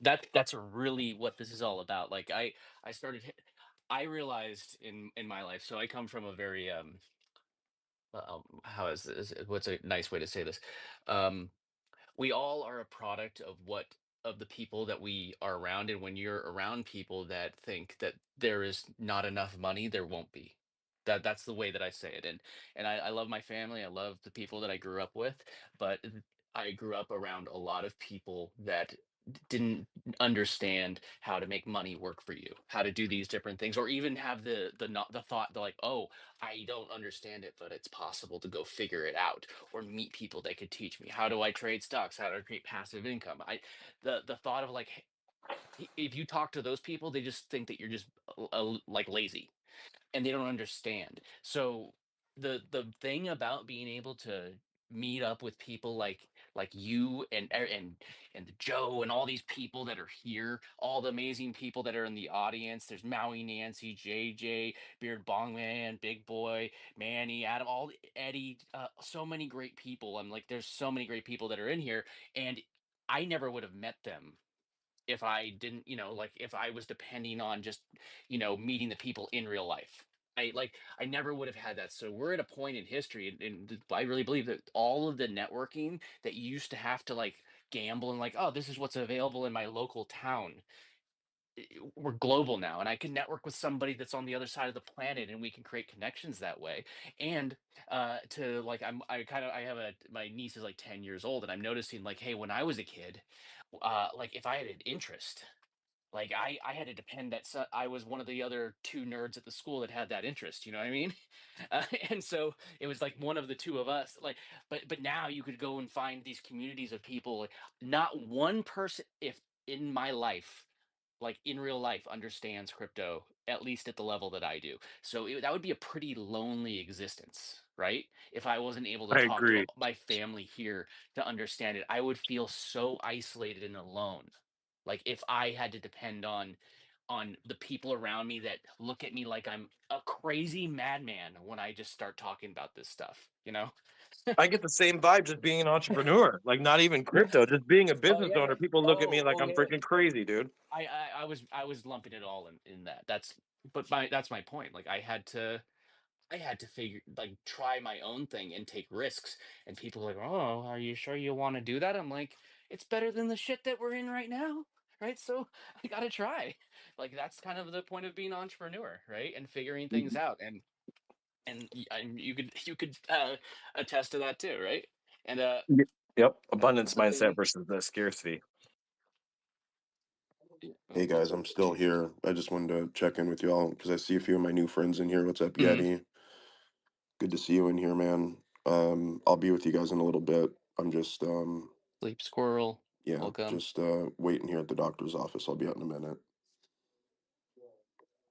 that's really what this is all about. Like I started I realized in my life, so I come from a very how is this, what's a nice way to say this? Um we all are a product of what of the people that we are around, and when you're around people that think that there is not enough money, there won't be. That's the way that I say it. And I love my family, I love the people that I grew up with, but I grew up around a lot of people that didn't understand how to make money work for you, how to do these different things, or even have the not the thought, they're like, oh, I don't understand it, but it's possible to go figure it out or meet people that could teach me. How do I trade stocks? How do I create passive income? The thought of like, if you talk to those people, they just think that you're just like lazy, and they don't understand. So the thing about being able to meet up with people like you and Joe and all these people that are here, all the amazing people that are in the audience. There's Maui Nancy, JJ, Beard Bongman, Big Boy, Manny, Adam, all Eddie, so many great people. I'm like, there's so many great people that are in here, and I never would have met them if I didn't, like if I was depending on just, meeting the people in real life. I never would have had that. So we're at a point in history, and I really believe that all of the networking that you used to have to like gamble and like, oh, this is what's available in my local town. We're global now, and I can network with somebody that's on the other side of the planet, and we can create connections that way. And to like, I have my niece is like 10 years old, and I'm noticing like, hey, when I was a kid, like if I had an interest, like I had to depend that I was one of the other two nerds at the school that had that interest. You know what I mean? And so it was like one of the two of us. Like, but now you could go and find these communities of people. Like, not one person, if in my life, like in real life, understands crypto at least at the level that I do. So that would be a pretty lonely existence, right? If I wasn't able to I talk to agree. my family here to understand it, I would feel so isolated and alone. Like if I had to depend on the people around me that look at me like I'm a crazy madman when I just start talking about this stuff, you know? I get the same vibe just being an entrepreneur, like not even crypto, just being a Oh business yeah. owner. People look at me like Oh I'm yeah. freaking crazy, dude. I was lumping it all in that. That's my point. Like I had to figure like try my own thing and take risks. And people are like, "Oh, are you sure you want to do that?" I'm like, "It's better than the shit that we're in right now." Right? So I got to try. Like that's kind of the point of being an entrepreneur, right? And figuring things out. And you could attest to that too, right? And Y- Yep, abundance the mindset thing versus the scarcity. oh, Hey guys, I'm still here. I just wanted to check in with y'all because I see a few of my new friends in here. What's up, mhm. Yeti? Good to see you in here, man. I'll be with you guys in a little bit. I'm just Sleep squirrel, yeah, welcome. just waiting here at the doctor's office. I'll be out in a minute.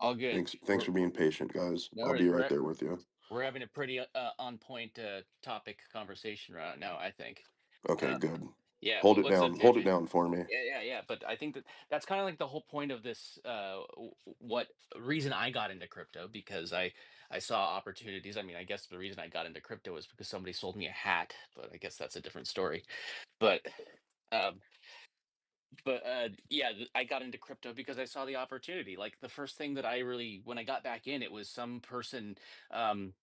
All good. Thanks for being patient, guys. No I'll worries. be right there with you. We're having a pretty on point topic conversation right now, I think. Okay, Um, good. yeah, Hold it what's up, down. Hold it JJ? down for me. Yeah. But I think that's kind of like the whole point of this. What reason I got into crypto, because I saw opportunities. I mean, I guess the reason I got into crypto was because somebody sold me a hat, but I guess that's a different story. But um, yeah, I got into crypto because I saw the opportunity. Like the first thing that I really, when I got back in, it was some person. Um,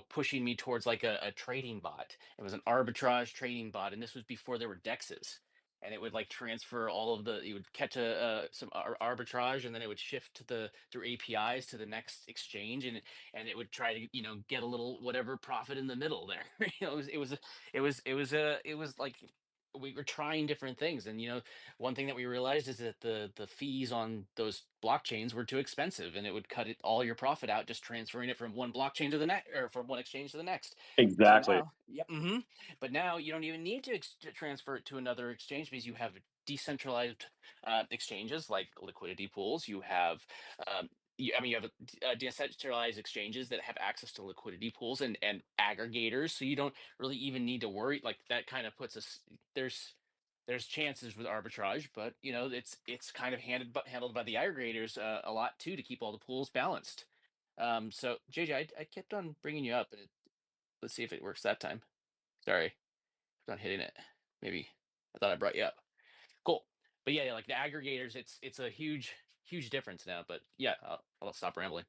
pushing me towards like a trading bot. It was an arbitrage trading bot, and this was before there were dexes. And it would like transfer all of the. You would catch some arbitrage, and then it would shift to the through APIs to the next exchange, and it would try to get a little whatever profit in the middle there. It was like we were trying different things, and one thing that we realized is that the fees on those blockchains were too expensive, and it would cut all your profit out just transferring it from one blockchain to the next, or from one exchange to the next. So Exactly. now, yep, but now you don't even need to transfer it to another exchange, because you have decentralized exchanges like liquidity pools. You have you have decentralized exchanges that have access to liquidity pools and aggregators, so you don't really even need to worry. Like that kind of puts us there's chances with arbitrage, but it's kind of handled by the aggregators a lot too, to keep all the pools balanced. So JJ, I kept on bringing you up, and let's see if it works that time. Sorry, kept on hitting it. Maybe I thought I brought you up. Cool. But yeah, like the aggregators, it's a huge difference now. But yeah, I'll stop rambling.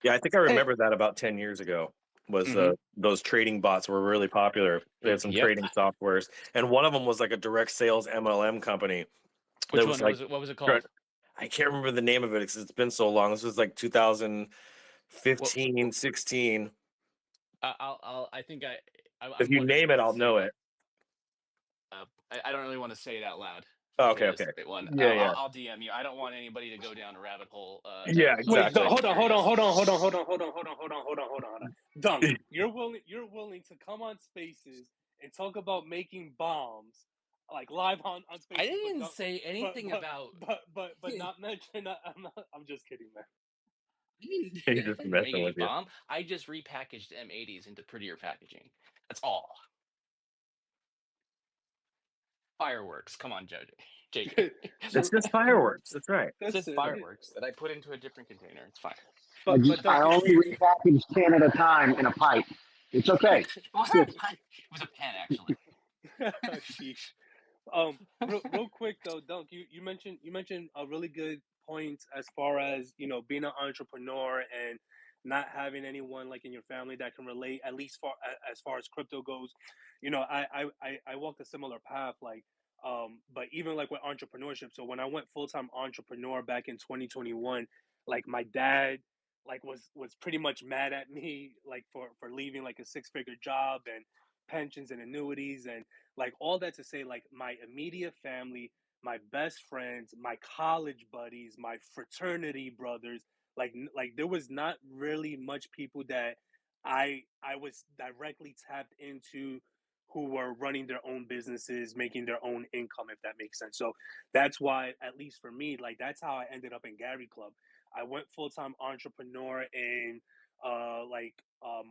Yeah, I think I Hey, remember that about 10 years ago was Hmm. those trading bots were really popular. They had some Yep. trading softwares, and one of them was like a direct sales MLM company that Which was one like, was it? What was it try- called? I can't remember the name of it because it's been so long. This was like What? 2015, 16. I think If I'm you wondering name what it, it's I'll saying, know but it. I don't really want to say it out loud. Oh, If it okay, is okay. the right one, Yeah, yeah. I'll DM you. I don't want anybody to go down a rabbit hole. Yeah, wait, exactly. I'm hold on, hold on, curious. hold on, hold on, hold on, hold on, hold on, hold on, hold on, hold on, hold on. Dunk, you're willing to come on Spaces and talk about making bombs, like live on I Spaces, but didn't don't, say but anything but about. but not mention. I'm just kidding, man. He's I just didn't make messing any with you. bomb. I just repackaged M80s into prettier packaging. That's all. Fireworks. Come on, JJ. It's just fireworks. That's right. It's That's just it. fireworks that I put into a different container. It's fine. But I Dunk, only repackage 10 at a time in a pipe. It's okay. What? Good. It was a pen, actually. sheesh. Real quick though, Dunk, you mentioned a really good point as far as being an entrepreneur and not having anyone like in your family that can relate at least as far as crypto goes. I walked a similar path, like but even like with entrepreneurship. So when I went full time entrepreneur back in 2021, like my dad like was pretty much mad at me like for leaving like a six-figure job and pensions and annuities and like all that to say, like my immediate family, my best friends, my college buddies, my fraternity brothers, like there was not really much people that I was directly tapped into who were running their own businesses, making their own income, if that makes sense. So that's why, at least for me, like that's how I ended up in Gary Club. I went full time entrepreneur in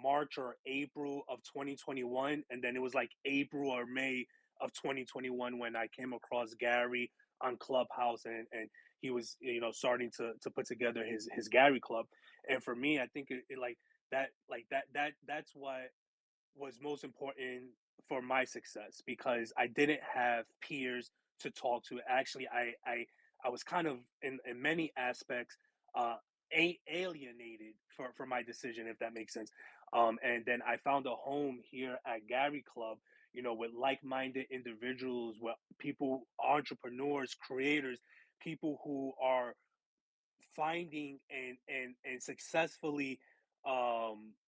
March or April of 2021, and then it was like April or May of 2021 when I came across Gary on Clubhouse, and he was starting to put together his Gary Club. And for me, I think it that's what was most important for my success because I didn't have peers to talk to. Actually, I was kind of in many aspects uh alienated for my decision, if that makes sense. And then I found a home here at Gary Club, with like-minded individuals, with people, entrepreneurs, creators, people who are finding and successfully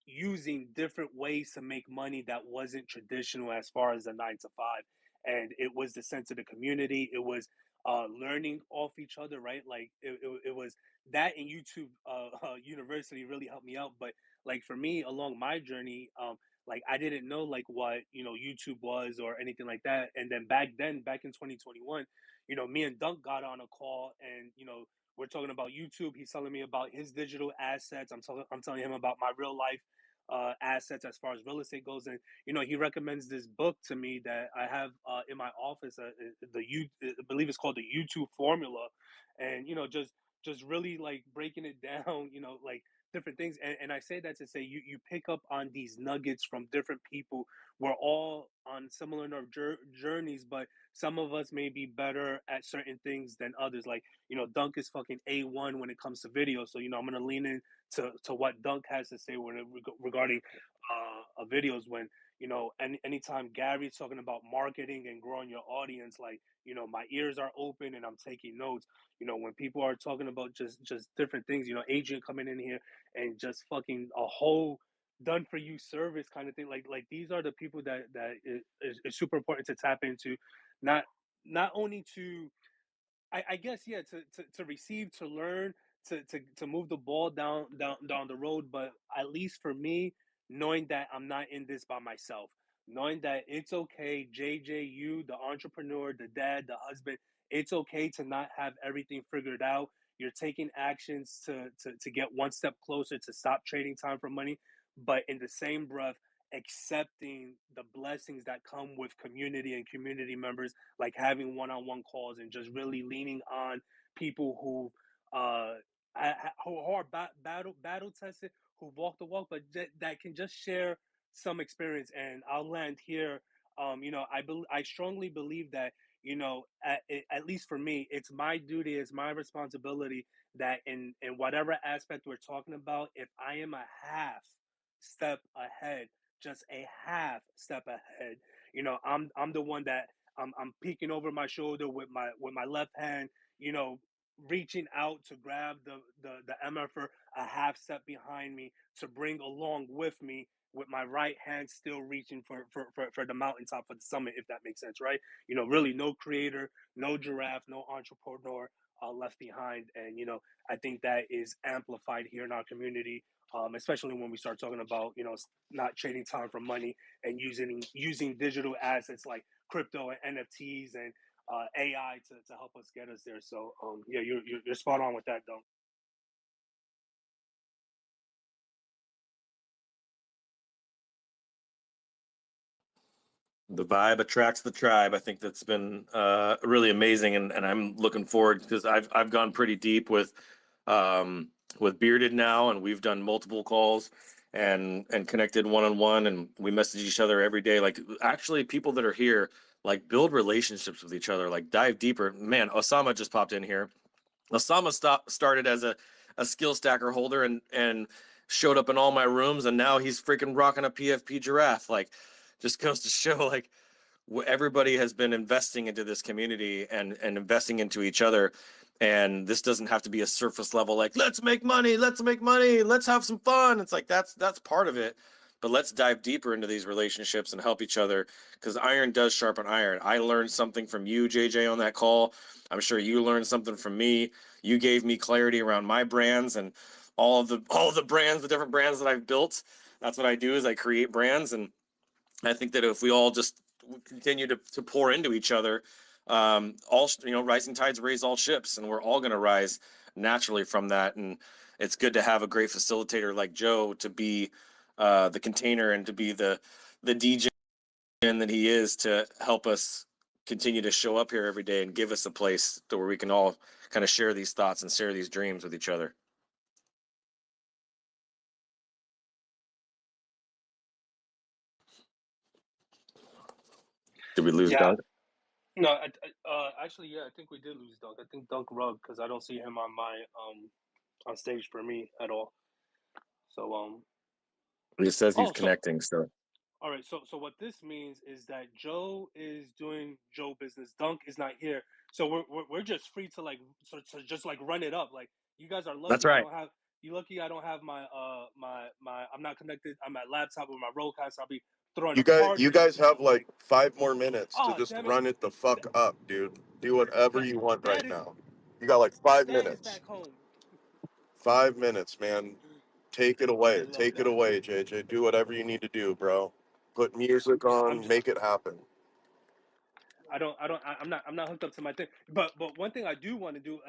using different ways to make money that wasn't traditional as far as a 9 to 5. And it was the sense of the community. It was learning off each other, right? Like it was that, and YouTube University really helped me out. But like for me along my journey, like I didn't know like what YouTube was or anything like that. And then back in 2021, me and Dunk got on a call, and we're talking about YouTube. He's telling me about his digital assets. I'm telling him about my real life assets as far as real estate goes. And he recommends this book to me that I have in my office. I believe it's called the YouTube Formula, and just really like breaking it down. Like different things. And I say that to say you pick up on these nuggets from different people. We're all on similar enough journeys, but some of us may be better at certain things than others. Like Dunk is fucking A1 when it comes to video. So I'm gonna lean in to what Dunk has to say regarding videos. When anytime Gary's talking about marketing and growing your audience, like my ears are open and I'm taking notes. When people are talking about just different things, Adrian coming in here and just fucking a whole done for you service kind of thing. Like these are the people that is super important to tap into, not not only to I guess yeah, to receive, to learn, to move the ball down the road. But at least for me, knowing that I'm not in this by myself, knowing that it's okay, JJ, you, the entrepreneur, the dad, the husband, it's okay to not have everything figured out. You're taking actions to get one step closer to stop trading time for money, but in the same breath, accepting the blessings that come with community and community members, like having one-on-one calls and just really leaning on people who are battle tested, who walk the walk, but that can just share some experience. And I'll land here. I strongly believe that at least for me, it's my duty, it's my responsibility that in whatever aspect we're talking about, if I am a half step ahead, just a half step ahead, I'm the one that I'm peeking over my shoulder with my left hand, you know, reaching out to grab the MFer a half step behind me to bring along with me with my right hand still reaching for the mountaintop, for the summit, if that makes sense, right? Really no creator, no giraffe, no entrepreneur left behind. And I think that is amplified here in our community, especially when we start talking about not trading time for money and using digital assets like crypto and NFTs and AI to help us get us there. So yeah, you're spot on with that, though. The vibe attracts the tribe. I think that's been really amazing, and I'm looking forward because I've gone pretty deep with Bearded now, and we've done multiple calls and connected one on one, and we message each other every day. Like actually, people that are here like build relationships with each other, like dive deeper. Man, Osama just popped in here. Osama started as a skill stacker holder and showed up in all my rooms, and now he's freaking rocking a PFP Giraffe. Like, just goes to show like everybody has been investing into this community and investing into each other. And this doesn't have to be a surface level, like, let's make money, let's have some fun. It's like that's part of it. But let's dive deeper into these relationships and help each other, because iron does sharpen iron. I learned something from you, JJ, on that call. I'm sure you learned something from me. You gave me clarity around my brands and all of the brands, the different brands that I've built. That's what I do, is I create brands. And I think that if we all just continue to pour into each other, rising tides raise all ships, and we're all going to rise naturally from that. And it's good to have a great facilitator like Joe to be the container and to be the DJ that he is, to help us continue to show up here every day and give us a place to where we can all kind of share these thoughts and share these dreams with each other. Did we lose Yeah. Dunk? No, actually, yeah, I think we did lose Dunk. I think Dunk rubbed because I don't see him on my on stage for me at all. So He says he's oh, so connecting, so all right, so what this means is that Joe is doing Joe business. Dunk is not here, so we're just free to like so just like run it up. Like, you guys are that's lucky. I right. don't have you lucky. I don't have my. I'm not connected. I'm at laptop with my rollcast. I'll be throwing You a guys, you party. guys have like 5 more minutes to Oh, just damn it! run it the fuck up, dude. Do whatever That you want that right is now. You got like five that is minutes. back home. 5 minutes, man. Take it I away. love Take it that. away, JJ. Do whatever you need to do, bro. Put music I'm on. just Make it happen. I'm not hooked up to my thing. But one thing I do want to do,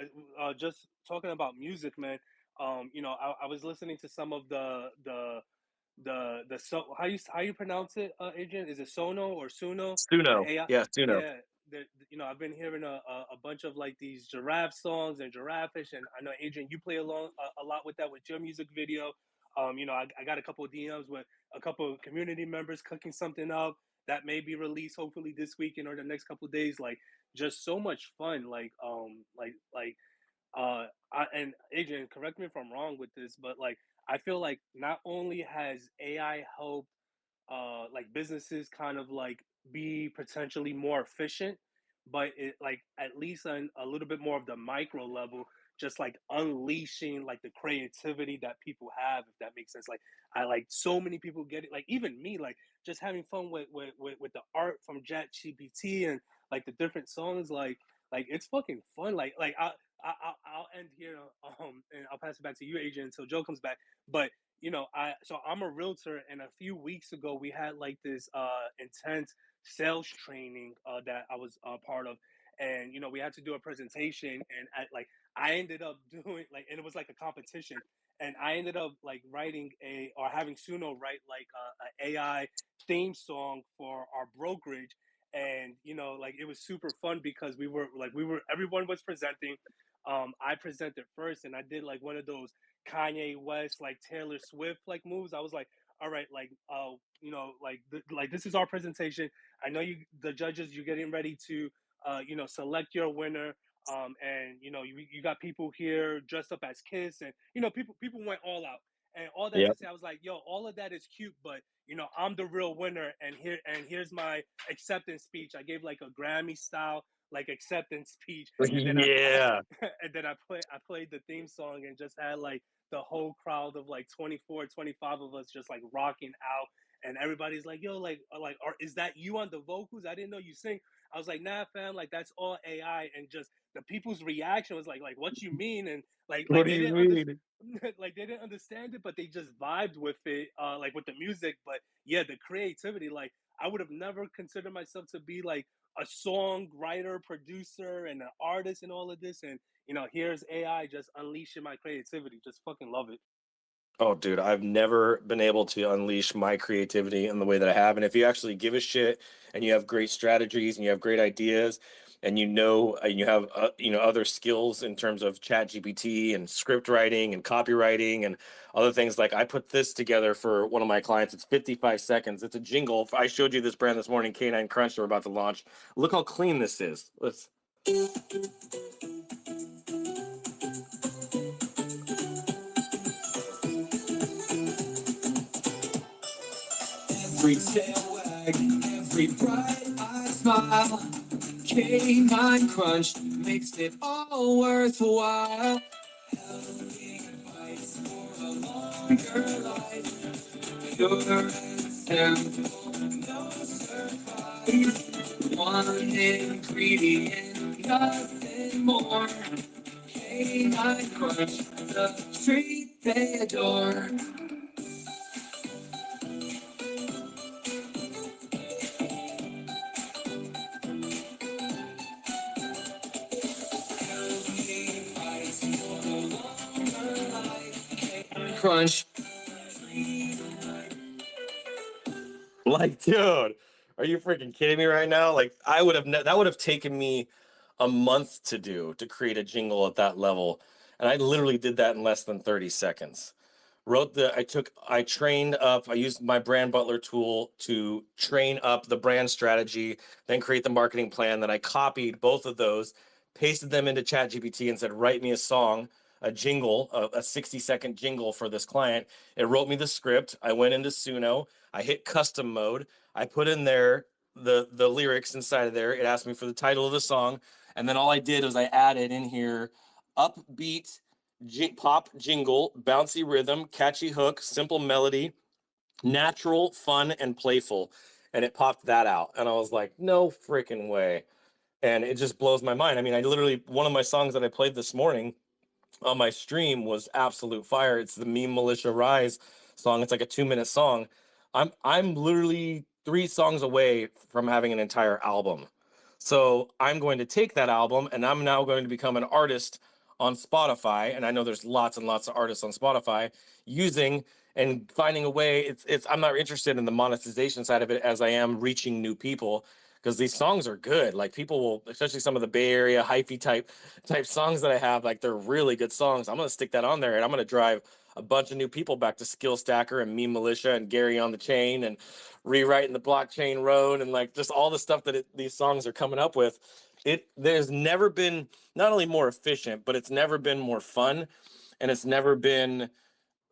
just talking about music, man. I was listening to some of so how you pronounce it, Adrian? Is it Sono or Suno? The Suno. AI. Yeah, Suno. Yeah, I've been hearing a bunch of like these giraffe songs and giraffish, and I know, Adrian, you play along a lot with that with your music video. I got a couple of DMs with a couple of community members cooking something up that may be released hopefully this weekend or the next couple of days. Like, just so much fun. And Adrian, correct me if I'm wrong with this, but like, I feel like not only has AI helped like businesses kind of like be potentially more efficient, but it like at least on a little bit more of the micro level, just like unleashing like the creativity that people have, if that makes sense. Like, I like so many people get it, like even me, like just having fun with the art from Chat GPT and like the different songs, like it's fucking fun. I'll end here, and I'll pass it back to you, Adrian, until Joe comes back. But I'm a realtor, and a few weeks ago we had like this intense sales training that I was part of, and we had to do a presentation, and I ended up doing like, and it was like a competition, and I ended up like writing or having Suno write like a AI theme song for our brokerage. And like, it was super fun because everyone was presenting. I presented first, and I did like one of those Kanye West, like Taylor Swift, like moves. I was like, all right, like, like this is our presentation. I know you, the judges, you're getting ready to select your winner. And you got people here dressed up as Kiss, and people went all out. And all that to Yep. say, I was like, yo, all of that is cute, but I'm the real winner, and here's my acceptance speech. I gave like a Grammy style like acceptance speech, and then Yeah. and then I played the theme song and just had like the whole crowd of like 24, 25 of us just like rocking out. And everybody's like, yo, is that you on the vocals? I didn't know you sing. I was like, nah, fam, like that's all AI. And just the people's reaction was like what you mean? And What like do they you didn't understand. mean? Like they didn't understand it, but they just vibed with it, like with the music. But yeah, the creativity, like I would have never considered myself to be like a songwriter, producer, and an artist and all of this. And here's AI just unleashing my creativity. Just fucking love it. Oh, dude, I've never been able to unleash my creativity in the way that I have. And if you actually give a shit and you have great strategies and you have great ideas and and you have other skills in terms of chat GPT and script writing and copywriting and other things, like I put this together for one of my clients. It's 55 seconds. It's a jingle. I showed you this brand this morning, K9 Crunch, we're about to launch. Look how clean this is. Let's. Every tail wag, every bright-eyed smile, canine crunch makes it all worthwhile. Healthy bites for a longer life, pure and simple, no surprise. One ingredient, nothing more. Canine crunch, the treat they adore. Crunch. Like, dude, are you freaking kidding me right now? Like, that would have taken me a month to create a jingle at that level, and I literally did that in less than 30 seconds. I trained up, I used my brand butler tool to train up the brand strategy, then create the marketing plan. Then I copied both of those, pasted them into ChatGPT and said, write me a song, a jingle, a 60-second jingle for this client. It wrote me the script. I went into Suno, I hit custom mode, I put in there the lyrics inside of there. It asked me for the title of the song, and then all I did was I added in here upbeat pop jingle, bouncy rhythm, catchy hook, simple melody, natural, fun, and playful. And it popped that out. And I was like, no freaking way. And it just blows my mind. I mean, one of my songs that I played this morning on my stream was absolute fire. It's the Meme Militia Rise song. It's like a 2-minute song. I'm literally 3 songs away from having an entire album. So I'm going to take that album and I'm now going to become an artist on Spotify. And I know there's lots and lots of artists on Spotify using and finding a way. It's I'm not interested in the monetization side of it as I am reaching new people, because these songs are good. Like people will, especially some of the Bay Area hyphy type songs that I have, like they're really good songs. I'm gonna stick that on there, and I'm gonna drive a bunch of new people back to Skill Stacker and Meme Militia and Gary on the Chain and rewriting the blockchain road and like just all the stuff that these songs are coming up with. There's never been not only more efficient, but it's never been more fun, and it's never been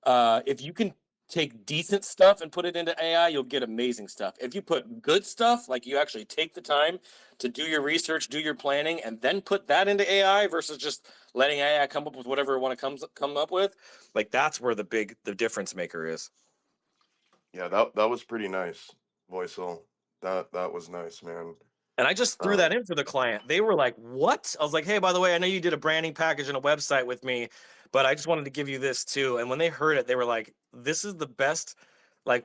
if you can take decent stuff and put it into AI, you'll get amazing stuff. If you put good stuff, like you actually take the time to do your research, do your planning, and then put that into AI versus just letting AI come up with whatever it want to come up with, like that's where the difference maker is. Yeah, that was pretty nice, Voicel. That was nice, man. And I just threw that Um, in for the client. They were like, "What?" I was like, "Hey, by the way, I know you did a branding package and a website with me, but I just wanted to give you this too." And when they heard it, they were like, "This is the best. Like,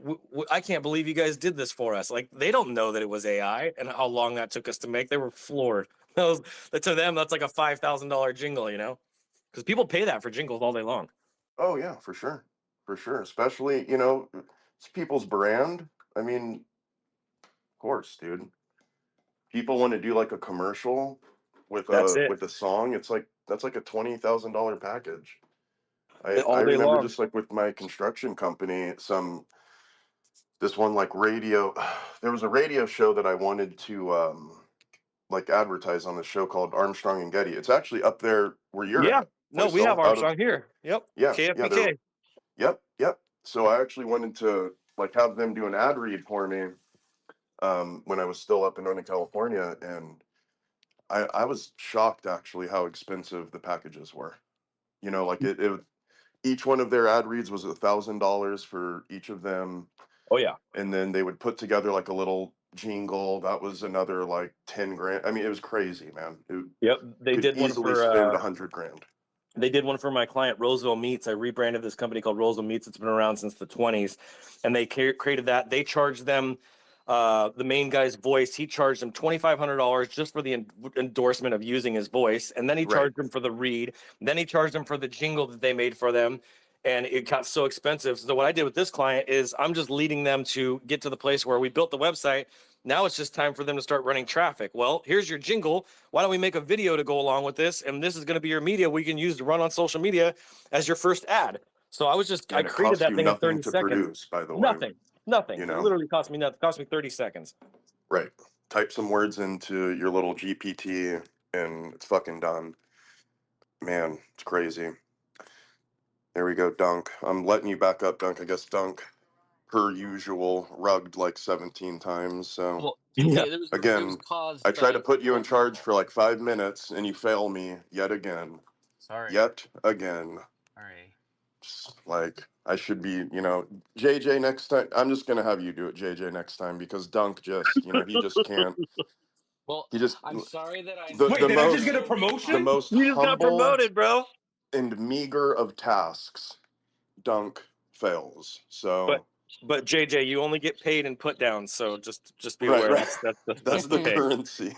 I can't believe you guys did this for us." Like, they don't know that it was AI and how long that took us to make. They were floored. To them, that's like a $5,000 jingle, because people pay that for jingles all day long. oh yeah, for sure. Especially, it's people's brand. I mean, of course, dude. People want to do like a commercial with That's it, a song. It's like that's like a $20,000 package. I all day remember long. just like with my construction company, this one like radio. There was a radio show that I wanted to like advertise on this show called Armstrong and Getty. It's actually up there where you're Yeah. at, No, we have Faisal, out of Armstrong here. Yep. yeah, they're KFBK. yep. So I actually wanted to like have them do an ad read for me when I was still up in Northern California, and I was shocked actually how expensive the packages were. You know, like it each one of their ad reads was $1,000 for each of them, Oh yeah. and then they would put together like a little jingle that was another like 10 grand. I mean, it was crazy, man. It Yep. They could did one easily spend for 100 grand. They did one for my client, Roseville Meats. I rebranded this company called Roseville Meats. It's been around since the 20s. And they created that. They charged them, the main guy's voice, he charged them $2,500 just for the endorsement of using his voice. And then he Right. charged them for the read. Then he charged them for the jingle that they made for them. And it got so expensive. So what I did with this client is I'm just leading them to get to the place where we built the website. Now it's just time for them to start running traffic. Well, here's your jingle. Why don't we make a video to go along with this? And this is going to be your media we can use to run on social media as your first ad. So I And it created costs that you thing in nothing 30 to seconds. produce, by the way. Nothing. You It know, literally cost me nothing. It cost me 30 seconds. right. Type some words into your little GPT and it's fucking done. Man, it's crazy. There we go, Dunk. I'm letting you back up, Dunk. I guess Dunk, per usual, rugged like 17 times. So Well, Yeah. it was again, caused I try to by put you in charge for like 5 minutes and you fail me yet again. sorry. Yet again. Sorry. Just like I should be, JJ next time. I'm just gonna have you do it, JJ, next time because Dunk just, he just can't. Well, He just I'm sorry that I the Wait, the did I just most get a inspired the promotion? most You just got humble promoted, bro. and meager of tasks. Dunk fails. But So but JJ, you only get paid and put down. So just be right, aware. right. That's That's the the pay. currency.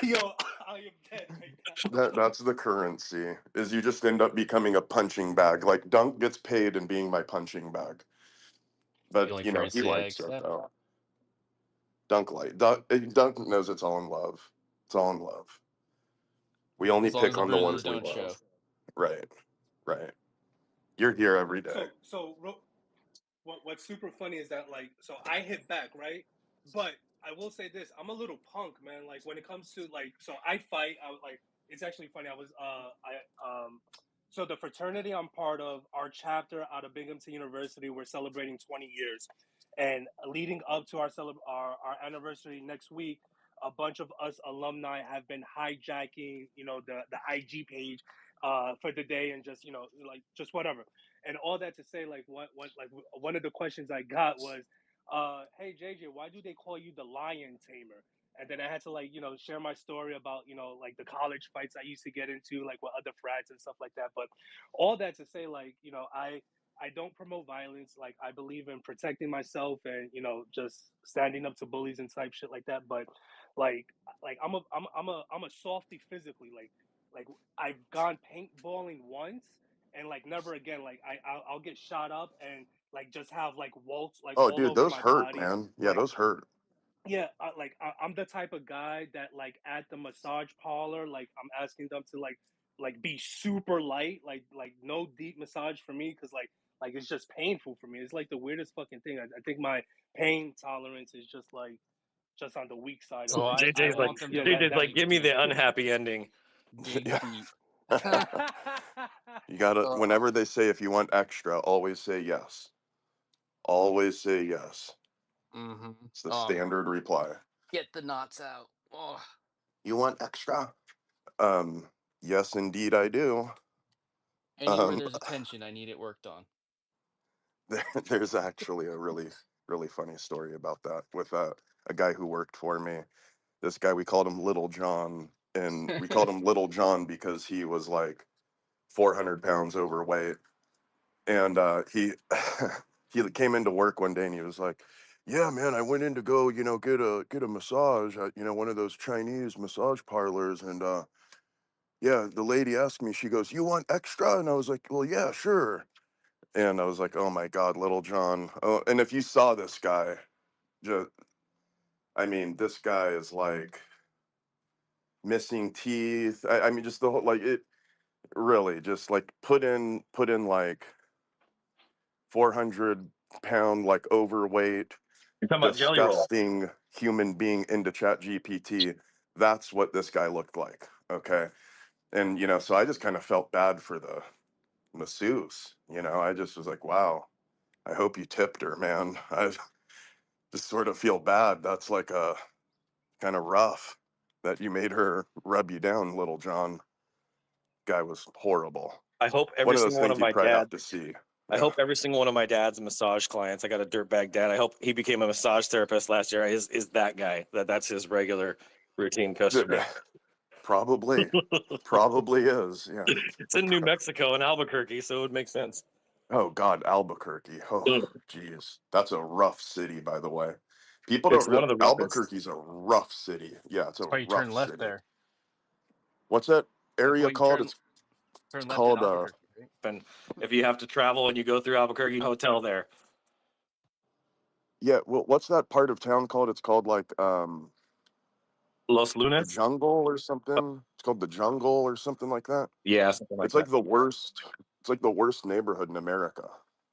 Yo, I am dead right now. That's the currency. Is you just end up becoming a punching bag. Like Dunk gets paid in being my punching bag. the But only he currency I likes it accept. though. Dunk knows it's all in love. It's all in love. We only As long as pick the on the bruises ones we don't show. love. Right. Right. You're here every day. What's super funny is that so I hit back, right? But I will say this, I'm a little punk, man. Like when it comes to so I fight. It's actually funny. So the fraternity I'm part of, our chapter out of Binghamton University, we're celebrating 20 years, and leading up to our anniversary next week, a bunch of us alumni have been hijacking, the IG page, for the day and just just whatever. And all that to say, one of the questions I got was, "Hey JJ, why do they call you the lion tamer?" And then I had to share my story about the college fights I used to get into like with other frats and stuff like that. But all that to say, I don't promote violence. Like I believe in protecting myself and just standing up to bullies and type shit like that. But like I'm a softy physically. Like I've gone paintballing once and never again. I'll get shot up and just have welts Oh, all dude, over those my hurt, body. man. Yeah, Like those hurt. yeah, I'm the type of guy that at the massage parlor, I'm asking them to be super light, no deep massage for me because it's just painful for me. It's like the weirdest fucking thing. I think my pain tolerance is just on the weak side of Oh, things. I JJ's like want them to JJ's like, dig give me deep. the unhappy ending. Dig Yeah. deep. You gotta, Uh, whenever they say if you want extra, always say yes. Always say yes. mm-hmm. It's the standard reply. Get the knots out. Oh, You want extra? Yes, indeed, I do. anywhere Um, there's a tension, I need it worked on. there's actually a really, really funny story about that with a guy who worked for me. This guy, we called him Little John, and we called him Little John because he was like 400 pounds overweight. And he came into work one day and he was like, "Yeah, man, I went in to go, get a massage at, one of those Chinese massage parlors, and yeah, the lady asked me, she goes, 'You want extra?' And I was like, 'Well, yeah, sure.' And I was like, 'Oh my God, Little John.' Oh, and if you saw this guy, just, I mean, this guy is like missing teeth. I mean, just the whole like it really just like put in like 400 pound like overweight, You're talking about Jelly Roll. disgusting. human being into Chat GPT, that's what this guy looked like. Okay. And, so I just kind of felt bad for the masseuse. I just was like, wow, I hope you tipped her, man. I just sort of feel bad. That's like a kind of rough that you made her rub you down, Little John. Guy was horrible. I hope every One of those single one things of you'd my probably have dads. to see. I Yeah. hope every single one of my dad's massage clients. I got a dirtbag dad. I hope he became a massage therapist last year. Is that guy that's his regular routine customer? Probably. Probably is. Yeah. It's in New Mexico in Albuquerque, so it would make sense. Oh God, Albuquerque. Oh, geez, that's a rough city, by the way. People It's don't one real of the roughest. Albuquerque's a rough city. Yeah, it's a That's why you turn rough left city. there. What's that That's why area you called? turn It's left at called Albuquerque, right? And if you have to travel and you go through Albuquerque, hotel there. yeah. Well, what's that part of town called? It's called like Los the Lunes. Jungle or something. It's called the Jungle or something like that. Yeah, something like It's like that. the worst. It's like the worst neighborhood in America.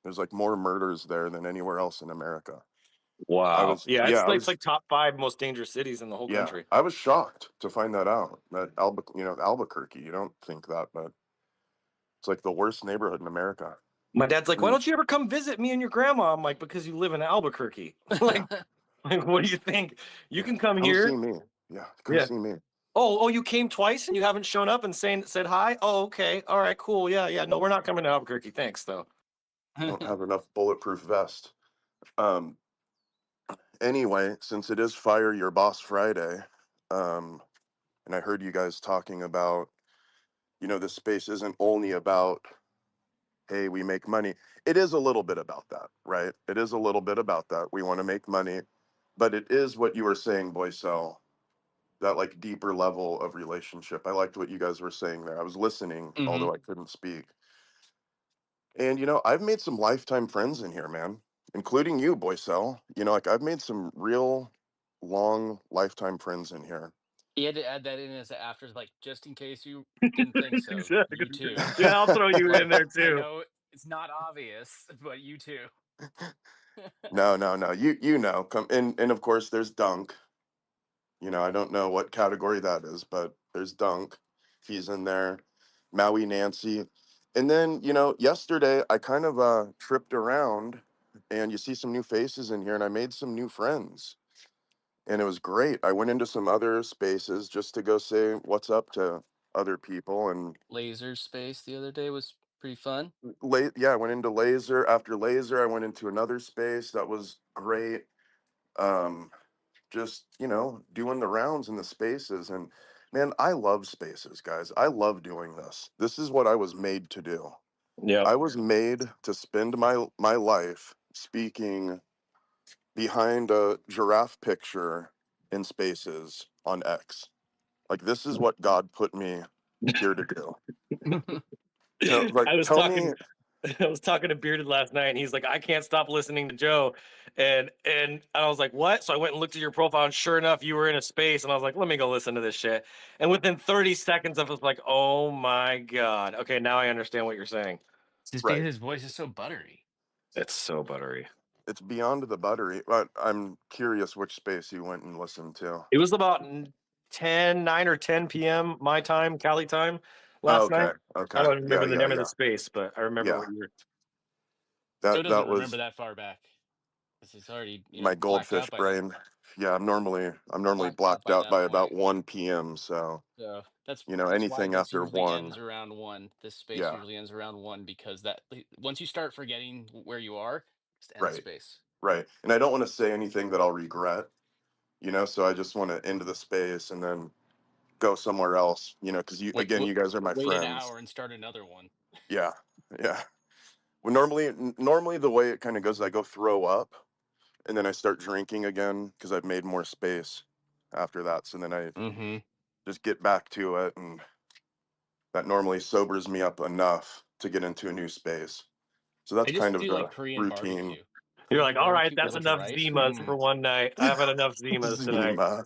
There's like more murders there than anywhere else in America. Wow. Yeah, Yeah, it's like top 5 most dangerous cities in the whole yeah, country. I was shocked to find that out. That Albuquerque. You don't think that, but it's like the worst neighborhood in America. My dad's like, "Why And don't you ever come visit me and your grandma?" I'm like, "Because you live in Albuquerque." like, what do you think? You yeah, can come come see here. me. Yeah, come Yeah. see me. Oh, you came twice and you haven't shown up and said hi? Oh, okay. All right, cool. Yeah. No, we're not coming to Albuquerque. Thanks, though. I don't have enough bulletproof vest. Um. Anyway, since it is Fire Your Boss Friday, um, and I heard you guys talking about, this space isn't only about, hey, we make money. It is a little bit about that, right? It is a little bit about that. We want to make money, but it is what you were saying, Boycel, that like deeper level of relationship. I liked what you guys were saying there. I was listening, Hmm. although I couldn't speak. And I've made some lifetime friends in here, man, including you, Boycel. Like I've made some real long lifetime friends in here. He had to add that in as after, like, just in case you didn't think so. You Exactly. too. Yeah, I'll throw you in Like, there I too. know it's not obvious, but you too. No, no, no. You know. Come and of course there's Dunk. I don't know what category that is, but there's Dunk. He's in there. Maui Nancy. And then, yesterday I kind of tripped around and you see some new faces in here and I made some new friends. And it was great. I went into some other spaces just to go say what's up to other people and Laser space the other day was pretty fun. yeah, I went into Laser. After Laser, I went into another space that was great. Um just doing the rounds in the spaces, and man, I love spaces, guys. I love doing this is what I was made to do. Yep. I was made to spend my life speaking behind a giraffe picture in spaces on X. Like this is what God put me here to do. Like I was tell me. talking I was talking to Bearded last night, and he's like, "I can't stop listening to Joe," and I was like, "What?" So I went and looked at your profile, and sure enough, you were in a space, and I was like, "Let me go listen to this shit." And within 30 seconds, I was like, "Oh my god, okay, now I understand what you're saying." It's just because Right, his voice is so buttery. It's so buttery. it's beyond the buttery, but I'm curious which space you went and listened to. It was about 9 or 10 p.m. my time, Cali time, last night. Okay, I okay, don't yeah, remember the yeah, name of the yeah, space, but I remember yeah. what you were. Joe That doesn't remember was that far back because he's already, my blacked goldfish out by then. brain. Yeah, I'm normally Blacked out blacked by out that by about point. 1 p.m. So So that's why anything this after usually one, ends around 1. This space yeah, usually ends around 1 because that once you start forgetting where you are, just end the right, space. right. And I don't want to say anything that I'll regret, so I just want to end the space and then go somewhere else, because Wait, you guys are my wait an friends. hour and start another one. Yeah, yeah. Well, normally the way it kind of goes, I go throw up and then I start drinking again because I've made more space after that. So then I Mm-hmm. just get back to it and that normally sobers me up enough to get into a new space. So I that's just kind of do like the Korean routine. barbecue. You're like, Korean all right, barbecue with a that's bunch of enough rice. Zimas for one night. I have had enough Zimas tonight. Zima.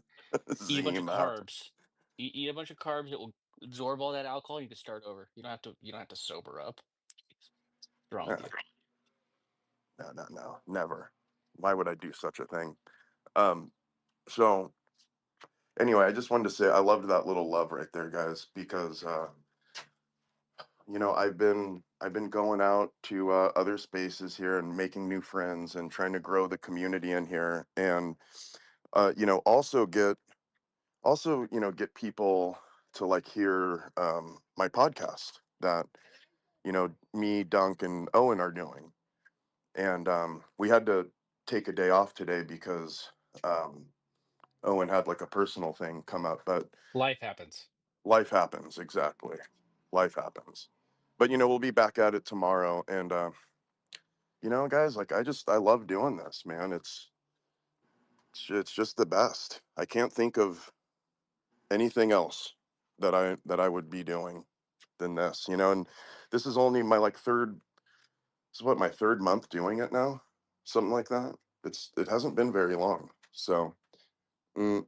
Eat a bunch of Zima. carbs. Eat a bunch of carbs. It will absorb all that alcohol. You can start over. You don't have to sober up. Jeez. What's wrong with No, you? no, no, no, never. Why would I do such a thing? Um, So anyway, I just wanted to say I loved that little love right there, guys, because I've been going out to other spaces here and making new friends and trying to grow the community in here, and get people to like hear my podcast that me, Dunk, and Owen are doing. And we had to take a day off today because Owen had like a personal thing come up, but Life happens. life happens. Exactly. Life happens. But we'll be back at it tomorrow. And guys, like I love doing this, man. It's just the best. I can't think of anything else that I would be doing than this, and this is only my like third this is what, my third month doing it now? Something like that. It hasn't been very long. So mm,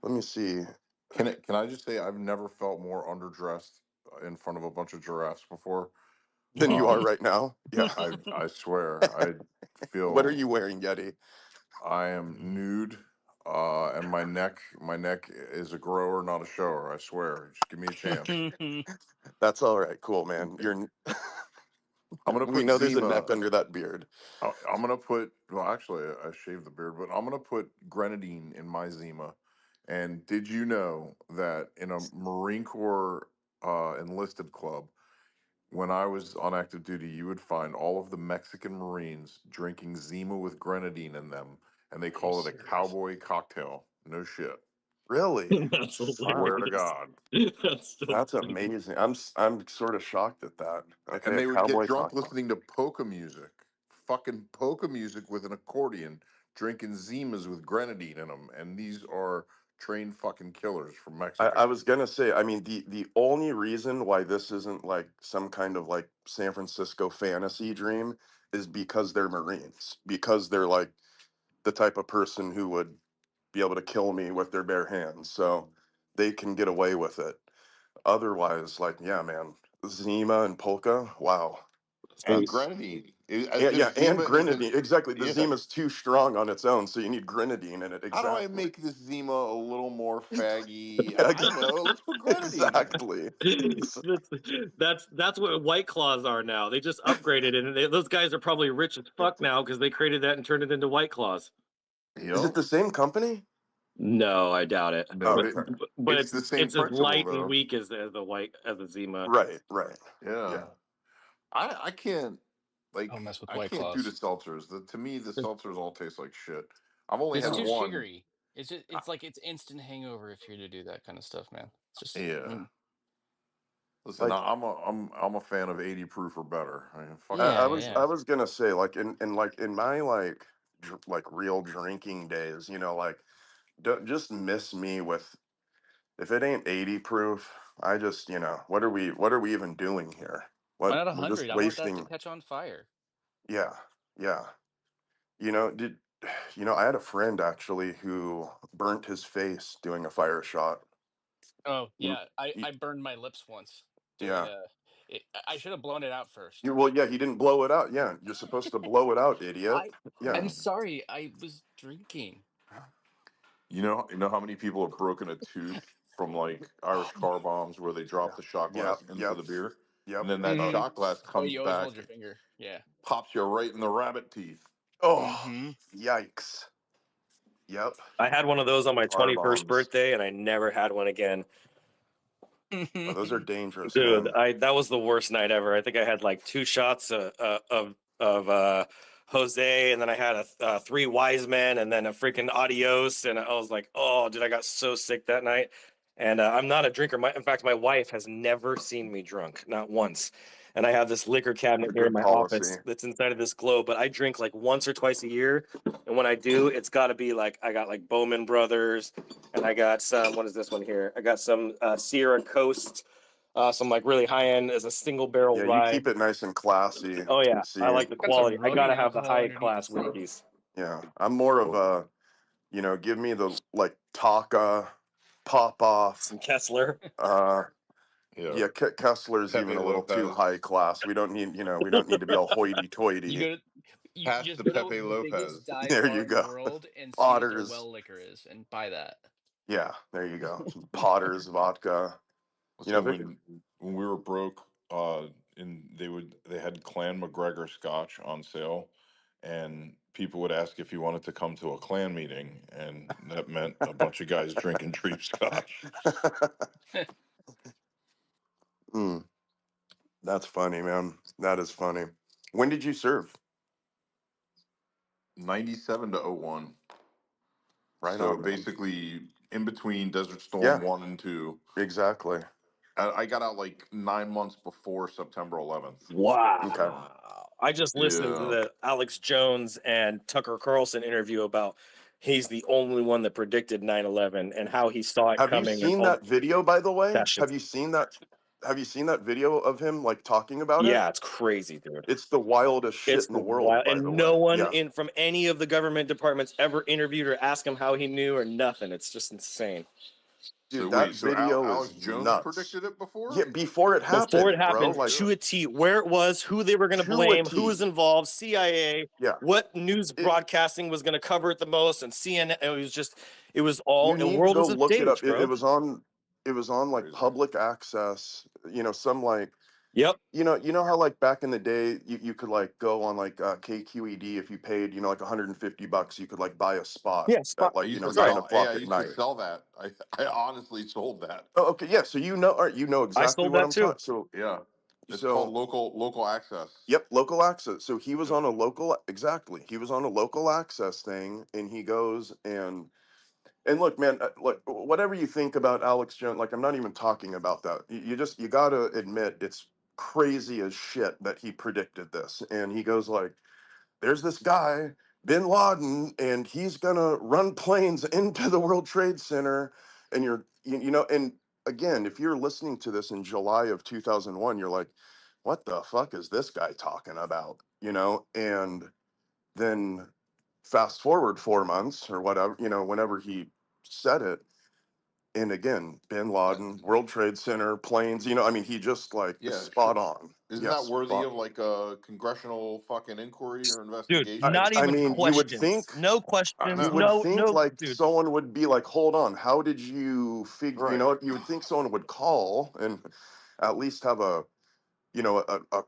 let me see. Can I just say I've never felt more underdressed in front of a bunch of giraffes before. Than you are Um, right now. Yeah. I swear I What are feel you wearing, Yeti? I am nude, and my neck is a grower, not a shower. I swear. Just give me a chance. That's all right. Cool, man. I'm gonna We put know there's a neck Zima. under that beard. I'm gonna put. Well, actually, I shaved the beard, but I'm gonna put grenadine in my Zima. And did you know that in a Marine Corps enlisted club, when I was on active duty, you would find all of the Mexican Marines drinking Zima with grenadine in them, and they Are you call it a serious? cowboy cocktail. No shit. Really? That's Wow. Swear to hilarious. God. That's amazing. I'm sort of shocked at that. And Okay, a they would get cowboy drunk cocktail. listening to polka music, fucking polka music with an accordion, drinking Zimas with grenadine in them, and these are trained fucking killers from I Mexico. was gonna say, I mean, the only reason why this isn't like some kind of like San Francisco fantasy dream is because they're Marines, because they're like the type of person who would be able to kill me with their bare hands, so they can get away with it. Otherwise, like, yeah, man, Zima and polka, wow, And So that's grenadine, as and if yeah, and Zima isn't. grenadine. Exactly, the Yeah. Zima's too strong on its own, so you need grenadine in it. How do I Exactly. make this Zima a little more faggy? Yeah, I don't know. Let's put grenadine in it. exactly. that's what White Claws are now. They just upgraded it, and those guys are probably rich as fuck now because they created that and turned it into White Claws. Is it Yep. the same company? No, I doubt it. No, But Okay. but it's it's the same it's as principle light and though. weak as the white as the Zima. Right, right. Yeah. Yeah. I can't Don't mess with I White can't do the Claws. seltzers. To me, the It's seltzers all taste like shit. I've only It's had too no. one. sugary. I, It's like it's instant hangover if you're to do that kind of stuff, man. It's just yeah. mm, Listen, Like I'm a fan of 80 proof or better. I mean, fuck I, that I yeah, was yeah. I was gonna say, like in my like real drinking days, like don't just miss me with, if it ain't 80 proof, I just, what are we even doing here? Why What not we're just 100? I want that to wasting. catch on fire. Yeah, yeah. Did I had a friend actually who burnt his face doing a fire shot. Oh Mm, yeah, y- I burned my lips once doing Yeah. a. I should have blown it out first. Well, yeah, he didn't blow it out. Yeah, you're supposed to blow it out, idiot. I Yeah. I'm sorry. I was drinking. you know how many people have broken a tooth from like Irish car bombs where they drop Yeah. the shot Yep. glass into Yep. the beer, and Yep. then that Hmm. shot glass Oh, comes you always hold back, your finger. Yeah. pops you right in the rabbit teeth. Oh, Hmm. yikes. Yep. I had one of those on my Car 21st bombs. birthday, and I never had one again. Oh, those are dangerous, Dude, man. that was the worst night ever. I think I had like two shots of Jose, and then I had three wise men, and then a freaking adios, and I was like, oh, dude, I got so sick that night. And I'm not a drinker. In fact, my wife has never seen me drunk, not once. And I have this liquor It's cabinet a here in good my policy. office that's inside of this globe, but I drink like once or twice a year. And when I do, it's got to be like I got like Bowman Brothers, and I got some. What is this one here? I got some Sierra Coast, some like really high end as a single barrel Yeah, you rye. keep it nice and classy. Oh yeah, I See, like the Got some quality. I rubbing gotta have the alcohol high underneath the class sink. whiskeys. yeah, I'm more of a, give me the like Taka, pop off. Some Kessler. Uh, Yeah, yeah, Kessler's even Pepe a little too Lopez. high class. We don't need to be all You hoity-toity. go to You Past just the go to Pepe the biggest Lopez. dive There bar you in the go. world and see what their Potters. well liquor is and buy that. Yeah, there you go. Some Potters vodka. You know, So when we were broke, and they had Clan McGregor Scotch on sale, and people would ask if you wanted to come to a clan meeting, and that meant a bunch of guys drinking Dream Scotch. Mm, that's funny, man. That is funny. When did you serve? 97 to '01. Right So on, man. basically, in between Desert Storm Yeah, 1 and 2, exactly. I got out like 9 months before September 11th. Okay. Wow. I just listened to Yeah. the Alex Jones and Tucker Carlson interview about he's the only one that predicted 9/11 and how he saw it Have you coming and seen all that video, by the way? that shit. Have you seen that? Have you seen that video of him like talking about it? Yeah, it's crazy, dude. It's the wildest It's shit in the the world, wild, by the and way. no one Yeah. in from any of the government departments ever interviewed or asked him how he knew or nothing. It's just insane. So Dude, that wait, so video Alex is Jones nuts. predicted it Yeah, before? before it Before it happened, bro. happened, Oh Like to shit. a T, where it was, who they were going to to a blame, who was T. involved, CIA, Yeah. what news It broadcasting was going to cover it the most, and CNN. It was all, you the need to world go was a look it stage, up. bro. It was on like Crazy. public access, some like Yep. you know how like back in the day you could like go on like KQED if you paid, like $150, you could like buy a spot Yeah, at spot. I like, used to Right. 9 sell. Hey, I o'clock at used to night. sell that. I honestly sold that. Oh, okay, yeah. So you know I exactly sold what that I'm too. talking. So Yeah, it's called so local access. yep, local access. So he was Yep. on a local exactly. He was on a local access thing, and he goes and look, man, look, whatever you think about Alex Jones, like I'm not even talking about that. You gotta admit it's crazy as shit that he predicted this. And he goes like, "There's this guy, Bin Laden, and he's gonna run planes into the World Trade Center." And and again, if you're listening to this in July of 2001, you're like, "What the fuck is this guy talking about?" And then fast forward 4 months or whatever, whenever he said it, and again, Bin That, Laden, World Trade Center, planes, I mean, he just like is yeah, spot sure. on. Isn't that Yes, worthy spot. of like a congressional fucking inquiry or Dude, I, investigation? not I even mean, you would questions. think, No I questions. you know. would No, think no, like dude. someone would be like, hold on, how did you figure, Right. you would think someone would call and at least have a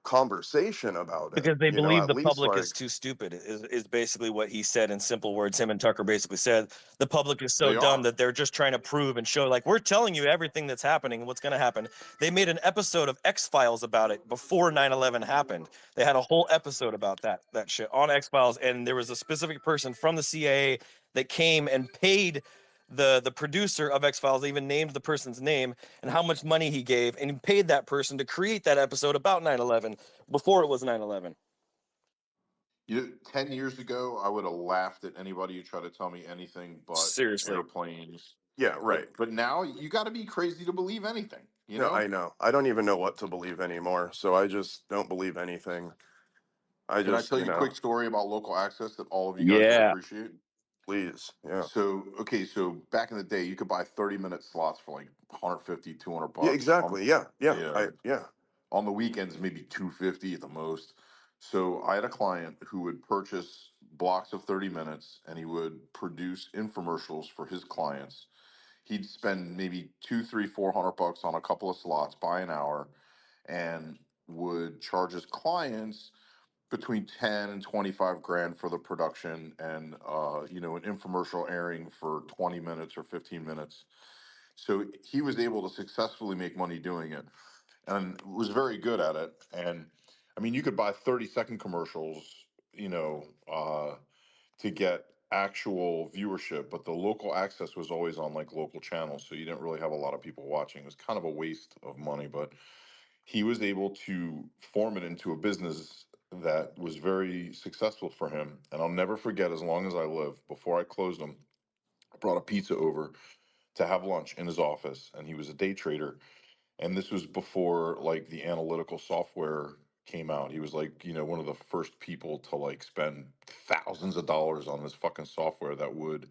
conversation about it, Because they believe at the least public is like, too stupid, is basically what he said in simple words. Him and Tucker basically said the public is so They dumb are. that they're just trying to prove and show, like, we're telling you everything that's happening and what's going to happen. They made an episode of X Files about it before 9/11 happened. They had a whole episode about that shit on X Files, and there was a specific person from the CIA that came and paid the producer of X Files, even named the person's name and how much money he gave, and he paid that person to create that episode about 9/11 before it was 9/11. 10 years ago, I would have laughed at anybody who tried to tell me anything but Seriously. airplanes. yeah, right. But now you got to be crazy to believe anything, you No, know? I know. I don't even know what to believe anymore. So I just don't believe anything. I Can I just, tell you a quick story about local access that all of you guys would Yeah. appreciate? please. Yeah. So, okay, so back in the day, you could buy 30-minute slots for like 150, 200 Yeah, bucks. exactly. Yeah. Yeah. Yeah. Yeah. On the weekends, maybe 250 at the most. So I had a client who would purchase blocks of 30 minutes and he would produce infomercials for his clients. He'd spend maybe two, three, 400 bucks on a couple of slots by an hour and would charge his clients between 10 and 25 grand for the production and an infomercial airing for 20 minutes or 15 minutes. So he was able to successfully make money doing it and was very good at it. And I mean, you could buy 30-second commercials, to get actual viewership, but the local access was always on like local channels. So you didn't really have a lot of people watching. It was kind of a waste of money, but he was able to form it into a business that was very successful for him. And I'll never forget, as long as I live, before I closed him, I brought a pizza over to have lunch in his office. And he was a day trader, and this was before like the analytical software came out. He was like, one of the first people to like spend thousands of dollars on this fucking software that would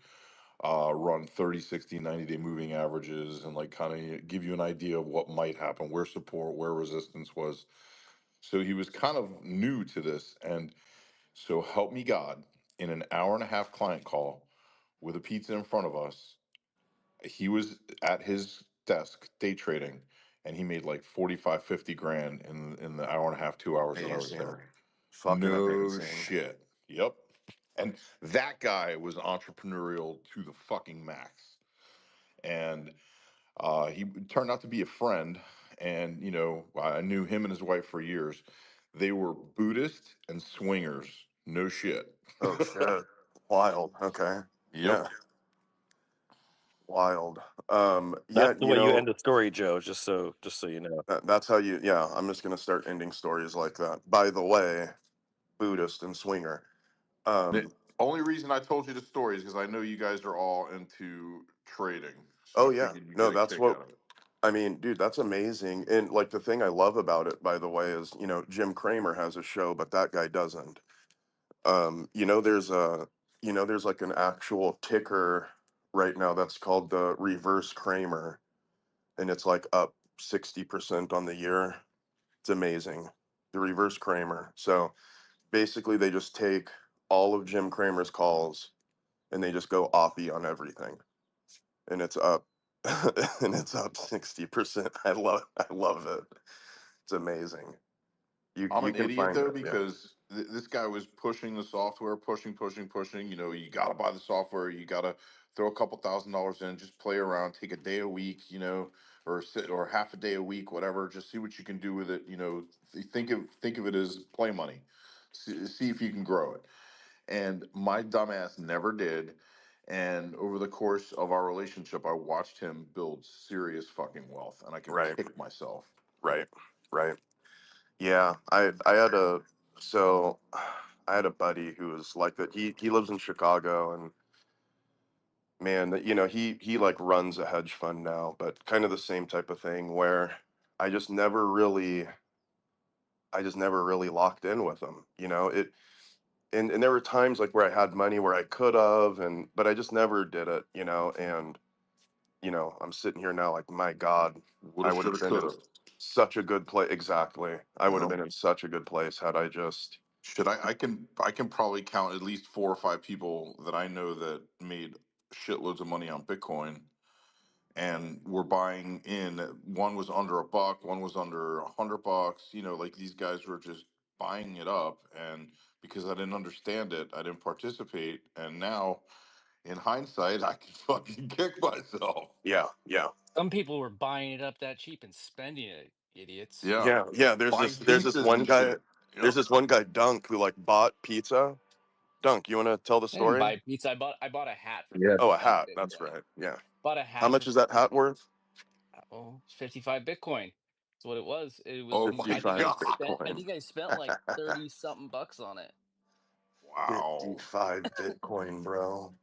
run 30, 60, 90-day moving averages and like kind of give you an idea of what might happen, where support, where resistance was. So he was kind of new to this. And So help me God, in an hour and a half client call with a pizza in front of us, he was at his desk day trading and he made like 45, 50 grand in the hour and a half, 2 hours that I was Amazing. there. Fucking No amazing. shit. Yep. And that guy was entrepreneurial to the fucking max. And he turned out to be a friend. And, you know, I knew him and his wife for years. They were Buddhist and swingers. No shit. Oh shit. Wild. Okay. Yep. Yeah. Wild. That's Yeah, the you way you know, end a story, Joe. Just so you know. that's how you, yeah, I'm just gonna start ending stories like that. By the way, Buddhist and swinger. The Um, only reason I told you the story is because I know you guys are all into trading. So oh I yeah. figured you No, get a that's kick what out of it. I mean, dude, that's amazing. And like the thing I love about it, by the way, is, you know, Jim Cramer has a show, but that guy doesn't. You know, there's like an actual ticker right now that's called the reverse Kramer, and it's like up 60% on the year. It's amazing. The reverse Kramer. So basically they just take all of Jim Cramer's calls and they just go offie on everything. And it's up and it's up 60%. I love it. It's amazing. I'm You an can idiot find though it. Yeah. because this guy was pushing the software, pushing. You know, you got to buy the software. You got to throw a couple $1,000s in, just play around, take a day a week, you know, or sit or half a day a week, whatever. Just see what you can do with it. You know, think of it as play money. See if you can grow it. And my dumbass never did. And over the course of our relationship, I watched him build serious fucking wealth, and I can Right. kick myself. Right. Right. Yeah, I had a so I had a buddy who was like that. He lives in Chicago, and man, you know, he like runs a hedge fund now, but kind of the same type of thing where I just never really I just never really locked in with him. You know, it and there were times like where I had money where I could have, and but I just never did it, you know, and you know, I'm sitting here now like, my God, Woulda, I would have shoulda, been in coulda. such a good place. Exactly. I You would have know. been in such a good place had I just Should I can probably count at least 4 or 5 people that I know that made shitloads of money on Bitcoin and were buying in. One was under $1, one was under $100. You know, like these guys were just buying it up, and because I didn't understand it, I didn't participate. And now, in hindsight, I can fucking kick myself. yeah, yeah. Some people were buying it up that cheap and spending it, idiots. Yeah, Yeah, yeah. There's buying this there's this pizzas one and guy shit. there's Yep. this one guy Dunk who like bought pizza. Dunk, you want to tell the I didn't story? buy pizza. I bought a hat for Yeah. Oh, a 55 hat. That's Bitcoin. right. Yeah. Bought a How hat for much is that hat worth? oh, 55 Bitcoin. That's what it was. It was Oh my I think I 55 god. spent I Bitcoin. think I spent like 30 something bucks on it. Wow. 55 Bitcoin, bro.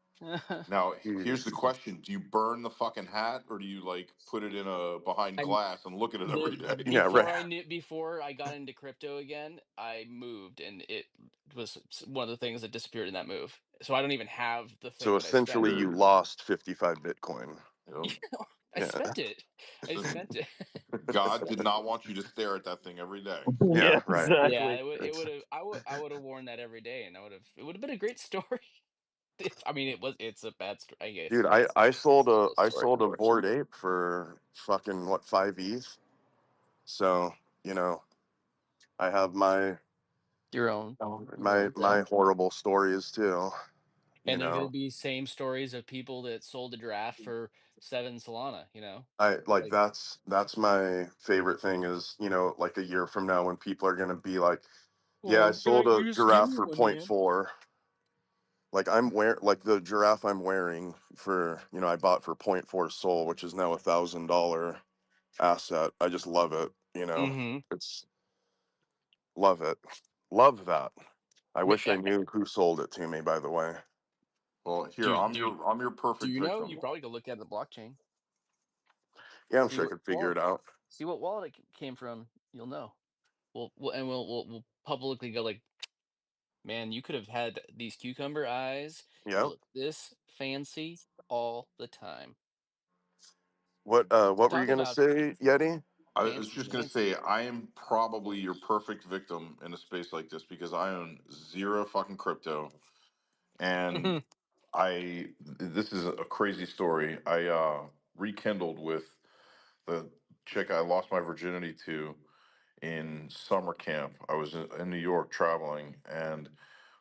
Now, here's the Jeez. question: do you burn the fucking hat, or do you like put it in a behind I glass and look at it every the day? Yeah, right. before I got into crypto again, I moved and it was one of the things that disappeared in that move. So I don't even have the thing So that I spent. essentially you Good. lost 55 Bitcoin. Yep. I Yeah. spent it. I spent it. God did not want you to stare at that thing every day. Yeah, Yeah, right. Yeah, exactly. it It's would have I would have worn that every day and it would have been a great story. I mean, it's a bad story. I guess dude, yeah, I it's sold a a little I story. sold a bored ape for fucking what, 5 ETH. So, you know, I have Your own my stuff. horrible stories too, you And there know. could be same stories of people that sold a giraffe for 7 Solana. I like Like, that's my favorite thing is, you know, like a year from now when people are gonna be like, yeah, I oh, sold a give giraffe me for one, point man. 4. Like like the giraffe I'm wearing for, you know, I bought for point 0.4 soul, which is now $1,000 asset. I just love it, you know. Mm-hmm. It's love it. Love that. I Ma- wish I knew who sold it to me, by the way. Well, here Do I'm do your do perfect you know? You victim. probably could look at the blockchain. Yeah, I'm See sure I what could figure it wallet. out. See what wallet it came from. You'll know. We'll publicly go like, man, you could have had these cucumber eyes. You Yeah. look this fancy all the time. What were you Talk gonna about say, Yeti? I was Fancy just going to dancy. say, I am probably your perfect victim in a space like this because I own zero fucking crypto. And this is a crazy story. I rekindled with the chick I lost my virginity to in summer camp. I was in New York traveling, and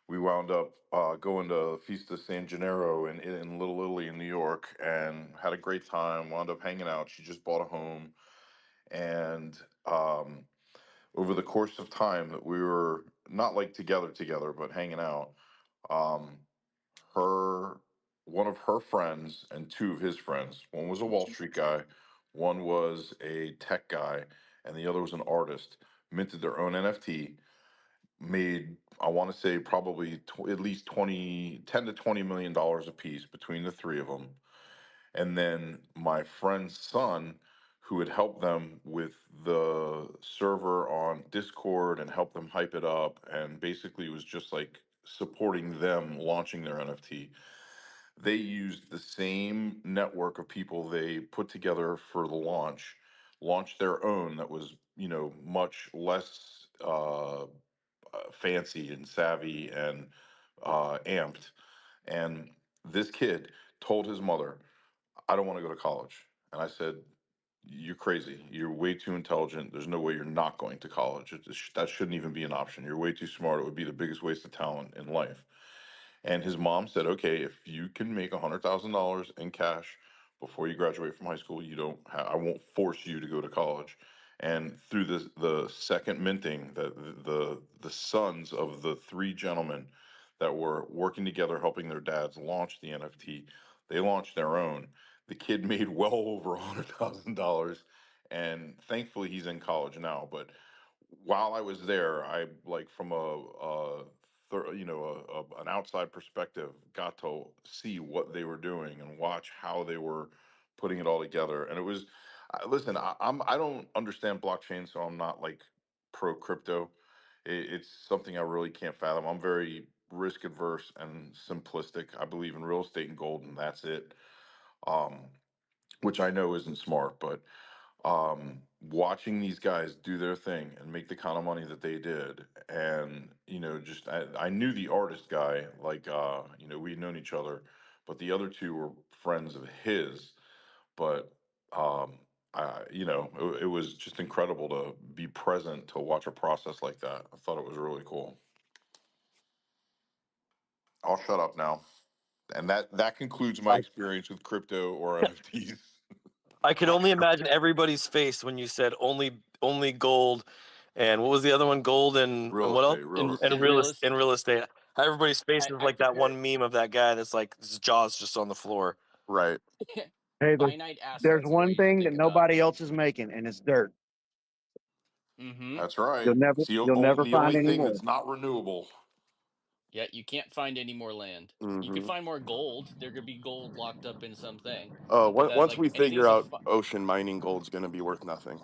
we wound up going to Feast of San Gennaro in Little Italy in New York and had a great time. Wound up hanging out. She just bought a home. And over the course of time that we were not like together, but hanging out, um, her one of her friends and two of his friends, one was a Wall Street guy, one was a tech guy, and the other was an artist, minted their own NFT, made, I want to say, probably at least 10 to 20 million dollars a piece between the three of them. And then my friend's son, who had helped them with the server on Discord and helped them hype it up, and basically was just like supporting them launching their NFT. They used the same network of people they put together for the launch, launched their own that was, much less fancy and savvy and amped. And this kid told his mother, I don't want to go to college. And I said, you're crazy. You're way too intelligent. There's no way you're not going to college. That shouldn't even be an option. You're way too smart. It would be the biggest waste of talent in life. And his mom said, okay, if you can make $100,000 in cash before you graduate from high school, I won't force you to go to college. And through the second minting, the sons of the three gentlemen that were working together, helping their dads launch the NFT, they launched their own. The kid made well over $100,000, and thankfully he's in college now. But while I was there, I like from an outside perspective, got to see what they were doing and watch how they were putting it all together. And it was, listen, I don't understand blockchain, so I'm not like pro crypto. It's something I really can't fathom. I'm very risk adverse and simplistic. I believe in real estate and gold, and that's it. Um, which I know isn't smart, but watching these guys do their thing and make the kind of money that they did, and just I knew the artist guy, like we'd known each other, but the other two were friends of his. But it was just incredible to be present to watch a process like that. I thought it was really cool. I'll shut up now, and that concludes my I, experience with crypto or NFTs. I can only imagine everybody's face when you said only gold, and what was the other one? Gold and Real what else? estate, real And estate. And real in estate. real estate. How everybody's face is I like that compare one meme of that guy that's like his jaw's just on the floor. Right. it. Hey, Finite there's assets are what one you should thing that think about. nobody else is making, and it's dirt. Mm-hmm. That's right. It's You'll never the only find any thing more. that's not renewable. Yeah, you can't find any more land. You could Hmm. find more gold. There could be gold locked up in something, but that Once like we anything's figure a. out ocean mining, gold's going to be worth nothing.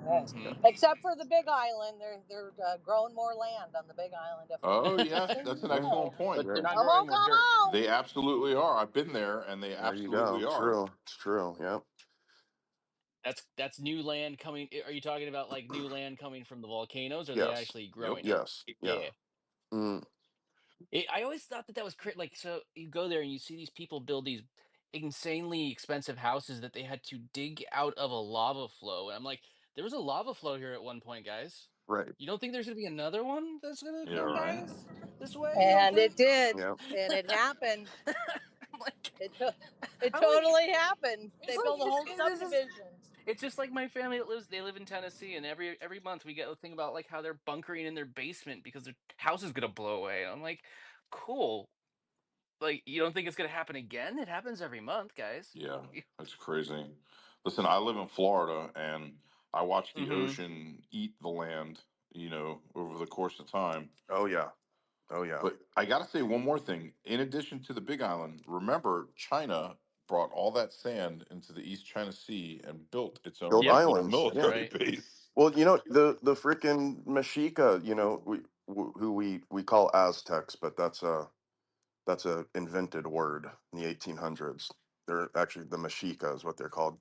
Mm-hmm. Except for the Big Island, they're growing more land on the Big Island. If Oh, anybody's yes, interested, that's an Yeah. excellent oh, point. But they're Yeah. not come growing on, more come dirt. on. They absolutely are. I've been there, and they There you absolutely go. are. True. It's true. Yep. That's new land coming. Are you talking about like new land coming from the volcanoes? Or are they Yes. actually Yep. growing it? Yes. Yeah. Yeah. Mm, I always thought that that was like so you go there and you see these people build these insanely expensive houses that they had to dig out of a lava flow. And I'm like, there was a lava flow here at one point, guys. right. You don't think there's gonna be another one that's gonna Yeah, come by right. this way? You don't And it think? did, Yeah. and it happened. I'm like, It I'm like, totally happened. it's They like built a whole this is subdivision. it's just like my family that lives they live in Tennessee, and every month we get a thing about like how they're bunkering in their basement because their house is gonna blow away. And I'm like, cool. Like, you don't think it's gonna happen again? It happens every month, guys. Yeah, that's crazy. Listen, I live in Florida, and I watch the Mm-hmm. ocean eat the land, over the course of time. Oh yeah. Oh yeah. But I got to say one more thing. In addition to the Big Island, remember China brought all that sand into the East China Sea and built its own Built Yep, little islands. that's Yeah. military right. base. Well, the freaking Mexica. Who we call Aztecs, but that's a invented word in the 1800s. They're actually the Mexica is what they're called.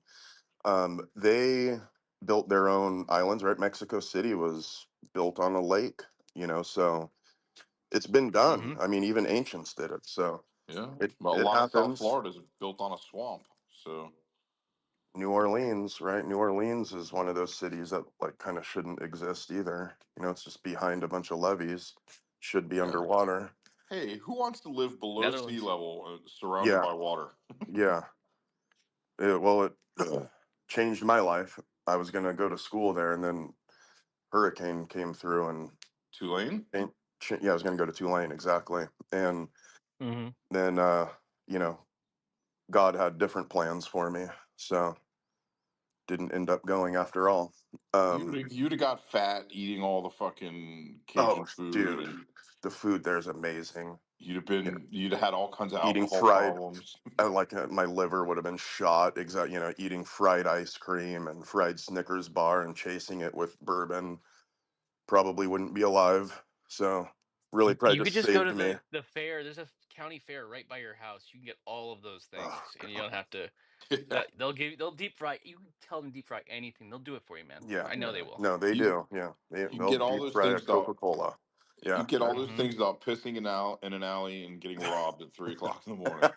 They built their own islands, right? Mexico City was built on a lake, so it's been done. Hmm. I mean, even ancients did it. So Yeah. it Well, a it lot of South happens. Florida is built on a swamp. So New Orleans, right? New Orleans is one of those cities that like kind of shouldn't exist either. It's just behind a bunch of levees, should be yeah. underwater. Hey, who wants to live below sea Netherlands. level, surrounded Yeah, by water? yeah. Well, it changed my life. I was gonna go to school there, and then hurricane came through and Tulane? yeah, I was gonna go to Tulane exactly, and Hmm. then you know, God had different plans for me, so didn't end up going after all. Um, You'd have got fat eating all the fucking oh, Cajun food, dude, and the food there's amazing. Yeah, you'd have had all kinds of eating alcohol fried, problems. my liver would have been shot. Exactly, eating fried ice cream and fried Snickers bar and chasing it with bourbon. Probably wouldn't be alive. So really, probably You could just just go saved to me. the fair. There's a county fair right by your house. You can get all of those Oh things, and you god. don't have to. Yeah, That they'll deep fry. You can tell them deep fry anything. They'll do it for you, man. Yeah. I know they yeah. will. No, they You do. Yeah, you can they'll get all deep those fry a things Coca without Cola. you Yeah. get all those Hmm. things without pissing in an alley and getting robbed at 3 o'clock in the morning.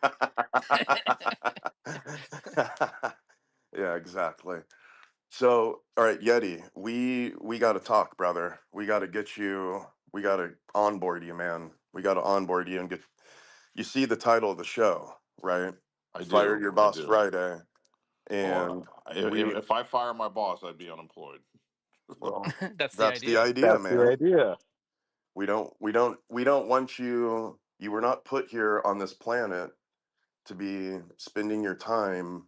Yeah, exactly. So, all right, Yeti, we got to talk, brother. We got to get you. We got to onboard you, man. We got to onboard you and get. You see the title of the show, right? I Fire do, Your I Boss do. Friday, Well, and we. if I fire my boss, I'd be unemployed. Well, That's the that's the idea. idea, That's the man. idea. We don't want you. You were not put here on this planet to be spending your time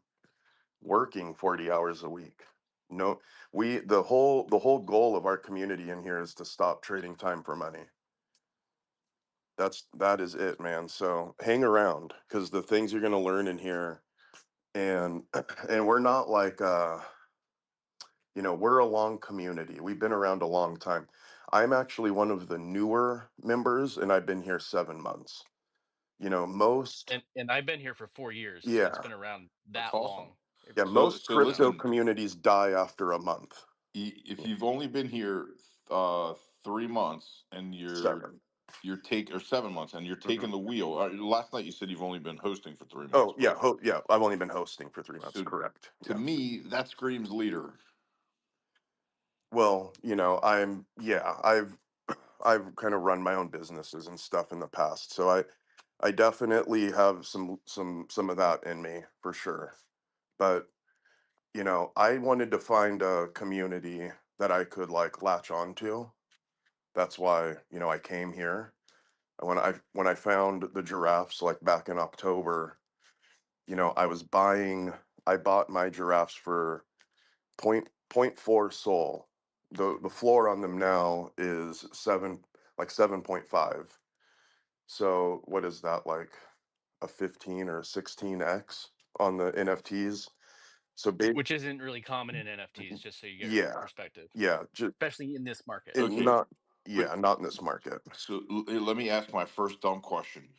working 40 hours a week. No, the whole goal of our community in here is to stop trading time for money. That is it, man. So hang around because the things you're gonna learn in here, and and we're not like we're a long community. We've been around a long time. I'm actually one of the newer members, and I've been here 7 months. Most, And I've been here for 4 years, so it's yeah, been around That's that awesome. long. yeah, So most so crypto listen, communities die after a month. if you've only been here 3 months and Seven. you're take or 7 months and you're Mhm. taking the wheel. Last night you said you've only been hosting for 3 months, Oh yeah, but yeah. I've only been hosting for 3 months. so Correct. to Yeah. me that screams leader. Well, I've kind of run my own businesses and stuff in the past, so I definitely have some of that in me for sure. But I wanted to find a community that I could like latch onto. That's why I came here. And when I found the giraffes like back in October, I bought my giraffes for point four soul. The floor on them now is 7.5. So what is that, like a 15 or a 16x on the NFTs? So big, Which isn't really common in NFTs, just so you get yeah, perspective, yeah, just especially in this market. Okay, not, but yeah, not in this market, of so let me ask my first dumb question.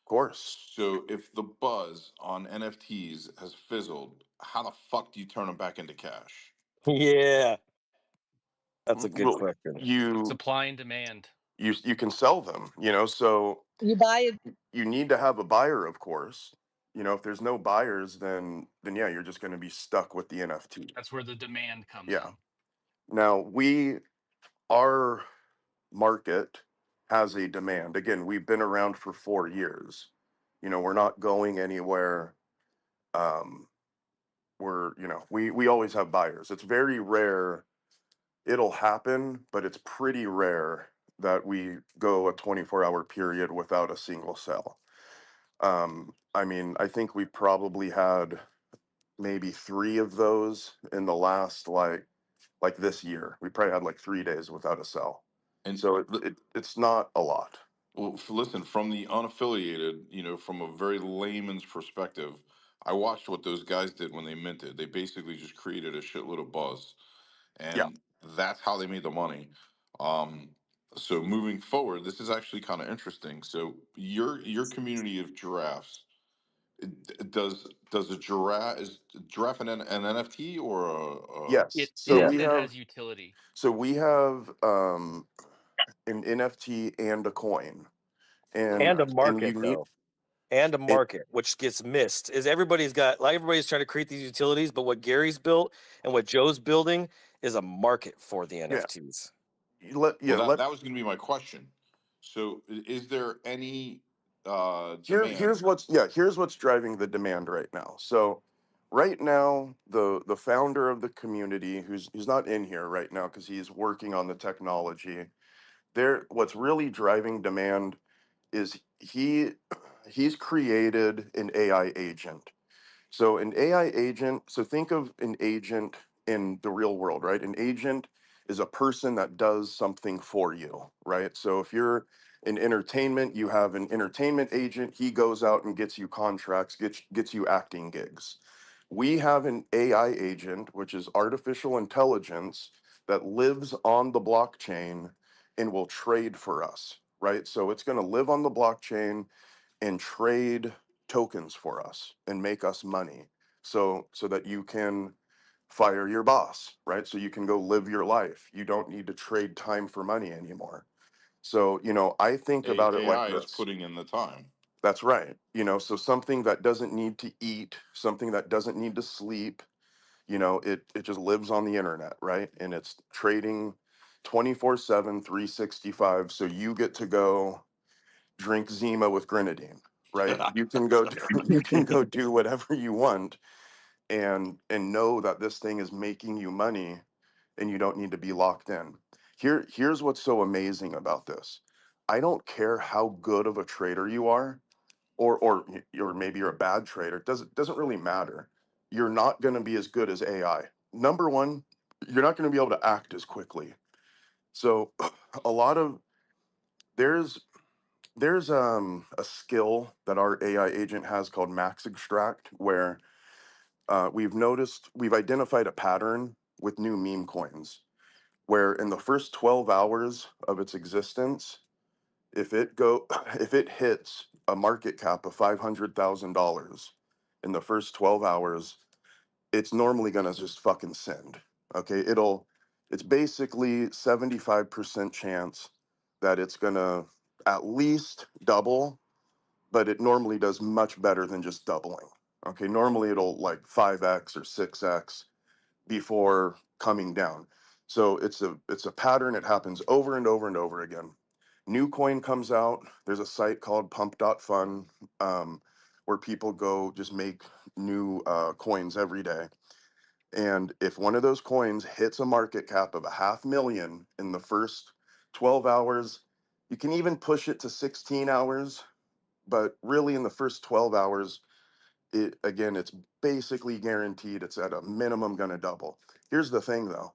course. So if the buzz on NFTs has fizzled, how the fuck do you turn them back into cash? Yeah, that's a good Well, question. you Supply and demand. you can sell them, so You buy it. you need to have a buyer, of course. If there's no buyers, then yeah, you're just going to be stuck with the NFT. That's where the demand comes Yeah. in. Now our market has a demand. Again, we've been around for 4 years. We're not going anywhere. Um, we always have buyers. It's very rare. It'll happen, but it's pretty rare that we go a 24-hour period without a single sell. I mean, I think we probably had maybe three of those in the last like this year. We probably had like 3 days without a sell. And So it's not a lot. well, listen, from the unaffiliated, from a very layman's perspective, I watched what those guys did when they minted. They basically just created a shitload of buzz, Yeah. and that's how they made the money. Um, so moving forward, this is actually kind of interesting. So your community of giraffes, Does a giraffe is giraffe an NFT or It Yes. it Yeah. it has utility. We have an NFT and a coin, And a and you market need though. And a it. market, which gets missed, is everybody's got like everybody's trying to create these utilities, but what Gary's built and what Joe's building is a market for the Yeah. NFTs. well, Let that was going to be my question. So is there any here's demand? what's driving the demand right now. So right now, the founder of the community, who's not in here right now because he's working on the technology, there what's really driving demand is he's created an AI agent. So an AI agent, so think of an agent in the real world, right? An agent is a person that does something for you, right? So if you're in entertainment, you have an entertainment agent, he goes out and gets you contracts, gets you acting gigs. We have an AI agent, which is artificial intelligence that lives on the blockchain and will trade for us, right? So it's going to live on the blockchain and trade tokens for us and make us money, so that you can fire your boss, right? So you can go live your life. You don't need to trade time for money anymore. So I think about it like AI is this. putting in the time. That's right. So something that doesn't need to eat, something that doesn't need to sleep, it just lives on the internet, right? And it's trading 24/7, 365. So you get to go drink Zima with grenadine, right? You can go do, you can go do whatever you want, and know that this thing is making you money, and you don't need to be locked in. Here's what's so amazing about this. I don't care how good of a trader you are, or maybe you're a bad trader. It doesn't really matter. You're not going to be as good as AI. Number one, you're not going to be able to act as quickly. So a lot of there's a skill that our AI agent has called max extract, where we've identified a pattern with new meme coins, where in the first 12 hours of its existence, if it hits a market cap of $500,000 in the first 12 hours, it's normally gonna just fucking send. Okay, it's basically 75% chance that it's gonna at least double, but it normally does much better than just doubling. Okay, normally it'll like 5x or 6x before coming down. So it's a pattern. It happens over and over and over again. New coin comes out. There's a site called pump.fun, where people go just make new coins every day. And if one of those coins hits a market cap of 500,000 in the first 12 hours, you can even push it to 16 hours. But really, in the first 12 hours, it's basically guaranteed it's at a minimum going to double. Here's the thing though,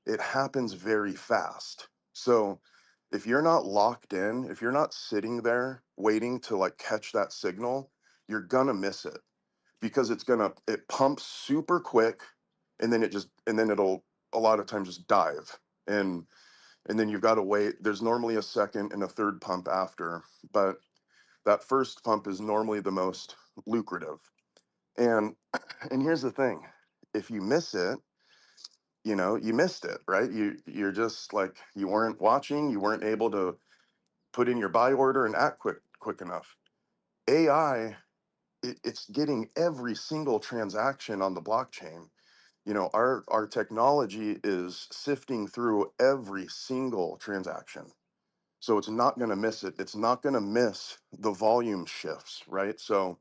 it happens very fast. So if you're not locked in, if you're not sitting there waiting to like catch that signal, you're going to miss it, because it pumps super quick, and then it'll a lot of times just dive, and then you've got to wait. There's normally a second and a third pump after, but that first pump is normally the most lucrative. And here's the thing. If you miss it, you missed it, right? You're just like, you weren't watching, you weren't able to put in your buy order and act quick enough. AI, it's getting every single transaction on the blockchain. Our technology is sifting through every single transaction. So it's not going to miss it. It's not going to miss the volume shifts, right? So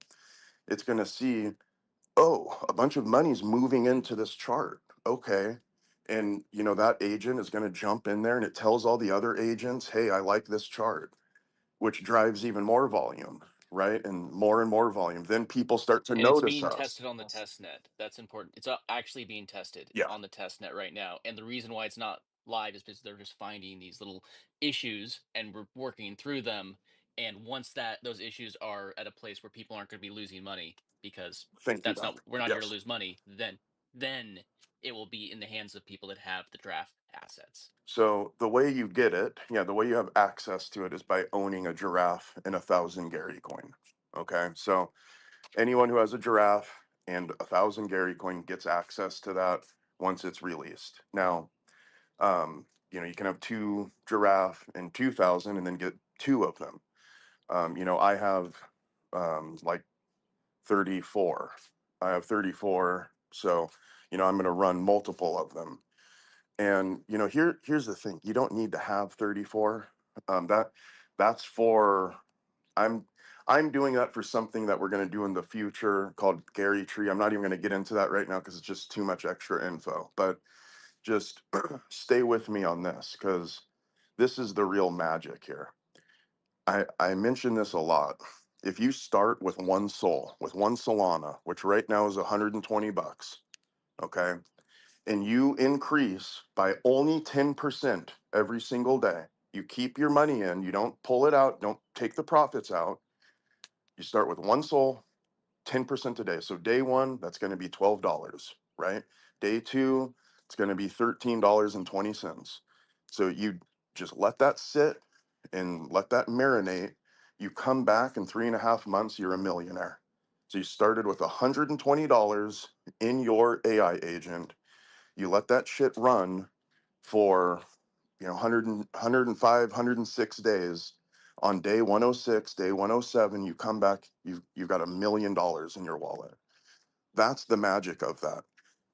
it's going to see, oh, a bunch of money's moving into this chart. Okay. And that agent is going to jump in there, and it tells all the other agents, hey, I like this chart, which drives even more volume, right? And more volume. Then people start to And it's notice being us. tested on the test net. That's important. It's actually being tested Yeah, on the test net right now. And the reason why it's not live is because they're just finding these little issues and we're working through them. And once those issues are at a place where people aren't going to be losing money, because thank you, that's Doc. not we're not here to Yes. lose money, then it will be in the hands of people that have the draft assets. So the way you get it, yeah, the way you have access to it is by owning a giraffe and 1,000 Gary coin. Okay. So anyone who has a Giraffe and 1,000 Gary coin gets access to that once it's released. Now, you can have 2 Giraffe and 2,000 and then get 2 of them. I have like 34. I have 34, so I'm going to run multiple of them. And here's the thing: you don't need to have 34. That's for I'm I'm doing that for something that we're going to do in the future called Gary Tree. I'm not even going to get into that right now because it's just too much extra info. But just stay with me on this because this is the real magic here. I mention this a lot. If you start with one soul, with one Solana, which right now is 120 bucks, okay, and you increase by only 10% every single day, you keep your money in, you don't pull it out, don't take the profits out. You start with one soul, 10% a day. So day one, that's going to be $12, right? Day two, it's going to be $13.20. So you just let that sit and let that marinate. You come back in 3.5 months, you're a millionaire. So you started with $120 in your AI agent. You let that shit run for 100, 106 days. On day 106, day 107, you come back, you've got $1 million in your wallet. That's the magic of that.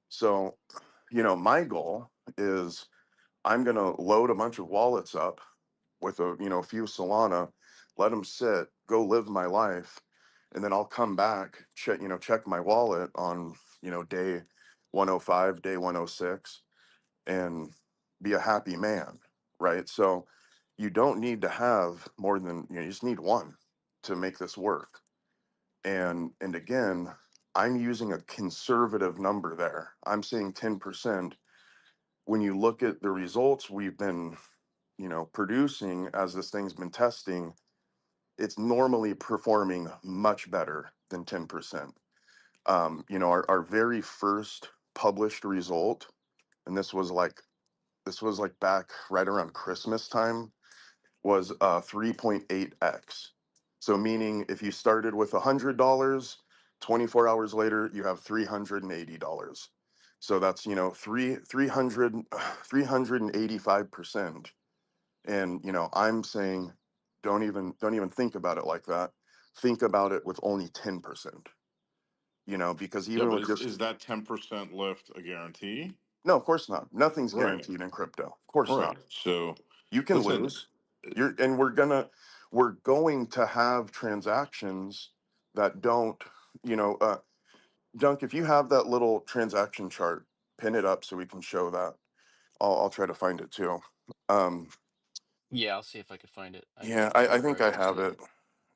So, my goal is I'm going to load a bunch of wallets up with a few Solana, let them sit, go live my life, and then I'll come back, check my wallet on, day 105, day 106, and be a happy man, right? So you don't need to have more than, you just need one to make this work. And again, I'm using a conservative number there. I'm saying 10%. When you look at the results we've been, producing as this thing's been testing, it's normally performing much better than 10%. Our very first published result, and this was like back right around Christmas time, was 3.8x. So meaning if you started with $100, 24 hours later you have $380. So that's 385%. And I'm saying don't even think about it like that. Think about it with only 10%. Because Yeah, even but with is just that 10% lift a guarantee? no, of course not. Nothing's Right. guaranteed in crypto. Of course not. Right. So You can listen, lose. We're going to have transactions that don't, you know, uh, Dunk, if you have that little transaction chart, pin it up so we can show that. I'll try to find it too. Um, Yeah, I'll see if I can find it. I yeah, can't I remember where think I I have posted it. it.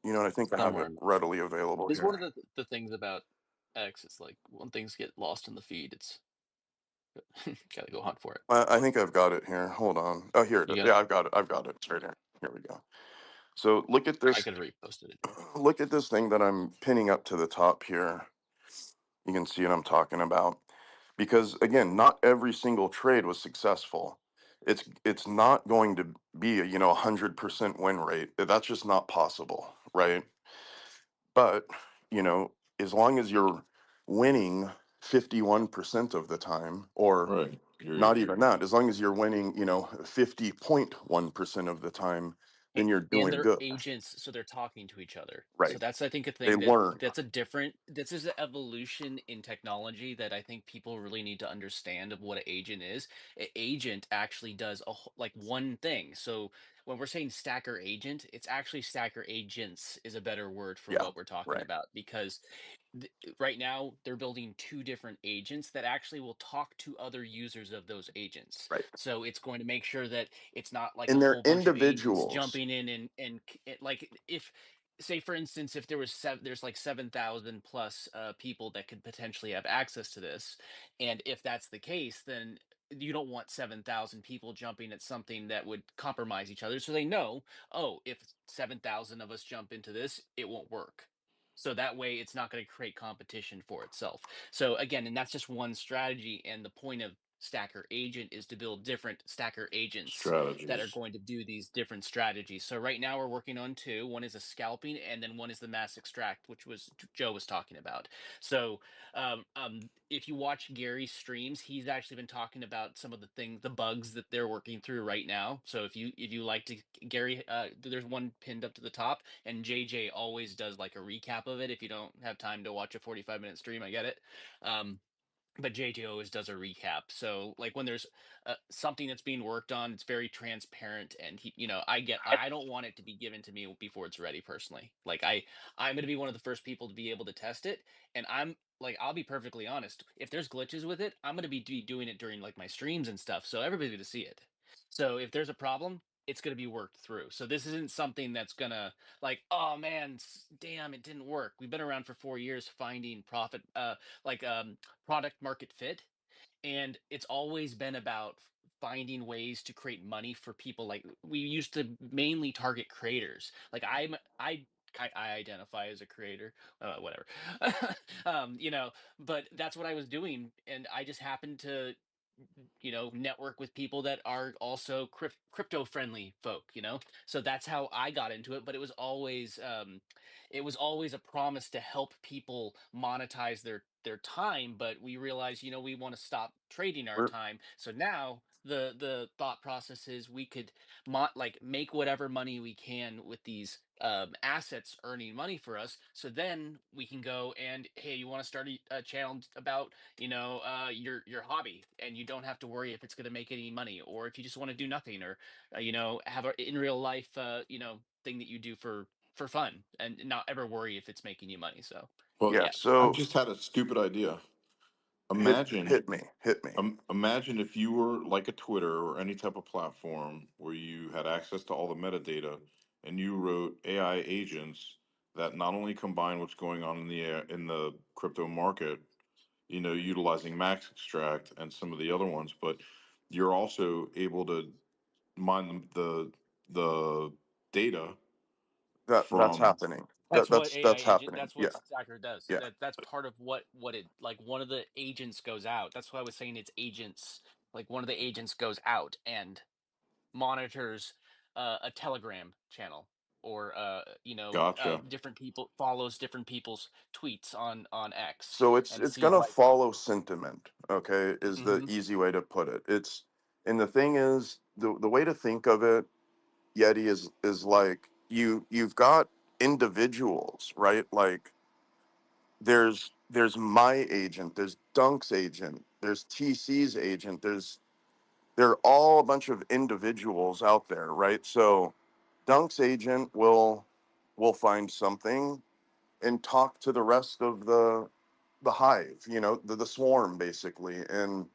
I think I have Somewhere it in there. readily available It's one here. of the things about X. It's like when things get lost in the feed, it's gotta go hunt for it. I think I've got it here. Hold on. Oh, here it is. You got Yeah, it? I've got it. I've got it. It's right here. Here we go. So look at I this. could have reposted it. Look at this thing that I'm pinning up to the top here. You can see what I'm talking about. Because again, not every single trade was successful. It's not going to be a 100% win rate. That's just not possible, right? But as long as you're winning 51% of the time, or right. You're not even that, as long as you're winning 50.1% of the time, then you're And doing they're good, agents, so they're talking to each other. So right? that's, I think, a They thing learn. that's a different. This is an evolution in technology that I think people really need to understand of what an agent is. An agent actually does like one thing. So when we're saying stacker agent, it's actually stacker agents is a better word for Yeah, what we're talking right, about because right now they're building two different agents that actually will talk to other users of those agents. right. So it's going to make sure that it's not like a And they're whole bunch of agents individuals. jumping in like if say for instance if there was there's like 7,000 plus people that could potentially have access to this, and if that's the case, then you don't want 7,000 people jumping at something that would compromise each other. So they know, oh, if 7,000 of us jump into this, it won't work. So that way it's not going to create competition for itself. So again, and that's just one strategy. And the point of stacker agent is to build different stacker agents that are Strategies. going to do these different strategies. So right now we're working on two. One is a scalping, and then one is the mass extract, which was Joe was talking about. So if you watch Gary's streams, he's actually been talking about some of the things, the bugs that they're working through right now. So if you like to, Gary, there's one pinned up to the top, and JJ always does like a recap of it. If you don't have time to watch a 45-minute stream, I get it. Um, but JJ always does a recap. So like when there's something that's being worked on, it's very transparent, and I don't want it to be given to me before it's ready personally. Like I'm going to be one of the first people to be able to test it, and I'll be perfectly honest. If there's glitches with it, I'm going to be doing it during like my streams and stuff, so everybody to see it. So if there's a problem, it's going to be worked through. So this isn't something that's gonna like, oh man, damn, it didn't work. We've been around for 4 years finding profit, like product market fit, and it's always been about finding ways to create money for people. Like we used to mainly target creators. Like I identify as a creator, whatever. But that's what I was doing, and I just happened to network with people that are also crypto friendly folk, so that's how I got into it. But it was always a promise to help people monetize their time, but we realized, we want to stop trading our We're time. So now the thought process is we could like make whatever money we can with these assets earning money for us, so then we can go and, hey, you want to start a channel about your hobby, and you don't have to worry if it's going to make any money, or if you just want to do nothing, or have a in real life thing that you do for fun, and not ever worry if it's making you money. So Well, yeah. yeah. I So just had a stupid idea. hit Imagine, hit me, hit me. imagine if you were like a Twitter or any type of platform where you had access to all the metadata, and you wrote AI agents that not only combine what's going on in the crypto market, utilizing Max Extract and some of the other ones, but you're also able to mine the data That's from. happening. That's what AI That's agent. happening. That's what Yeah, Stacker does. yeah. That's part of what it, like, one of the agents goes out. That's why I was saying it's agents. Like one of the agents goes out and monitors a Telegram channel, or Gotcha. different people, follows different people's tweets on X, So it's and it's sees gonna like. follow sentiment. Okay, is the Hmm. easy way to put it. And the thing is, the way to think of it, Yeti, is like you've got individuals, right? Like there's my agent, there's Dunk's agent, there's TC's agent, they're all a bunch of individuals out there, right? So Dunk's agent will find something and talk to the rest of the hive, the swarm basically. And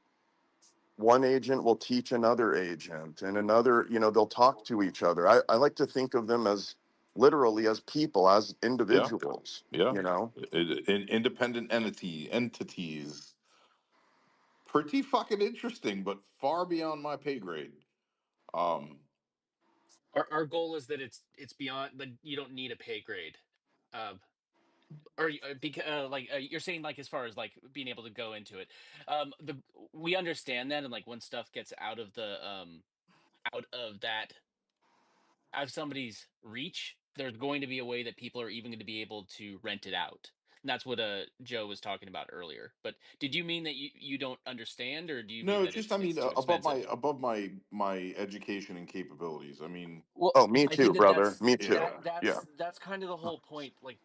one agent will teach another agent, and another, they'll talk to each other. I like to think of them as literally as people, as Yeah. individuals, Yeah. Independent entities. Pretty fucking interesting, but far beyond my pay grade. Um, Our goal is that it's beyond, that you don't need a pay grade. Uh, or because like you're saying, like, as far as like being able to go into it, the we understand that, and like when stuff gets out of that, out of somebody's reach, there's going to be a way that people are even going to be able to rent it out. And that's what Joe was talking about earlier. But did you mean that you don't understand, or do you mean no, that just I it's mean too expensive? above my education and capabilities. I mean, Well, Oh, me I too, think that brother, that's me too. that yeah. Yeah, that's kind of the whole point. Like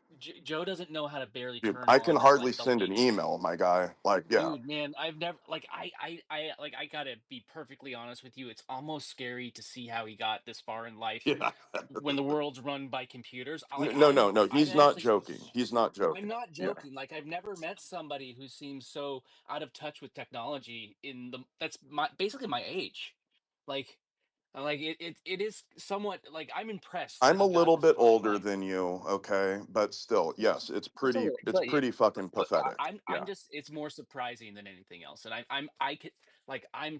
Joe doesn't know how to barely dude, turn I can on hardly like the send an latest. email, my guy. Like, yeah. Dude, man, I've never, like, I like, I gotta be perfectly honest with you. It's almost scary to see how he got this far in life Yeah. when the world's run by computers. No, no, no, I'm he's not actually, joking, he's not I'm joking. not Yeah, joking. Like, I've never met somebody who seems so out of touch with technology that's basically my age. Like, it is somewhat like, I'm impressed that I'm a he got little this bit far in older life. than you, okay, but still, yes, It's a it's but yeah, pretty but fucking but pathetic. I'm Yeah. just, it's more surprising than anything else, and I could, like, I'm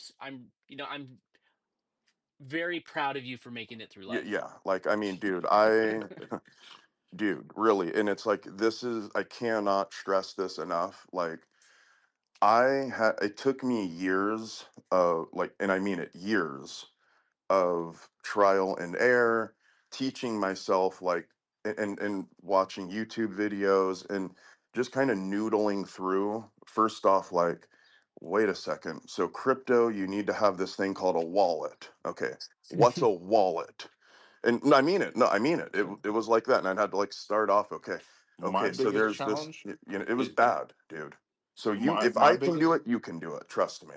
very proud of you for making it through life. Yeah, like, I mean, dude, dude, really. And it's like, this is, I cannot stress this enough. Like, It took me years of like, and I mean it, years of trial and error, teaching myself like and watching YouTube videos and just kind of noodling through. First off, like, wait a second. So crypto, you need to have this thing called a wallet. Okay. What's a wallet? And no, I mean it. No, I mean it. It was like that. And I had to like start off, okay. My Okay, so biggest there's this, challenge, it was it, bad, dude. So my if my I can do biggest it, you can do it. Trust me.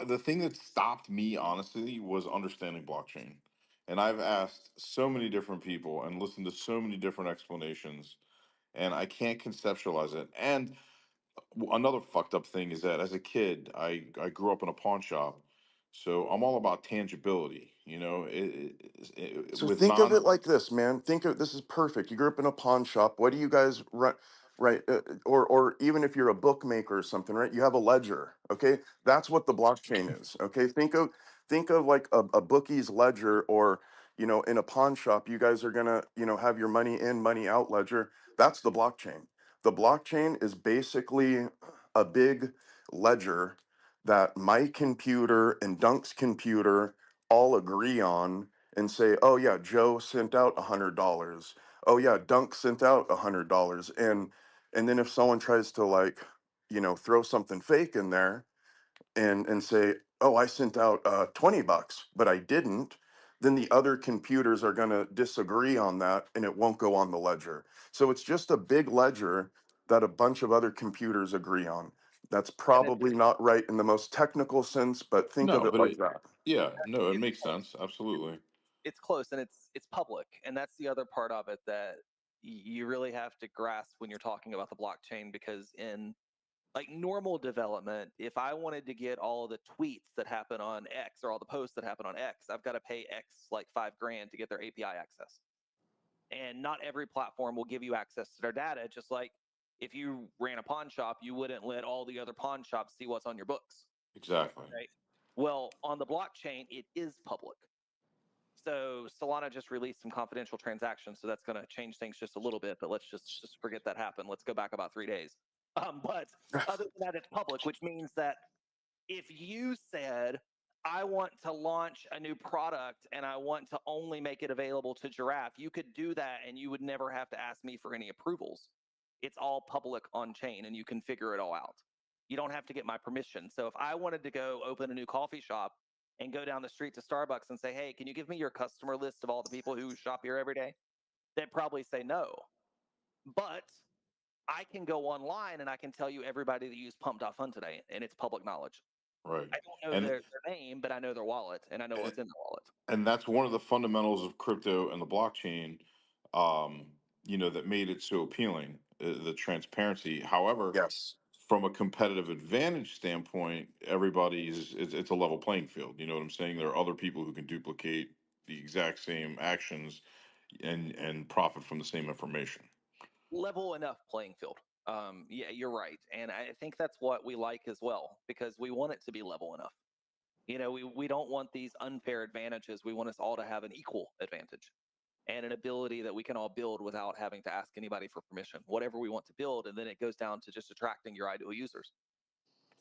the thing that stopped me honestly was understanding blockchain. And I've asked so many different people and listened to so many different explanations, and I can't conceptualize it. And another fucked up thing is that as a kid, I grew up in a pawn shop, so I'm all about tangibility. You know, So with think of non. it like this, man. Think of this is perfect. You grew up in a pawn shop. What do you guys run? Right, or even if you're a bookmaker or something, right? You have a ledger. Okay, that's what the blockchain is. Okay, think of like a bookie's ledger, or in a pawn shop, you guys are gonna have your money in, money out ledger. That's the blockchain. The blockchain is basically a big ledger that my computer and Dunk's computer all agree on and say, oh yeah, Joe sent out $100. Oh yeah, Dunk sent out $100. And then if someone tries to like, throw something fake in there and say, oh, I sent out $20, but I didn't, then the other computers are gonna disagree on that and it won't go on the ledger. So it's just a big ledger that a bunch of other computers agree on. That's And it's probably not right in the most technical sense, but think of No, it but like that. yeah, no, it it's makes sense. Absolutely. it's close, and it's public, and that's the other part of it that you really have to grasp when you're talking about the blockchain, because in like normal development, if I wanted to get all the tweets that happen on X or all the posts that happen on X, I've got to pay X like $5,000 to get their API access. And not every platform will give you access to their data. Just like if you ran a pawn shop, you wouldn't let all the other pawn shops see what's on your books, Exactly. right? Well, on the blockchain, it is public. So Solana just released some confidential transactions, so that's going to change things just a little bit. But let's just forget that happened. Let's go back about 3 days. But other than that, it's public, which means that if you said, I want to launch a new product and I want to only make it available to Giraffe, you could do that and you would never have to ask me for any approvals. It's all public on chain and you can figure it all out. You don't have to get my permission. So if I wanted to go open a new coffee shop and go down the street to Starbucks and say, hey, can you give me your customer list of all the people who shop here every day? They'd probably say no. But I can go online and I can tell you everybody that used pump.fun today, and it's public knowledge. Right. I don't know And their name, but I know their wallet and I know what's in their wallet. and that's one of the fundamentals of crypto and the blockchain, that made it so appealing, the transparency. However, Yes. from a competitive advantage standpoint, everybody's it's a level playing field. You know what I'm saying? There are other people who can duplicate the exact same actions and profit from the same information. Level enough playing field. Yeah, you're right. And I think that's what we like as well, because we want it to be level enough. We don't want these unfair advantages. We want us all to have an equal advantage and an ability that we can all build without having to ask anybody for permission, whatever we want to build. And then it goes down to just attracting your ideal users.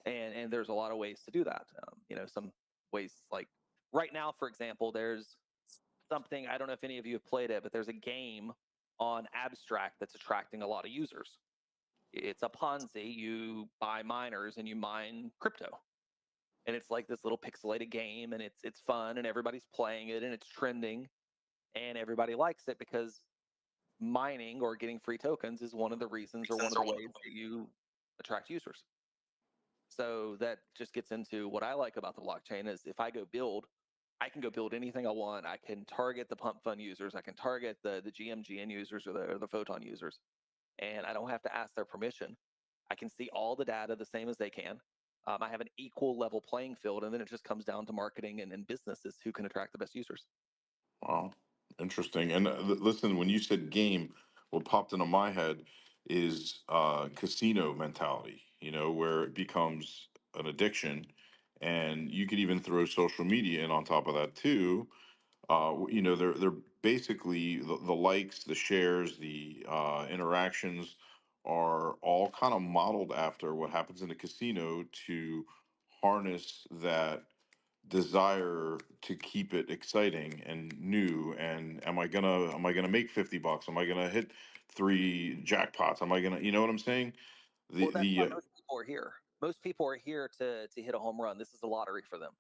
And there's a lot of ways to do that. Some ways, like right now, for example, there's something, I don't know if any of you have played it, but there's a game on Abstract that's attracting a lot of users. It's a Ponzi. You buy miners and you mine crypto. And it's like this little pixelated game, and it's fun, and everybody's playing it, and it's trending, and everybody likes it because mining or getting free tokens is one of the reasons or one of the ways that you attract users. So that just gets into what I like about the blockchain is if I go build, I can go build anything I want. I can target the pump fund users. I can target the GMGN users or the photon users, and I don't have to ask their permission. I can see all the data the same as they can. I have an equal level playing field, and then it just comes down to marketing and businesses who can attract the best users. Wow, interesting. And listen, when you said game, what popped into my head is casino mentality. You know, where it becomes an addiction, and you could even throw social media in on top of that too. They're basically the likes, the shares, the interactions are all kind of modeled after what happens in a casino to harness that desire to keep it exciting and new. And am I gonna make 50 bucks? Am I gonna hit 3 jackpots? Am I gonna, you know what I'm saying? Well, the that's why the most people are here. Most people are here to hit a home run. This is a lottery for them.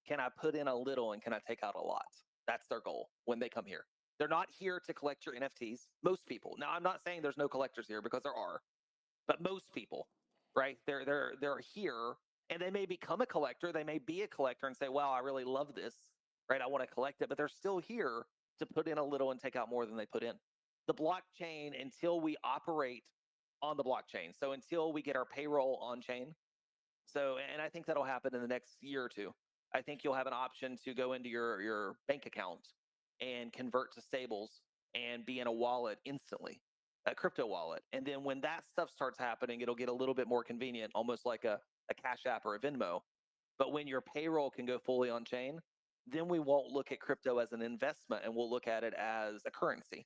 Can I put in a little and can I take out a lot? That's their goal when they come here. They're not here to collect your NFTs. Most people. Now, I'm not saying there's no collectors here because there are, but most people, right? They're here and they may become a collector. They may be a collector and say, "Wow, I really love this, right? I want to collect it." But they're still here to put in a little and take out more than they put in. The blockchain, until we operate on the blockchain, so until we get our payroll on chain, so, and I think that'll happen in the next year or two. I think you'll have an option to go into your bank account and convert to stables and be in a wallet instantly, a crypto wallet. And then when that stuff starts happening, it'll get a little bit more convenient, almost like a Cash App or a Venmo. But when your payroll can go fully on chain, then we won't look at crypto as an investment and we'll look at it as a currency.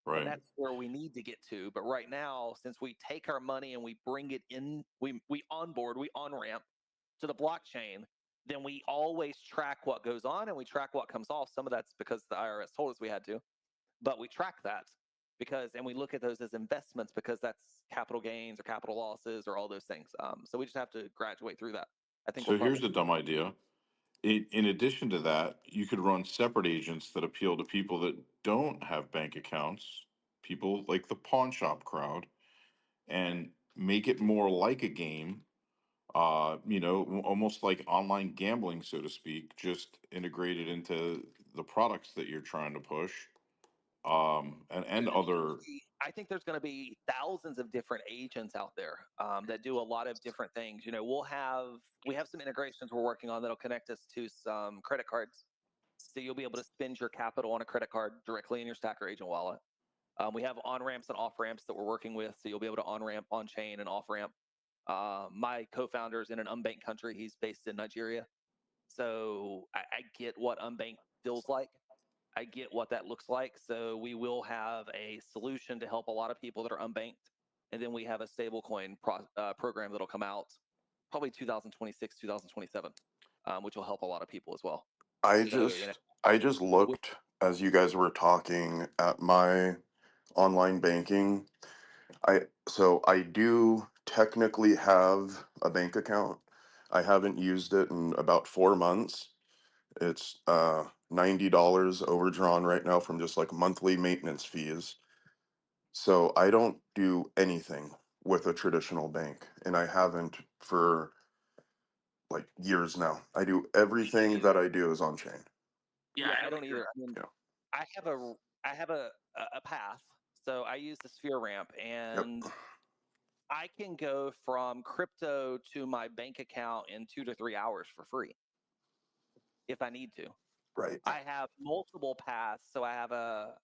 And right. that's where we need to get to. But right now, since we take our money and we bring it in, we onboard, we on ramp to the blockchain, then we always track what goes on and we track what comes off. Some of that's because the IRS told us we had to, but we track that because, and we look at those as investments because that's capital gains or capital losses or all those things. So we just have to graduate through that. I think we're So probably here's a dumb idea. In addition to that, you could run separate agents that appeal to people that don't have bank accounts, people like the pawn shop crowd, and make it more like a game, almost like online gambling, so to speak, just integrated into the products that you're trying to push. And other, I think there's going to be thousands of different agents out there that do a lot of different things. You know, we have some integrations we're working on that'll connect us to some credit cards, so you'll be able to spend your capital on a credit card directly in your Stacker Agent wallet. We have on ramps and off ramps that we're working with, so you'll be able to on ramp, on chain, and off ramp. My co-founder is in an unbanked country. He's based in Nigeria, so I get what unbanked feels like. I get what that looks like. So we will have a solution to help a lot of people that are unbanked. And then we have a stablecoin program that'll come out probably 2026, 2027, which will help a lot of people as well. I So, you know, just looked as you guys were talking at my online banking. I do technically have a bank account. I haven't used it in about 4 months. It's $90 overdrawn right now from just like monthly maintenance fees. So I don't do anything with a traditional bank, and I haven't for like years now. I do everything that I do is on chain. yeah, I don't either. I mean, Yeah. I have a I have a path. So I use the Sphere ramp, Yep. and I can go from crypto to my bank account in 2 to 3 hours for free if I need to. Right. I have multiple paths. So I have a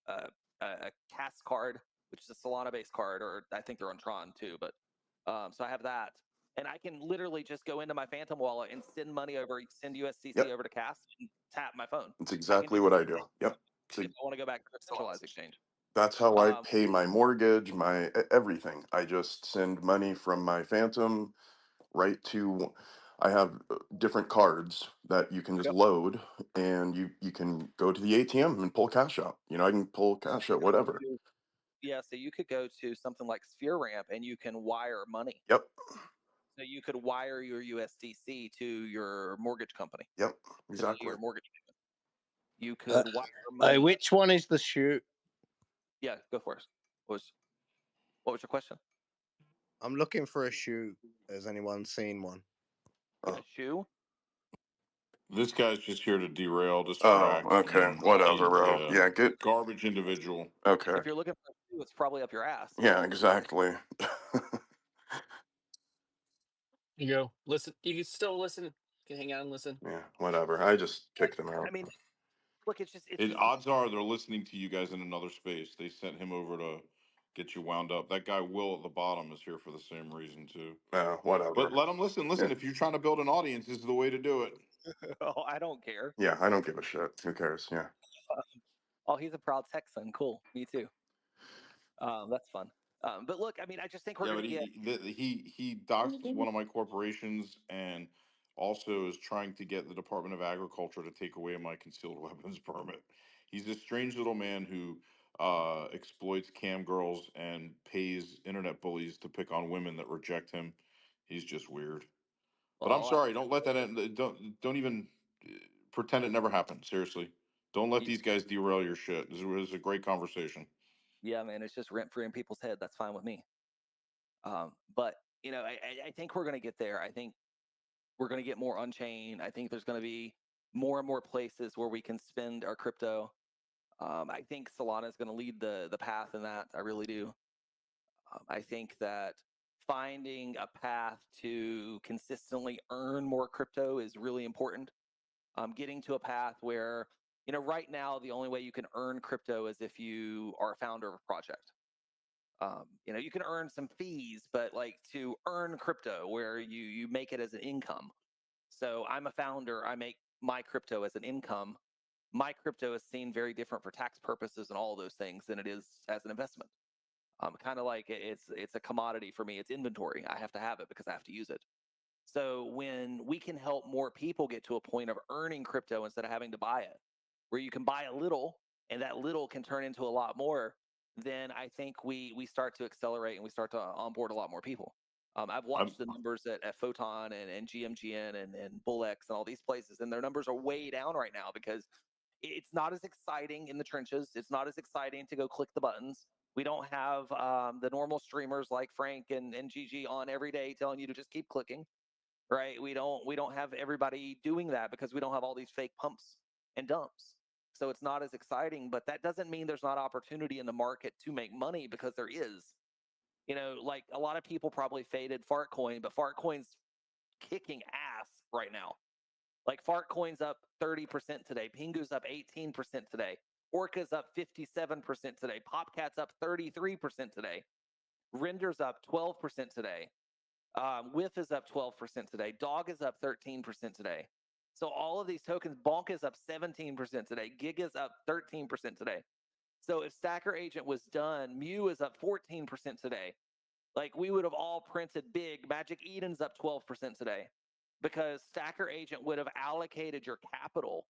CAS card, which is a Solana-based card, or I think they're on Tron too. But so I have that, and I can literally just go into my Phantom wallet and send money over, send USDC Yep. over to CAS, and tap my phone. It's I can exactly do what the I same do. Yep. if I want to go back to a centralized exchange. That's how I Um, pay my mortgage, my everything. I just send money from my Phantom right to. I have different cards that you can just yep. load, and you can go to the ATM and pull cash out. I can pull cash out, whatever. Yeah, so you could go to something like Sphere Ramp and you can wire money. Yep. So you could wire your USDC to your mortgage company Yep. to pay Exactly. your mortgage payment. You could wire Hey, money. which one is the shoe? Yeah, go for it. What was your question? I'm looking for a shoe. Has anyone seen one? A shoe? this guy's just here to derail, Oh, distract, okay. and Whatever, bro. yeah, Yeah, get. garbage individual. Okay. If you're looking for a shoe, it's probably up your ass. Yeah, exactly. You go. Listen. You can still listen. You can hang out and listen. Yeah, whatever. I just kicked him out. I mean, look, it's just Odds are they're listening to you guys in another space. They sent him over to get you wound up. That guy Will at the bottom is here for the same reason too. Whatever. But let them listen. Listen, Yeah. if you're trying to build an audience, this is the way to do it. oh, I don't care. Yeah, I don't give a shit. Who cares? Yeah. Oh, he's a proud Texan. Cool. Me too. That's fun. But look, I mean, I just think we're Yeah, going but to get. he doxed one of my corporations and also is trying to get the Department of Agriculture to take away my concealed weapons permit. He's this strange little man who exploits cam girls and pays internet bullies to pick on women that reject him. He's just weird. Well, But I'm all I sorry, don't let that end. Don't even pretend it never happened. Seriously, don't let y- these guys derail your shit. This was a great conversation. yeah, man, it's just rent free in people's head. That's fine with me. But I think we're going to get there. I think we're going to get more on chain. I think there's going to be more and more places where we can spend our crypto. I think Solana is going to lead the path in that. I really do. I think that finding a path to consistently earn more crypto is really important. Getting to a path where, right now, the only way you can earn crypto is if you are a founder of a project. You can earn some fees, but like to earn crypto where you make it as an income. So I'm a founder, I make my crypto as an income. My crypto is seen very different for tax purposes and all of those things than it is as an investment. Kind of like it's a commodity for me. It's inventory. I have to have it because I have to use it. So when we can help more people get to a point of earning crypto instead of having to buy it, where you can buy a little and that little can turn into a lot more, then I think we start to accelerate and we start to onboard a lot more people. I've I'm watched the numbers at Photon and GMGN and BullX and all these places, and their numbers are way down right now because it's not as exciting in the trenches. It's not as exciting to go click the buttons. We don't have the normal streamers like Frank and Gigi on every day telling you to just keep clicking, right? We don't have everybody doing that because we don't have all these fake pumps and dumps. So it's not as exciting, but that doesn't mean there's not opportunity in the market to make money, because there is. Like a lot of people probably faded Fartcoin, but Fartcoin's kicking ass right now. Like Fartcoin's up 30% today, Pingu's up 18% today, Orca's up 57% today, Popcat's up 33% today, Render's up 12% today. Whiff is up 12% today. Dog is up 13% today. So all of these tokens, Bonk is up 17% today. Gig is up 13% today. So if Stacker Agent was done, Mew is up 14% today. Like we would have all printed big. Magic Eden's up 12% today because Stacker Agent would have allocated your capital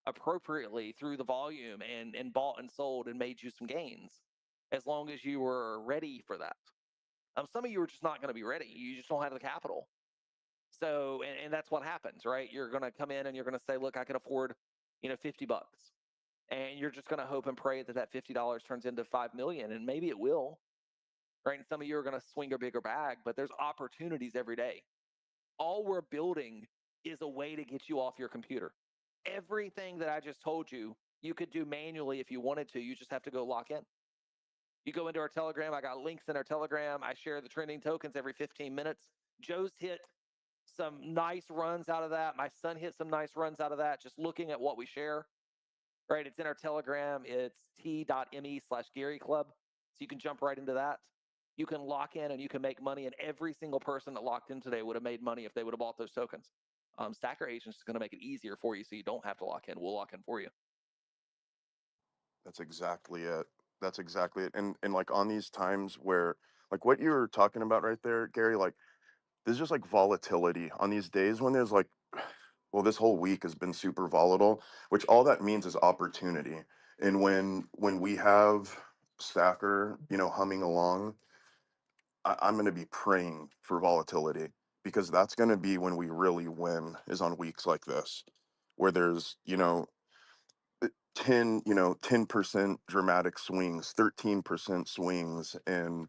appropriately through the volume and bought and sold and made you some gains as long as you were ready for that. Some of you are just not going to be ready. You just don't have the capital. So, and that's what happens, right? You're going to come in and you're going to say, look, I can afford, $50. And you're just going to hope and pray that that $50 turns into 5 million, and maybe it will, right? And some of you are going to swing a bigger bag, but there's opportunities every day. All we're building is a way to get you off your computer. Everything that I just told you, you could do manually if you wanted to. You just have to go lock in. You go into our Telegram. I got links in our Telegram. I share the trending tokens every 15 minutes. Joe's hit some nice runs out of that. My son hit some nice runs out of that, just looking at what we share. Right. It's in our Telegram. It's t.me/Gary Club. So you can jump right into that. You can lock in and you can make money. And every single person that locked in today would have made money if they would have bought those tokens. Stacker Agents is going to make it easier for you so you don't have to lock in. We'll lock in for you. That's exactly it. That's exactly it. And like on these times where like what you were talking about right there, Gary, like there's just like volatility on these days when there's like well, this whole week has been super volatile, which all that means is opportunity. And when we have Stacker, humming along, I'm going to be praying for volatility because that's going to be when we really win is on weeks like this, where there's 10% dramatic swings, 13% swings, and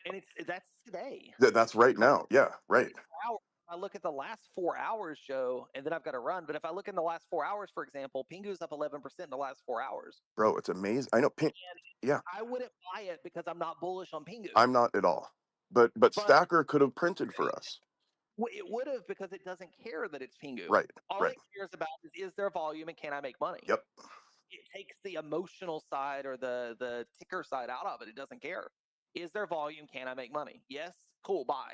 And that's today. that's right now. Yeah, right, 24 hours. I look at the last 4 hours, Joe, and then I've got to run. But if I look in the last 4 hours, for example, Pingu's up 11% in the last 4 hours. bro. It's amazing. I know. Yeah, I wouldn't buy it because I'm not bullish on Pingu. I'm not at all. But But Stacker could have printed for us. it would have, because it doesn't care that it's Pingu. Right, All right. it cares about is there volume and can I make money? Yep. It takes the emotional side or the ticker side out of it. It doesn't care. Is there volume? Can I make money? Yes. Cool. Buy.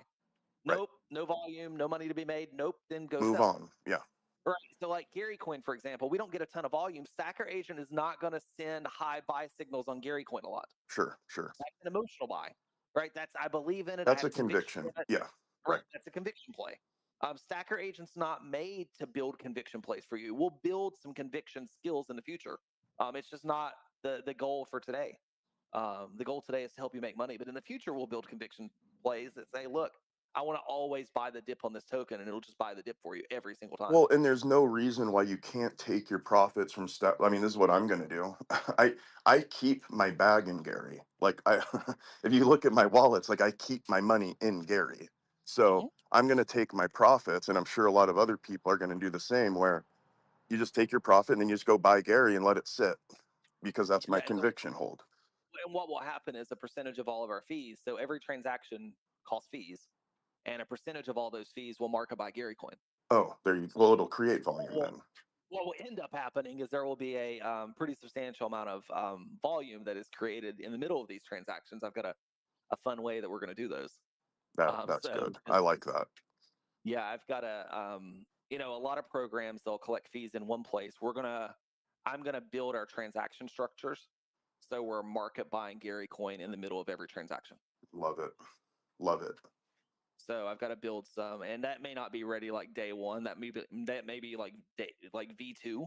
Right. Nope. No volume. No money to be made. Nope. Then go Move sell. on. Yeah. Right. So like Gary Coin, for example, we don't get a ton of volume. Stacker Agent is not going to send high buy signals on Gary Coin a lot. Sure. Sure. That's an emotional buy. right? I believe in it. I That's have a conviction in conviction. it. Yeah. Right. Right. That's a conviction play. Stacker Agent's not made to build conviction plays for you. We'll build some conviction skills in the future. It's just not the goal for today. The goal today is to help you make money, but in the future, we'll build conviction plays that say, look, I want to always buy the dip on this token, and it'll just buy the dip for you every single time. Well, and there's no reason why you can't take your profits from step. I mean, this is what I'm going to do. I keep my bag in Gary. Like if you look at my wallets, like I keep my money in Gary. So Mhm. I'm going to take my profits, and I'm sure a lot of other people are going to do the same. Where you just take your profit and then you just go buy Gary and let it sit because that's my Yeah, conviction hold. and what will happen is a percentage of all of our fees. So every transaction costs fees, and a percentage of all those fees will mark it by Gary coin. Oh, there you. Well, it'll create volume Well, then. what will end up happening is there will be a pretty substantial amount of volume that is created in the middle of these transactions. I've got a fun way that we're going to do those. That's So good. I like that. yeah, I've got a lot of programs, they'll collect fees in one place. I'm gonna build our transaction structures so we're market buying Gary coin in the middle of every transaction. Love it. Love it. So I've got to build some, and that may not be ready like day one. That may be like like V2.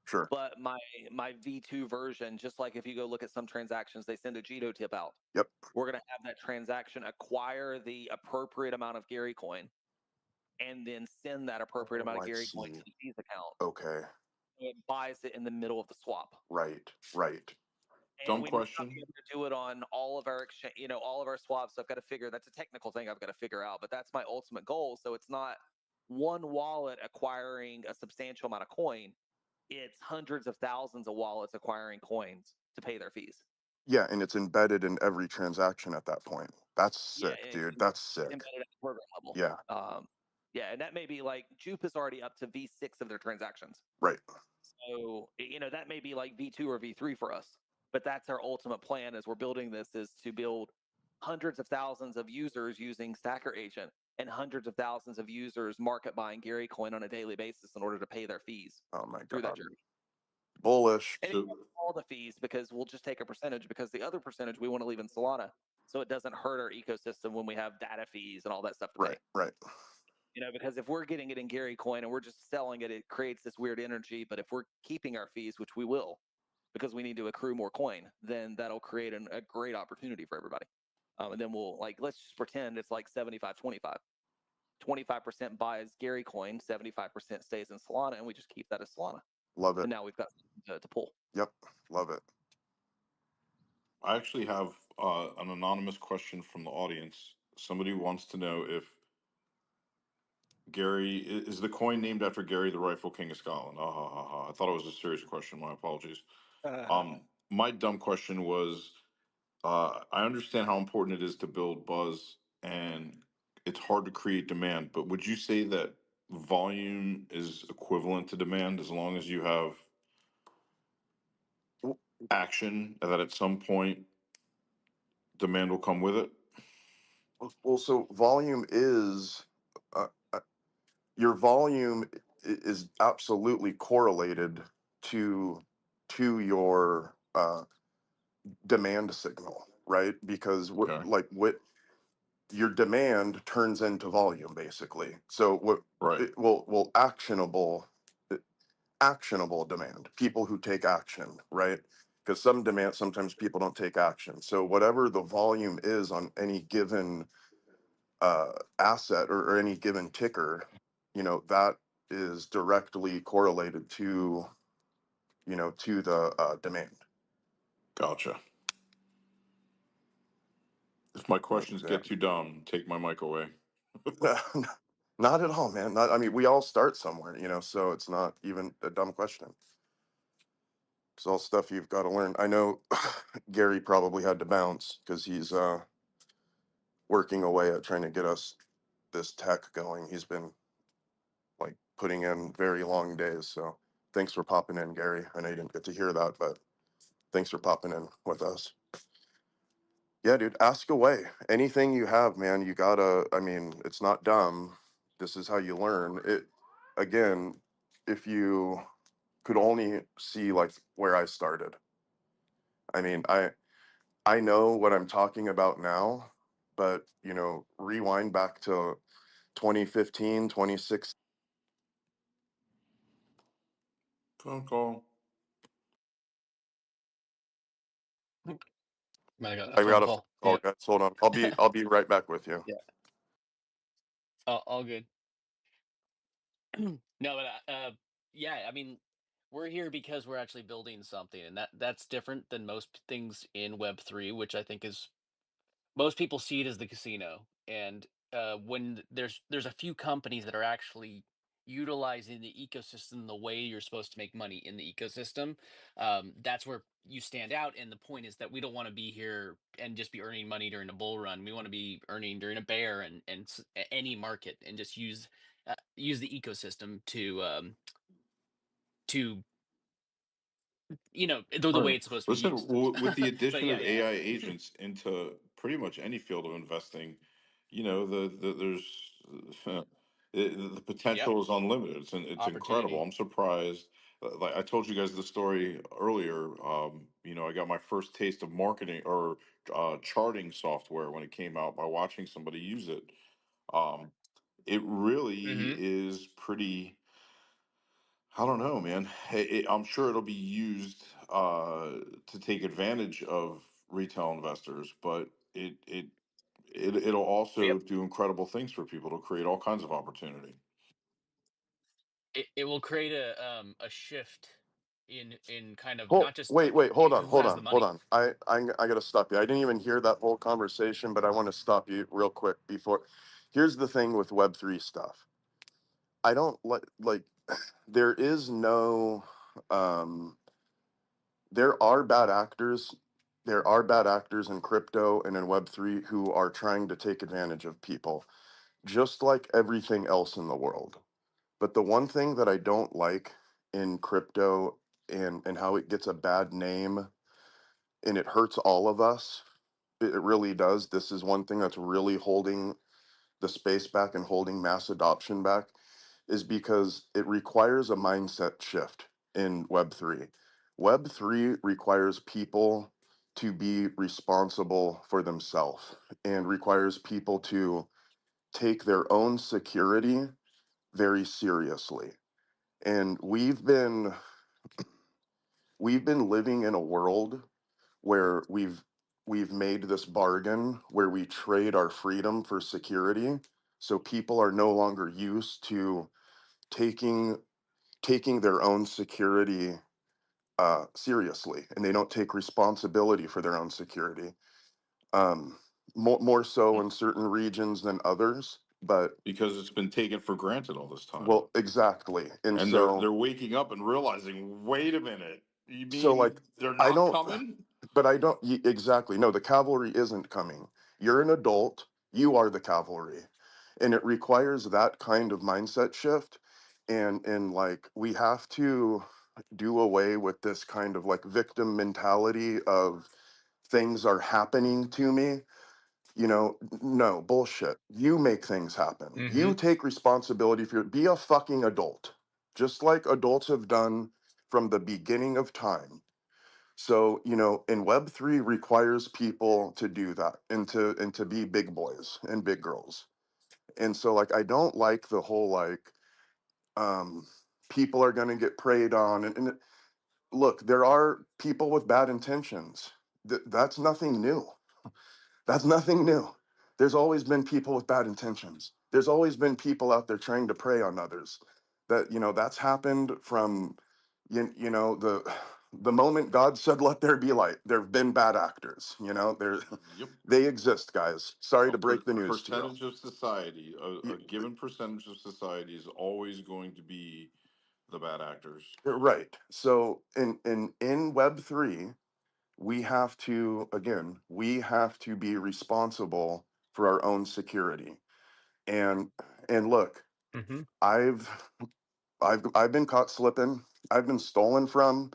Sure. But my V2 version, just like if you go look at some transactions, they send a Jito tip out. Yep. We're gonna have that transaction acquire the appropriate amount of Gary coin, and then send that appropriate amount Oh, of I Gary coin to see. the fees account. Okay. It buys it in the middle of the swap. Right. Right. And Dumb we may not be question. able to do it on all of our exchange, all of our swaps. I've got to figure that's a technical thing I've got to figure out, but that's my ultimate goal. So it's not one wallet acquiring a substantial amount of coin. It's hundreds of thousands of wallets acquiring coins to pay their fees. Yeah, and it's embedded in every transaction at that point. That's Yeah, sick, dude. That's sick. embedded at the program level. Yeah. Yeah, and that may be like Jupe is already up to V6 of their transactions. Right. So, that may be like V2 or V3 for us, but that's our ultimate plan as we're building this is to build hundreds of thousands of users using Stacker Agent and hundreds of thousands of users market buying Gary coin on a daily basis in order to pay their fees Oh my through that God. journey. Bullish. And So all the fees because we'll just take a percentage because the other percentage we want to leave in Solana so it doesn't hurt our ecosystem when we have data fees and all that stuff to pay. Right. Right. Because if we're getting it in Gary coin and we're just selling it, it creates this weird energy. But if we're keeping our fees, which we will, because we need to accrue more coin, then that'll create a great opportunity for everybody. And then we'll let's just pretend it's like 75, 25. 25% buys Gary coin, 75% stays in Solana, and we just keep that as Solana. Love it. And now we've got to pull. Yep. Love it. I actually have an anonymous question from the audience. Somebody wants to know if Gary is the coin named after Gary, the rightful king of Scotland. Ah, ha, ha, ha. I thought it was a serious question. My apologies. My dumb question was, I understand how important it is to build buzz, and it's hard to create demand. But would you say that volume is equivalent to demand as long as you have W- action, that at some point demand will come with it? Well, so volume is your volume is absolutely correlated to your demand signal, right? Because Okay. what your demand turns into volume basically. So what Right. it will actionable demand, people who take action, right? Because some demand, sometimes people don't take action. So whatever the volume is on any given asset or any given ticker, that is directly correlated to to the demand. Gotcha. If my Like questions get that. too dumb, take my mic away. Not at all, man. I mean, we all start somewhere, so it's not even a dumb question. It's all stuff you've got to learn. I know Gary probably had to bounce because he's working away at trying to get us this tech going. He's been like putting in very long days. So thanks for popping in, Gary. I know you didn't get to hear that, but thanks for popping in with us. Yeah, dude, ask away. Anything you have, man, you gotta, I mean, it's not dumb. This is how you learn. It again, if you could only see like where I started. I mean, I know what I'm talking about now, but you know, rewind back to 2015, 2016. Phone call. I got a I phone got a phone call. call, Yep. guys. Hold on. I'll be right back with you. Yeah. All good. No, but yeah, I mean, we're here because we're actually building something, and that's different than most things in Web3, which I think is most people see it as the casino. And when there's a few companies that are actually utilizing the ecosystem the way you're supposed to make money in the ecosystem, that's where you stand out. And the point is that we don't want to be here and just be earning money during a bull run. We want to be earning during a bear and any market, and just use the ecosystem to the way Right. it's supposed to be Listen, used. with the But addition yeah, of yeah. AI agents into pretty much any field of investing, there's the Yep. potential is unlimited. It's incredible. Opportunity. I'm surprised. Like I told you guys the story earlier. I got my first taste of marketing or charting software when it came out by watching somebody use it. Um, it really Hmm. is pretty. I don't know, man. I'm sure it'll be used to take advantage of retail investors, but it'll also Yep. do incredible things for people to create all kinds of opportunity. It will create a shift in kind of Hold, not just wait, hold on, who hold has the on, hold money. on. I got to stop you. I didn't even hear that whole conversation, but I want to stop you real quick before. Here's the thing with Web3 stuff. I don't like there is no um there are bad actors. There are bad actors in crypto and in Web3 who are trying to take advantage of people, just like everything else in the world. But the one thing that I don't like in crypto and how it gets a bad name and it hurts all of us, it really does. This is one thing that's really holding the space back and holding mass adoption back, is because it requires a mindset shift in Web3. Web3 requires people to be responsible for themselves and requires people to take their own security very seriously. And we've been living in a world where we've made this bargain where we trade our freedom for security. So people are no longer used to taking taking their own security seriously, and they don't take responsibility for their own security. Um, more so in certain regions than others, but Because it's been taken for granted all this time. well, exactly. And And so, they're waking up and realizing, wait a minute, you so mean like, they're I not don't. coming? But I don't exactly. No, the cavalry isn't coming. You're an adult. You are the cavalry, and it requires that kind of mindset shift. And like we have to do away with this kind of like victim mentality of things are happening to me. No bullshit. You make things happen. Hmm. You take responsibility for be a fucking adult, just like adults have done from the beginning of time. So, and Web3 requires people to do that and to be big boys and big girls. And so like I don't like the whole like um people are gonna get preyed on. And look, there are people with bad intentions. That's nothing new. That's nothing new. There's always been people with bad intentions. There's always been people out there trying to prey on others. That's happened from the moment God said let there be light. There've been bad actors, Yep. they exist, guys. Sorry A to break the news to you. percentage of society, Y- a given percentage of society is always going to be the bad actors. Right. So in Web3, we have to be responsible for our own security. And look, Hmm. I've I've been caught slipping. I've been stolen from.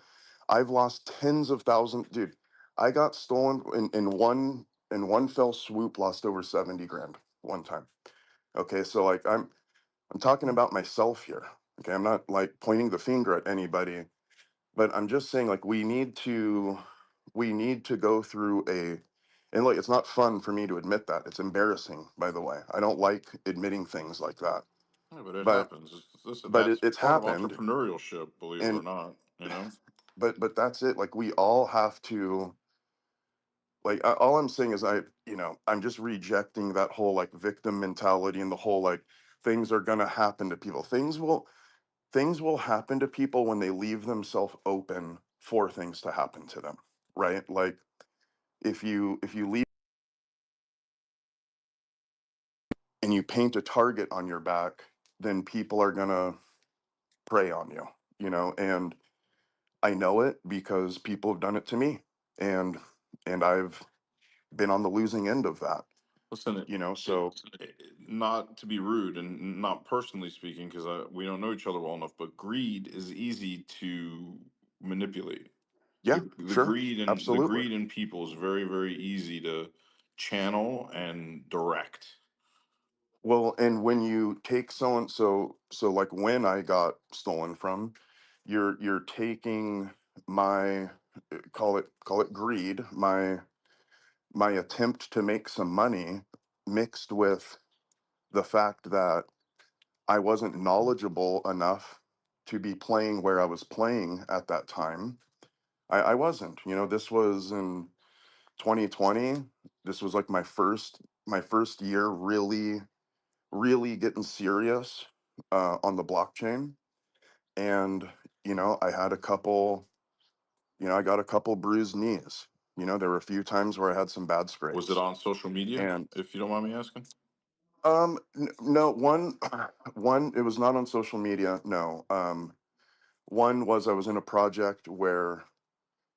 I've lost tens of thousands, dude. I got stolen in one fell swoop, lost over 70 grand one time. Okay, so like I'm talking about myself here. Okay, I'm not like pointing the finger at anybody, but I'm just saying like we need to go through and look, it's not fun for me to admit that. It's embarrassing, by the way. I don't like admitting things like that. Yeah, but it But happens. Listen, but that's it's part of happened, entrepreneurship, believe it or and not. You know, but that's it. Like we all have to, like all I'm saying is I'm just rejecting that whole like victim mentality and the whole like things are gonna happen to people. Things will happen to people when they leave themselves open for things to happen to them, right? Like if you leave and you paint a target on your back, then people are gonna prey on you, and I know it because people have done it to me, and I've been on the losing end of that, listen, so not to be rude and not personally speaking, because we don't know each other well enough, but greed is easy to manipulate. yeah, The sure, greed and the absolutely. greed in people is very, very easy to channel and direct. Well, and when you take someone, so like when I got stolen from, you're taking my call it greed, my attempt to make some money, mixed with the fact that I wasn't knowledgeable enough to be playing where I was playing at that time. I wasn't. This was in 2020. This was like my first year really getting serious on the blockchain. And, I got a couple bruised knees. There were a few times where I had some bad Was it scrapes. on social media, And if you don't mind me asking? no, one, it was not on social media. No. One was I was in a project where,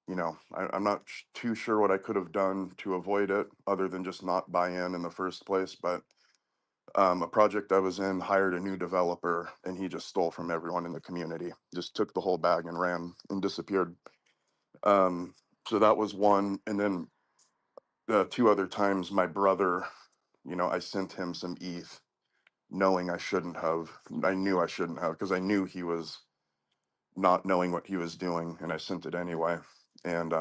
I'm not too sure what I could have done to avoid it other than just not buy in the first place. But a project I was in hired a new developer and he just stole from everyone in the community, just took the whole bag and ran and disappeared. Um, so that was one. And then two other times, my brother, I sent him some ETH knowing I shouldn't have. I knew I shouldn't have because I knew he was not knowing what he was doing, and I sent it anyway. And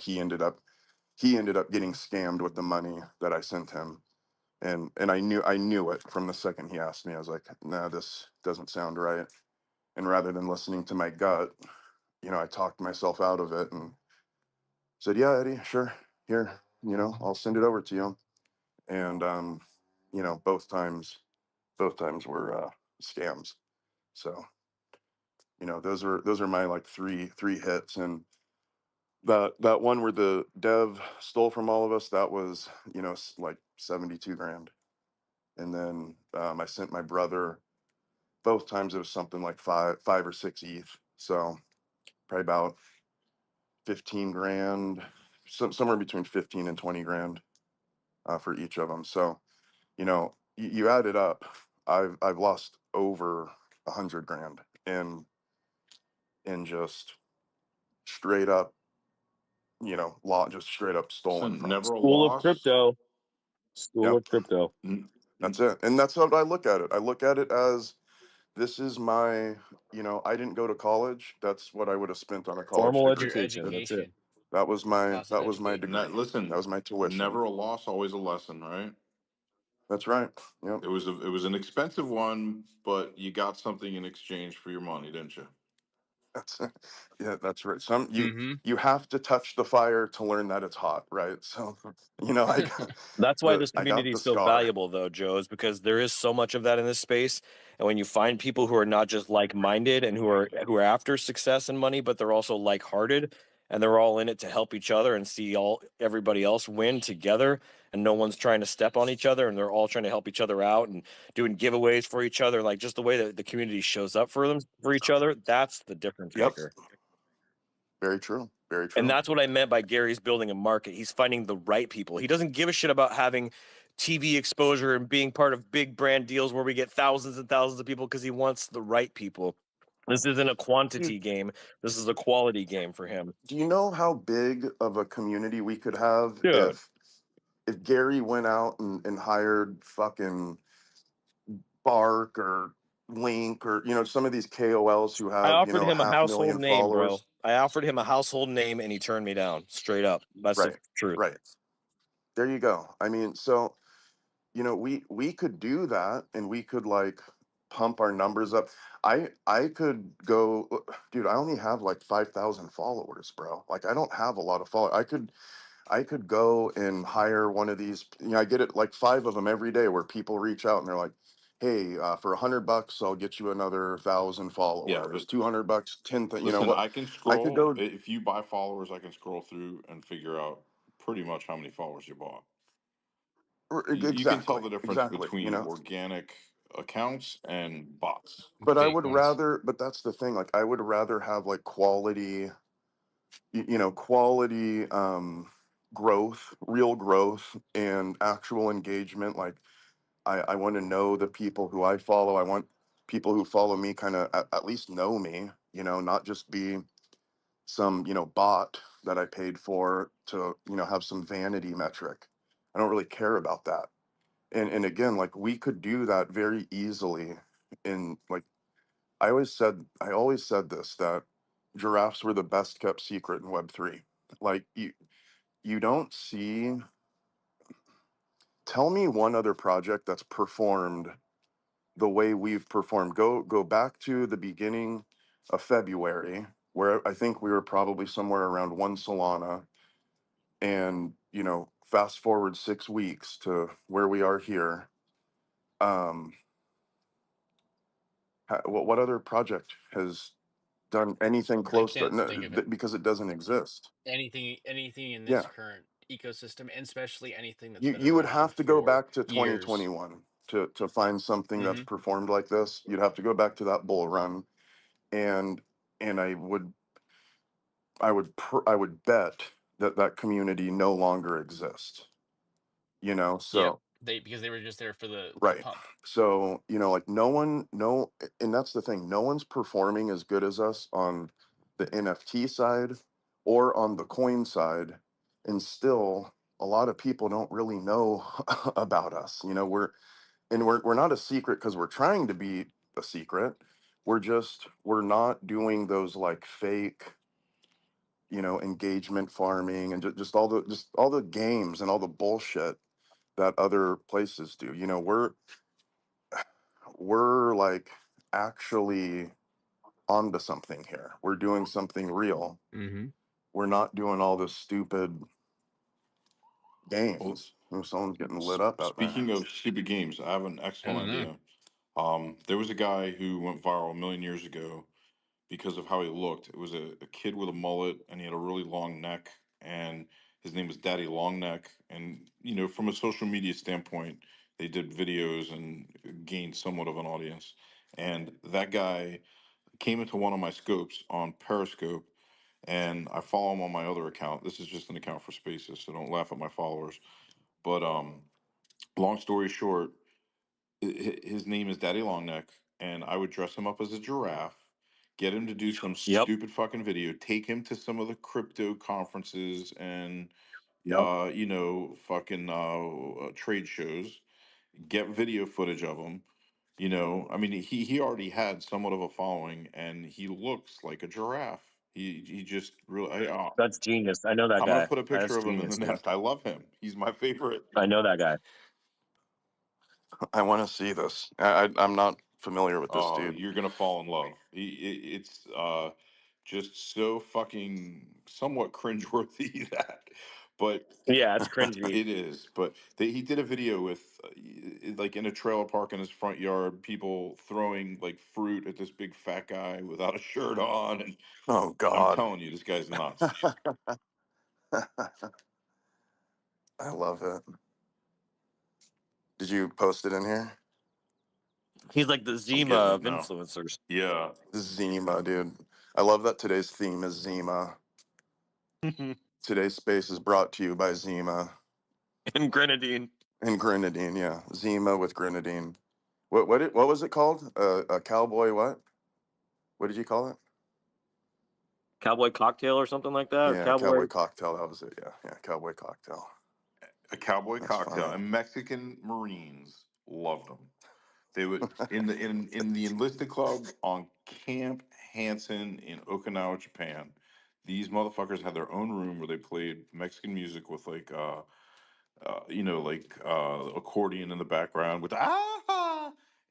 he ended up getting scammed with the money that I sent him. And I knew it from the second he asked me. I was like, nah, this doesn't sound right. And rather than listening to my gut, I talked myself out of it and said, yeah, Eddie, sure, here, I'll send it over to you. And both times were scams. So those are my like three hits. And that one where the dev stole from all of us, that was like 72 grand. And then I sent my brother, both times it was something like five or six ETH, so probably about 15 grand, somewhere between 15 and 20 grand for each of them. So you add it up, I've lost over 100 grand in just straight up, just straight up stolen Listen, from. never a School of loss. crypto. School Yep, of crypto. N- that's n- it. And that's how I look at it. I look at it as this is my, I didn't go to college. That's what I would have spent on a college Formal It's degree. your education. That's it. education. That was my Cost of that was my educating. degree. That Listen, was my tuition. never a loss, always a lesson, right? That's right. Yep. It was an expensive one, but you got something in exchange for your money, didn't you? That's yeah, that's right. Some you Mm-hmm. you have to touch the fire to learn that it's hot, right? So, I got That's why this I got community the is so scar. valuable, though, Joe, is because there is so much of that in this space. And when you find people who are not just like-minded and who are after success and money, but they're also like-hearted, and they're all in it to help each other and see everybody else win together, and no one's trying to step on each other, and they're all trying to help each other out and doing giveaways for each other, like just the way that the community shows up for each other. That's the difference Yep. maker. Very true. Very And true. that's what I meant by Gary's building a market. He's finding the right people. He doesn't give a shit about having TV exposure and being part of big brand deals where we get thousands and thousands of people because he wants the right people. This isn't a Dude, quantity game. This is a quality game for him. do you know how big of a community we could have Dude, if Gary went out and hired fucking Bark or Link or some of these KOLs who I have offered a him a half household million name, bro. followers? I offered him a household name and he turned me down straight up. That's the Right. truth. Right. There you go. I mean, so we could do that and we could like pump our numbers up. I could go, dude, I only have like 5,000 followers, bro. Like I don't have a lot of followers. I could go and hire one of these, I get it like 5 of them every day where people reach out and they're like, hey, for $100 I'll get you another 1,000 Yeah, followers, but $200, 10, listen, what I can I could scroll. go. If you buy followers, I can scroll through and figure out pretty much how many followers you bought. You can tell Exactly, the difference exactly, between organic accounts and bots. but I Fake would ones. rather, but that's the thing, like I would rather have like quality, quality growth, real growth and actual engagement. Like I want to know the people who I follow. I want people who follow me kind of at least know me, not just be some, bot that I paid for to, have some vanity metric. I don't really care about that. And again, like we could do that very easily in like I always said this, that giraffes were the best kept secret in Web3. Like you don't see, tell me one other project that's performed the way we've performed. Go back to the beginning of February, where I think we were probably somewhere around 1 Solana, and fast forward 6 weeks to where we are here. Um, what other project has done anything I close to can't no, think of it. because it doesn't exist? Anything in this Yeah, current ecosystem, and especially anything that's been you would around have to go for back to years. 2021 to find something that's Hmm. performed like this. You'd have to go back to that bull run, and I would bet that that community no longer exists. Yep. So Because they were just there for the right. pump. So like no one, no, and that's the thing. No one's performing as good as us on the NFT side or on the coin side, and still a lot of people don't really know about us. We're not a secret because we're trying to be a secret. We're not doing those like fake, engagement farming and just all the games and all the bullshit that other places do. We're like actually onto something here. We're doing something real. Hmm. We're not doing all this stupid Well, games. Someone's getting lit up out there. speaking of stupid games, I have an I excellent don't know. idea. There was a guy who went viral a million years ago because of how he looked. It was a kid with a mullet, and he had a really long neck, and his name was Daddy Longneck. And from a social media standpoint, they did videos and gained somewhat of an audience. And that guy came into one of my scopes on Periscope, and I follow him on my other account. This is just an account for Spaces, so don't laugh at my followers. But long story short, his name is Daddy Longneck, and I would dress him up as a giraffe, get him to do some Yep. stupid fucking video, take him to some of the crypto conferences and Yep. fucking trade shows, get video footage of him. I mean, he already had somewhat of a following, and he looks like a giraffe. He just really. That's genius. I know that I'm gonna guy. put a picture That's of him in the genius, dude. nest. I love him. He's my favorite. I know that guy. I want to see this. I'm not familiar with this Oh, dude. you're gonna fall in love. It's just so fucking somewhat cringeworthy that, but Yeah, it's cringy. it is. But he did a video with like in a trailer park in his front yard, people throwing like fruit at this big fat guy without a shirt on, and Oh I'm God. telling you, this guy's nuts. I love it. Did you post it in here? He's like the I'm Zima getting it of now. influencers. Yeah. Zima, dude. I love that today's theme is Zima. And Today's space is brought to you by Zima grenadine. and Grenadine. Yeah, Zima with Grenadine. What was it called? A cowboy what? What did you call it? Cowboy cocktail or something like that. Yeah, cowboy Cowboy. cocktail. That was it. Yeah, yeah, cowboy cocktail. A cowboy That's cocktail, funny. and Mexican Marines loved them. They would in the enlisted club on Camp Hansen in Okinawa, Japan. these motherfuckers had their own room where they played Mexican music with like accordion in the background with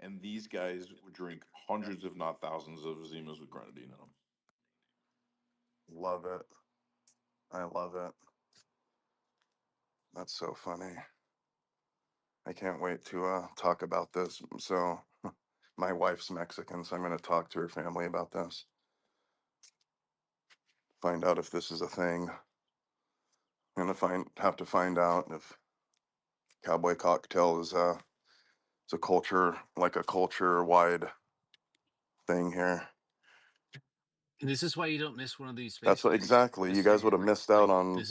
and these guys would drink hundreds, if not thousands, of Zimas with grenadine in them. Love it. I love it. That's so funny. I can't wait to talk about this. So, my wife's Mexican, so I'm going to talk to her family about this. Find out if this is a thing. I'm going to have to find out if Cowboy Cocktail is a culture wide thing here. And this is why you don't miss one of these That's what spaces. exactly. You Just guys would saying. have missed out Like on.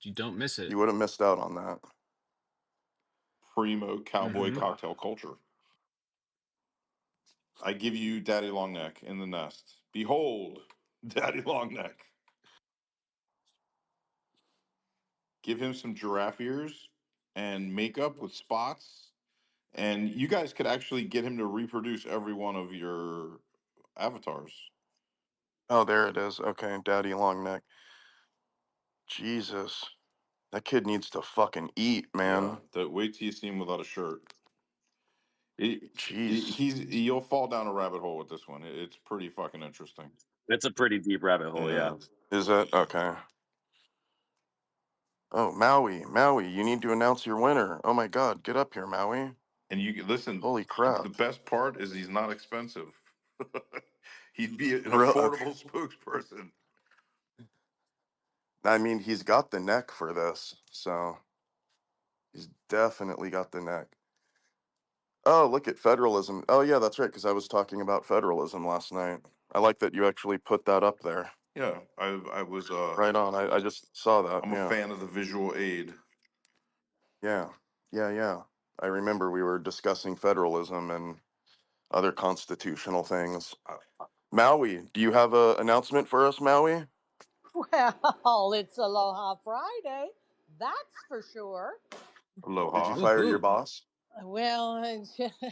you don't miss it. You would have missed out on that. Primo cowboy Hmm. cocktail culture. I give you Daddy Longneck in the nest. Behold, Daddy Longneck. Give him some giraffe ears and makeup with spots, and you guys could actually get him to reproduce every one of your avatars. Oh, there it is. Okay, Daddy Longneck. Jesus, that kid needs to fucking eat, Yeah, man. wait till you see him without a shirt. Jeez. You'll fall down a rabbit hole with this one. It's pretty fucking interesting. It's a pretty deep rabbit hole, yeah. Yeah. Is it? Okay. Oh, Maui, you need to announce your winner. Oh my God, get up here, Maui. And you listen, Holy the crap. best part is he's not expensive. He'd be an Okay. affordable spokesperson. I mean, he's got the neck for this, so he's definitely got the neck. Oh, look at federalism. Oh, yeah, that's right, because I was talking about federalism last night. I like that you actually put that up there. Yeah, I was Right on. I just saw that. I'm a Yeah. fan of the visual aid. Yeah. Yeah. I remember we were discussing federalism and other constitutional things. Maui, do you have an announcement for us, Maui? Well, it's Aloha Friday, that's for sure. Did you Aloha. fire your Woohoo. boss? Well,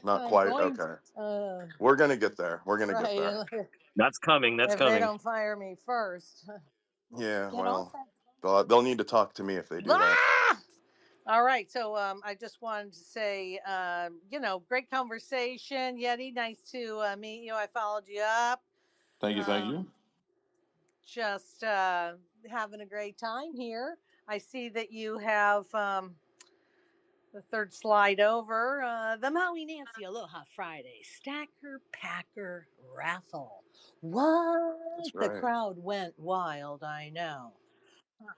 Not I'm quite. going Okay. to, We're going to get there. We're going to get there. right, That's coming. That's if they coming. don't fire me first. Yeah, Get off well, that. they'll need to talk to me if they do that. Ah! All right. So I just wanted to say, great conversation. Yeti, nice to meet you. I followed you up. Thank you, thank Um, you. just having a great time here. I see that you have the third slide over the Maui Nancy Aloha Friday Stacker Packer Raffle. That's What? The right. crowd went wild, I know.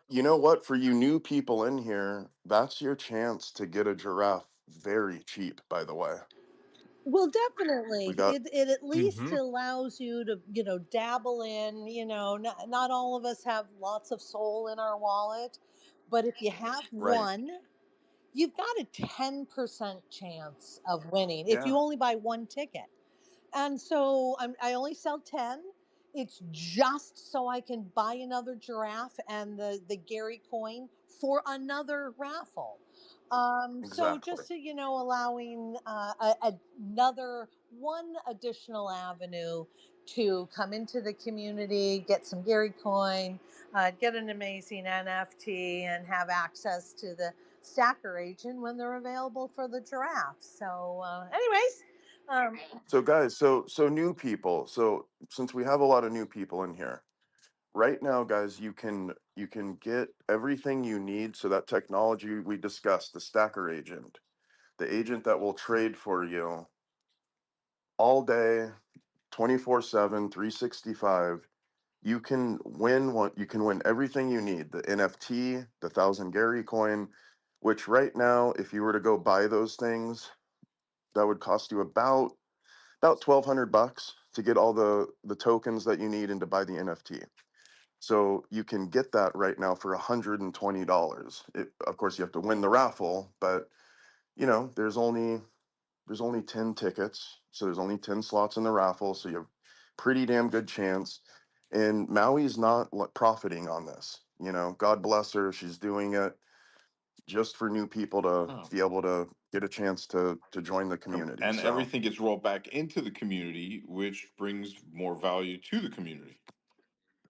You know what? For you new people in here, that's your chance to get a giraffe very cheap, by the way. Well, We definitely. got, It at least Hmm. allows you to, dabble in, not all of us have lots of soul in our wallet, but if you have right. one, you've got a 10% chance of winning if you Yeah, only buy one ticket. And so I only sell 10. It's just so I can buy another giraffe and the Gary coin for another raffle. So exactly. just to, allowing another one additional avenue to come into the community, get some Gary coin, get an amazing NFT, and have access to the stacker agent when they're available for the giraffe. So, anyways, um, So guys, so new people. So since we have a lot of new people in here, right now, guys, you can get everything you need. So that technology we discussed, the stacker agent, the agent that will trade for you all day, 24/7, 365. You can win everything you need. The NFT, the 1,000 Gary coin, which right now, if you were to go buy those things, that would cost you about $1,200 to get all the tokens that you need and to buy the NFT. So you can get that right now for $120. Of course, you have to win the raffle, but there's only 10 tickets, so there's only 10 slots in the raffle, so you have pretty damn good chance. And Maui's not profiting on this. God bless her, she's doing it just for new people to Oh. be able to get a chance to join the community. And So everything gets rolled back into the community, which brings more value to the community.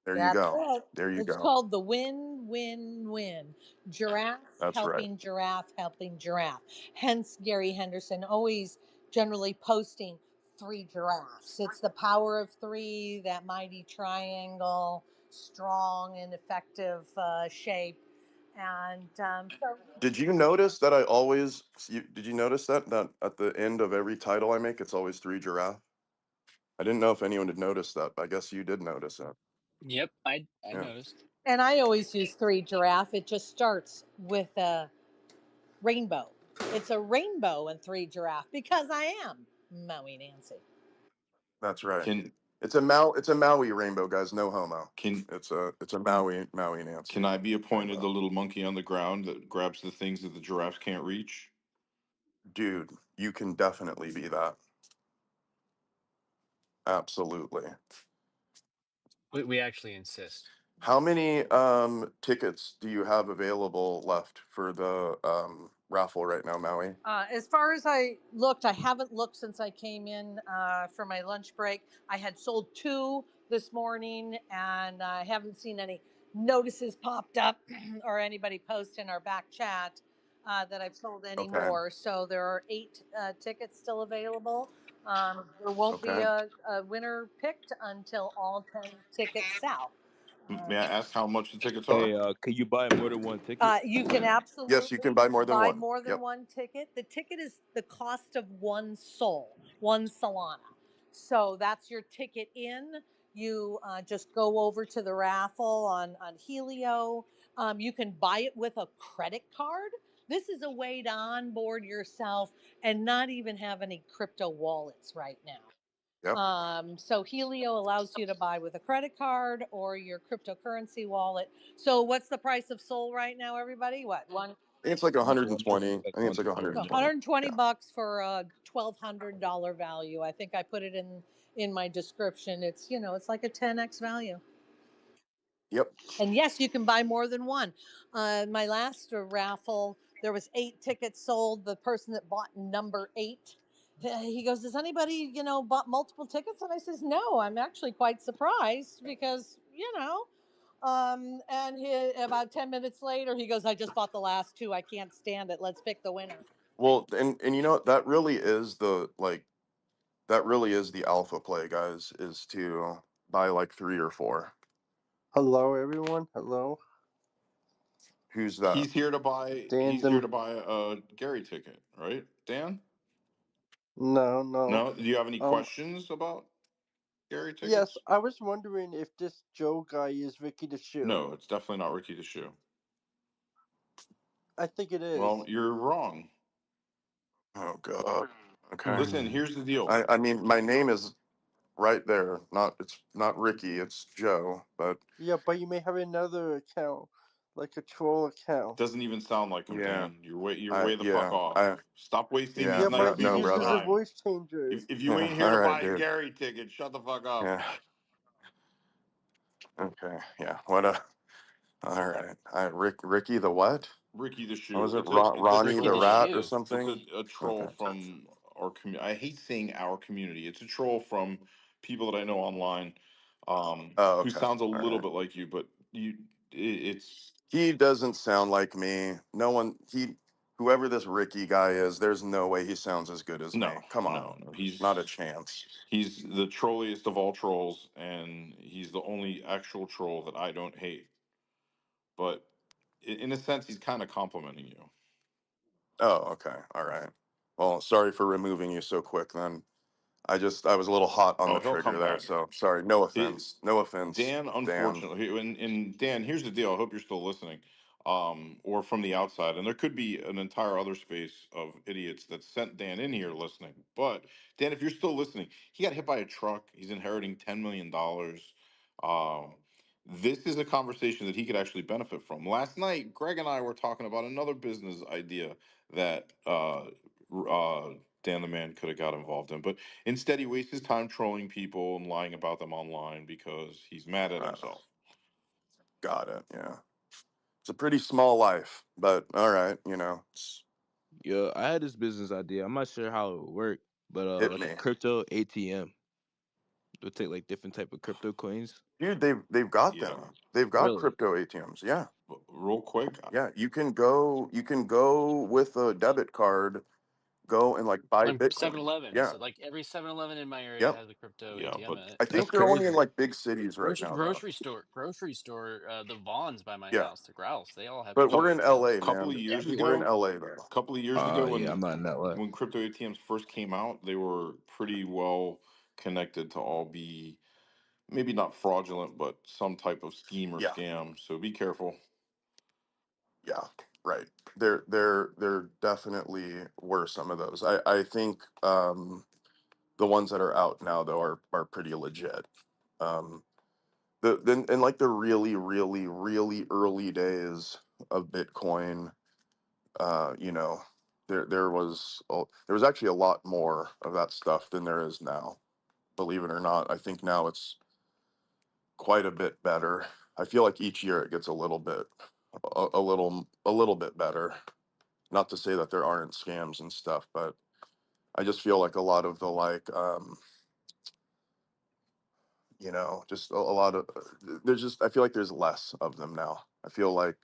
There you That's go. it. There you It's go. called the win-win-win. Giraffe That's right. helping giraffe helping giraffe. Hence Gary Henderson always generally posting three giraffes. It's the power of three, that mighty triangle, strong and effective shape. And so Did you notice that I always did you notice that at the end of every title I make it's always three giraffe? I didn't know if anyone had noticed that, but I guess you did notice that. Yep, I Yeah. noticed. and I always use three giraffe. It just starts with a rainbow. It's a rainbow and three giraffe because I am Maui Nancy. That's right. Can It's a Maui rainbow, guys, no homo. can It's a Maui Nancy can I be appointed the rainbow. little monkey on the ground that grabs the things that the giraffes can't reach? Dude, you can definitely be that. Absolutely. We actually insist. How many tickets do you have available left for the raffle right now, Maui? As far as I looked, I haven't looked since I came in for my lunch break. I had sold two this morning, and I haven't seen any notices popped up or anybody post in our back chat that I've sold any Okay. more. So there are eight tickets still available. There won't be Okay. a winner picked until all 10 tickets sell. May I ask how much the tickets Hey, are? can you buy more than one ticket? You can Yes, you can absolutely buy more than buy one. more than Yep. one ticket. The ticket is the cost of one soul, one Solana. So that's your ticket in. You just go over to the raffle on Helio. You can buy it with a credit card. This is a way to onboard yourself and not even have any crypto wallets right now. Yep. So Helio allows you to buy with a credit card or your cryptocurrency wallet. So what's the price of Sol right now, everybody? What one? I think it's like Yeah, I think 120. it's I like think it's like 120. 120. 120 Yeah. bucks for a $1,200 value. I think I put it in my description. It's it's like a 10x value. Yep. And yes, you can buy more than one. My last raffle, there was 8 tickets sold. The person that bought number 8, he goes, "Does anybody, bought multiple tickets?" And I says, "No, I'm actually quite surprised because, and about 10 minutes later, he goes, "I just bought the last two. I can't stand it. Let's pick the winner." Well, and you know what? That really is the alpha play, guys, is to buy like 3 or 4. Hello, everyone. Hello, Who's that? He's here to buy. Dan. He's here to buy a Gary ticket, right, Dan? No, no. No. Do you have any Um, questions about Gary yes, tickets? I was wondering if this Joe guy is Ricky the Shoe. No, it's definitely not Ricky the Shoe. I think it Well, is. you're wrong. Oh god. Okay. Listen, Hmm. here's the deal. I mean my name is right there. It's not Ricky, it's Joe, but Yeah, but you may have another account, like a troll It account. doesn't even sound like him, yeah. Dan. You're I way the fuck yeah. off. I Stop wasting yeah, these Yeah, nice but he no people's uses the brother. time. voice changers. If you ain't Yeah, here all to right, buy a dude. Gary ticket, shut the fuck up. Yeah. Okay. Yeah. What a all right. Ricky the what? Ricky the What was Shoe. it? It's a Ronnie Ricky the the troll. rat or Shoe. It's something? a troll Okay. from our community. I hate saying our community. It's a troll from people that I know online, Oh, who okay. sounds a All little right. bit like you, but it's He doesn't sound like me. No one whoever this Ricky guy is, there's no way he sounds as good as me. no, Come on. no, no. Not a chance. He's the trolliest of all trolls, and he's the only actual troll that I don't hate. But in a sense, he's kind of complimenting you. Oh, okay. All right. Well, sorry for removing you so quick then. I was a little hot on Oh, the he'll trigger come there, back. so sorry. No It, offense. No offense, Dan, Dan. unfortunately, and Dan, here's the deal. I hope you're still listening, or from the outside. And there could be an entire other space of idiots that sent Dan in here listening. But Dan, if you're still listening, he got hit by a truck. He's inheriting $10 million. This is a conversation that he could actually benefit from. Last night, Greg and I were talking about another business idea that Dan the man could have got involved in, but instead, he wastes his time trolling people and lying about them online because he's mad at Uh, himself. got it. Yeah. It's a pretty small life, but all right, Yeah, I had this business idea. I'm not sure how it would work, but hit like a me. crypto ATM. to take like different type of crypto coins? Dude, they've got Yeah. them. They've got Really? crypto ATMs. Yeah. Real quick, Yeah. You can go with a debit card, go and like buy On Bitcoin. 7-Eleven, Yeah. so like every 7-Eleven in my area Yep. has a crypto yeah, ATM but in it. I That's think they're only in crazy. like big cities right now though. Grocery store. The Vons by my Yeah. house, the Grouse, they all have But crypto we're couple in ATMs. LA, couple man. of years We're in ago, LA though. Yeah, I'm not in that way. when crypto ATMs first came out, they were pretty well connected to all be maybe not fraudulent, but some type of scheme or Yeah. scam. So be careful. Yeah. Right. There definitely were some of those. I think the ones that are out now though are pretty legit. Um then in like the really, really, really early days of Bitcoin, you know, there was actually a lot more of that stuff than there is now. Believe it or not, I think now it's quite a bit better. I feel like each year it gets a little bit better. Not to say that there aren't scams and stuff, but I just feel like a lot of the like just a lot of there's just I feel like there's less of them now. I feel like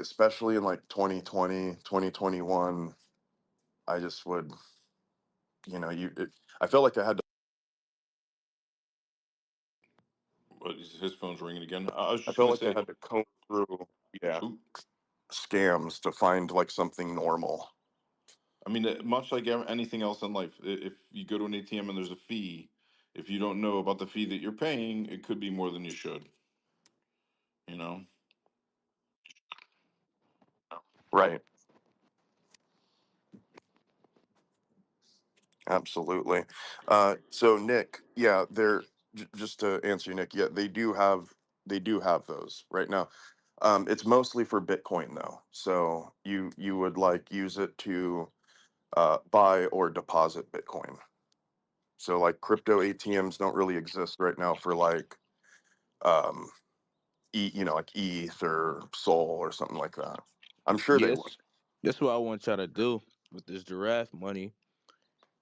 especially in like 2020, 2021, I just would, I felt like I had to But his phone's ringing again. I was I just felt gonna like I say, had to comb through, yeah, oop, scams to find like something normal. I mean, much like anything else in life, if you go to an ATM and there's a fee, if you don't know about the fee that you're paying, it could be more than you should. You know. Right. Absolutely. So Nick, yeah, just to answer you, Nick, yeah, they do have those right now. It's mostly for Bitcoin though. So you would like use it to buy or deposit Bitcoin. So like crypto ATMs don't really exist right now for like um like ETH or Sol or something like that. I'm sure they would. Yes, that's what I want y'all to do with this giraffe money,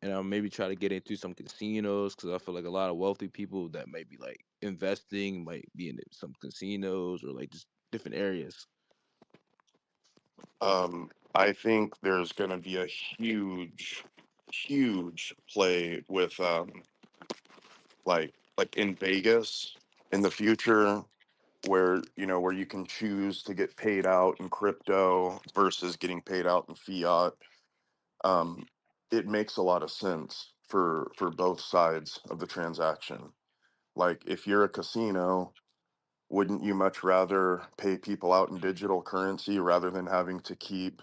and I'll maybe try to get into some casinos because I feel like a lot of wealthy people that might be like investing might be in some casinos or like just different areas. I think there's going to be a huge, huge play with like in Vegas in the future, where you can choose to get paid out in crypto versus getting paid out in fiat. Um, it makes a lot of sense for both sides of the transaction. Like if you're a casino, wouldn't you much rather pay people out in digital currency rather than having to keep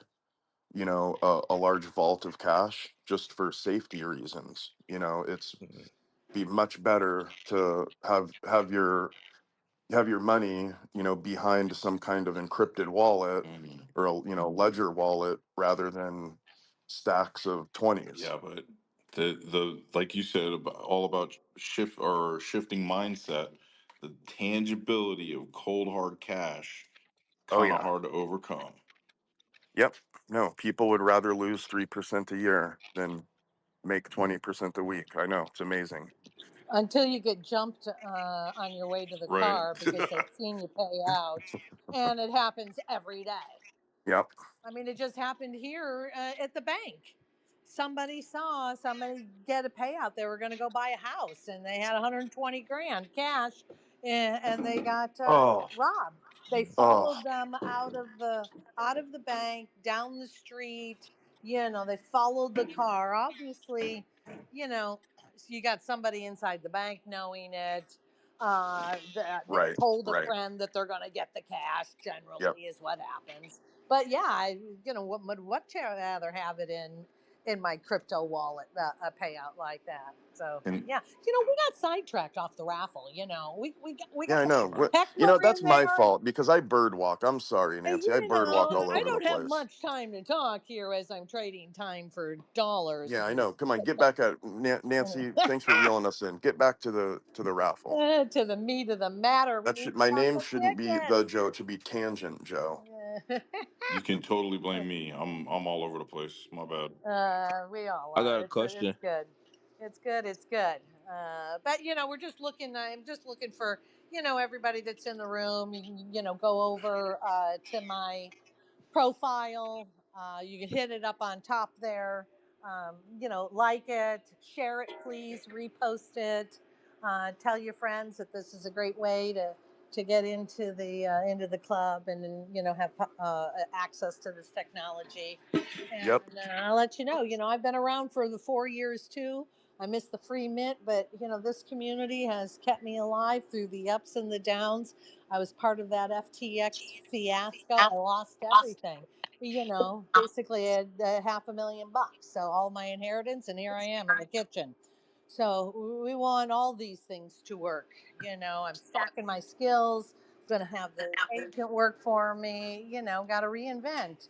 a large vault of cash just for safety reasons? It's Mhm. be much better to have your money behind some kind of encrypted wallet Mhm. or a ledger wallet rather than stacks of 20s. Yeah, but the like you said about all about shifting mindset, the tangibility of cold hard cash, Oh kind of yeah. hard to overcome. Yep. No, people would rather lose 3% a year than make 20% a week. I know, it's amazing. Until you get jumped on your way to the Right. car because they've seen you pay out, and it happens every day. Yep. I mean, it just happened here at the bank. Somebody saw somebody get a payout. They were going to go buy a house, and they had 120 grand cash, and they got Oh. robbed. They Oh. followed them out of the bank, down the street. They followed the car. Obviously, you got somebody inside the bank knowing it. They Right. told a Right. friend that they're going to get the cash. Yep. Generally, is what happens. But yeah, what would much rather have it in my crypto wallet, a payout like that. So And yeah, we got sidetracked off the raffle. We got Yeah, I the know. heckler That's in my there. fault because I bird walk. I'm sorry, Nancy. I bird walk all I over the don't have place. much time to talk here as I'm trading time for dollars. Yeah, I know. Come on, get back at Nancy. Thanks for reeling us in. Get back to the raffle. To the meat of the matter, we That need should a my name couple shouldn't be the tickets. Joe. It should be Tangent Joe. you can totally blame me. I'm all over the place. My bad. We all I got are. a It's question. good. It's good. It's good. But we're just looking. I'm just looking for everybody that's in the room. You can go over to my profile. You can hit it up on top there. Like it, share it, please, repost it. Tell your friends that this is a great way to get into the club and then have access to this technology. And Yep, I'll let you know. I've been around for the 4 years too. I missed the free mint, but this community has kept me alive through the ups and the downs. I was part of that FTX fiasco. I lost everything. Basically had $500,000. So all my inheritance, and here I am in the kitchen. So we want all these things to work. I'm stacking my skills. Going to have the agent work for me. Got to reinvent.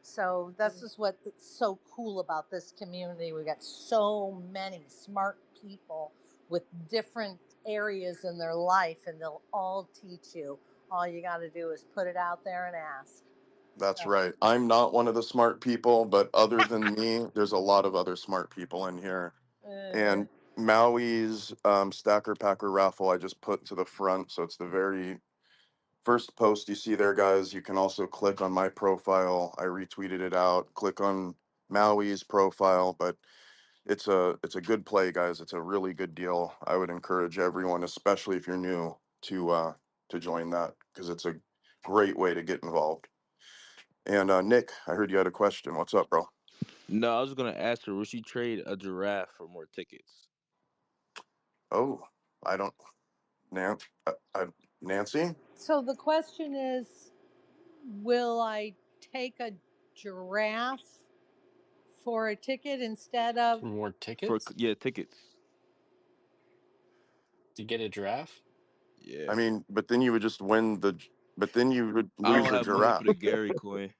So this is what's so cool about this community. We got so many smart people with different areas in their life, and they'll all teach you. All you got to do is put it out there and ask. that's So, right. I'm not one of the smart people, but other than me, there's a lot of other smart people in here. uh, And Maui's Stacker Packer raffle, I just put to the front. So it's the very first post you see there, guys. You can also click on my profile. I retweeted it out. Click on Maui's profile, but it's a good play, guys. It's a really good deal. I would encourage everyone, especially if you're new, to join that because it's a great way to get involved. And Nick, I heard you had a question. What's up, bro? No, I was gonna ask her, would she trade a giraffe for more tickets? Oh, I don't, Nancy. so the question is, will I take a giraffe for a ticket instead of? For more For tickets yeah, tickets. to get a giraffe? I Yeah. mean, but then you would just win the, but then you would I lose don't your have money for giraffe. the Gary coin.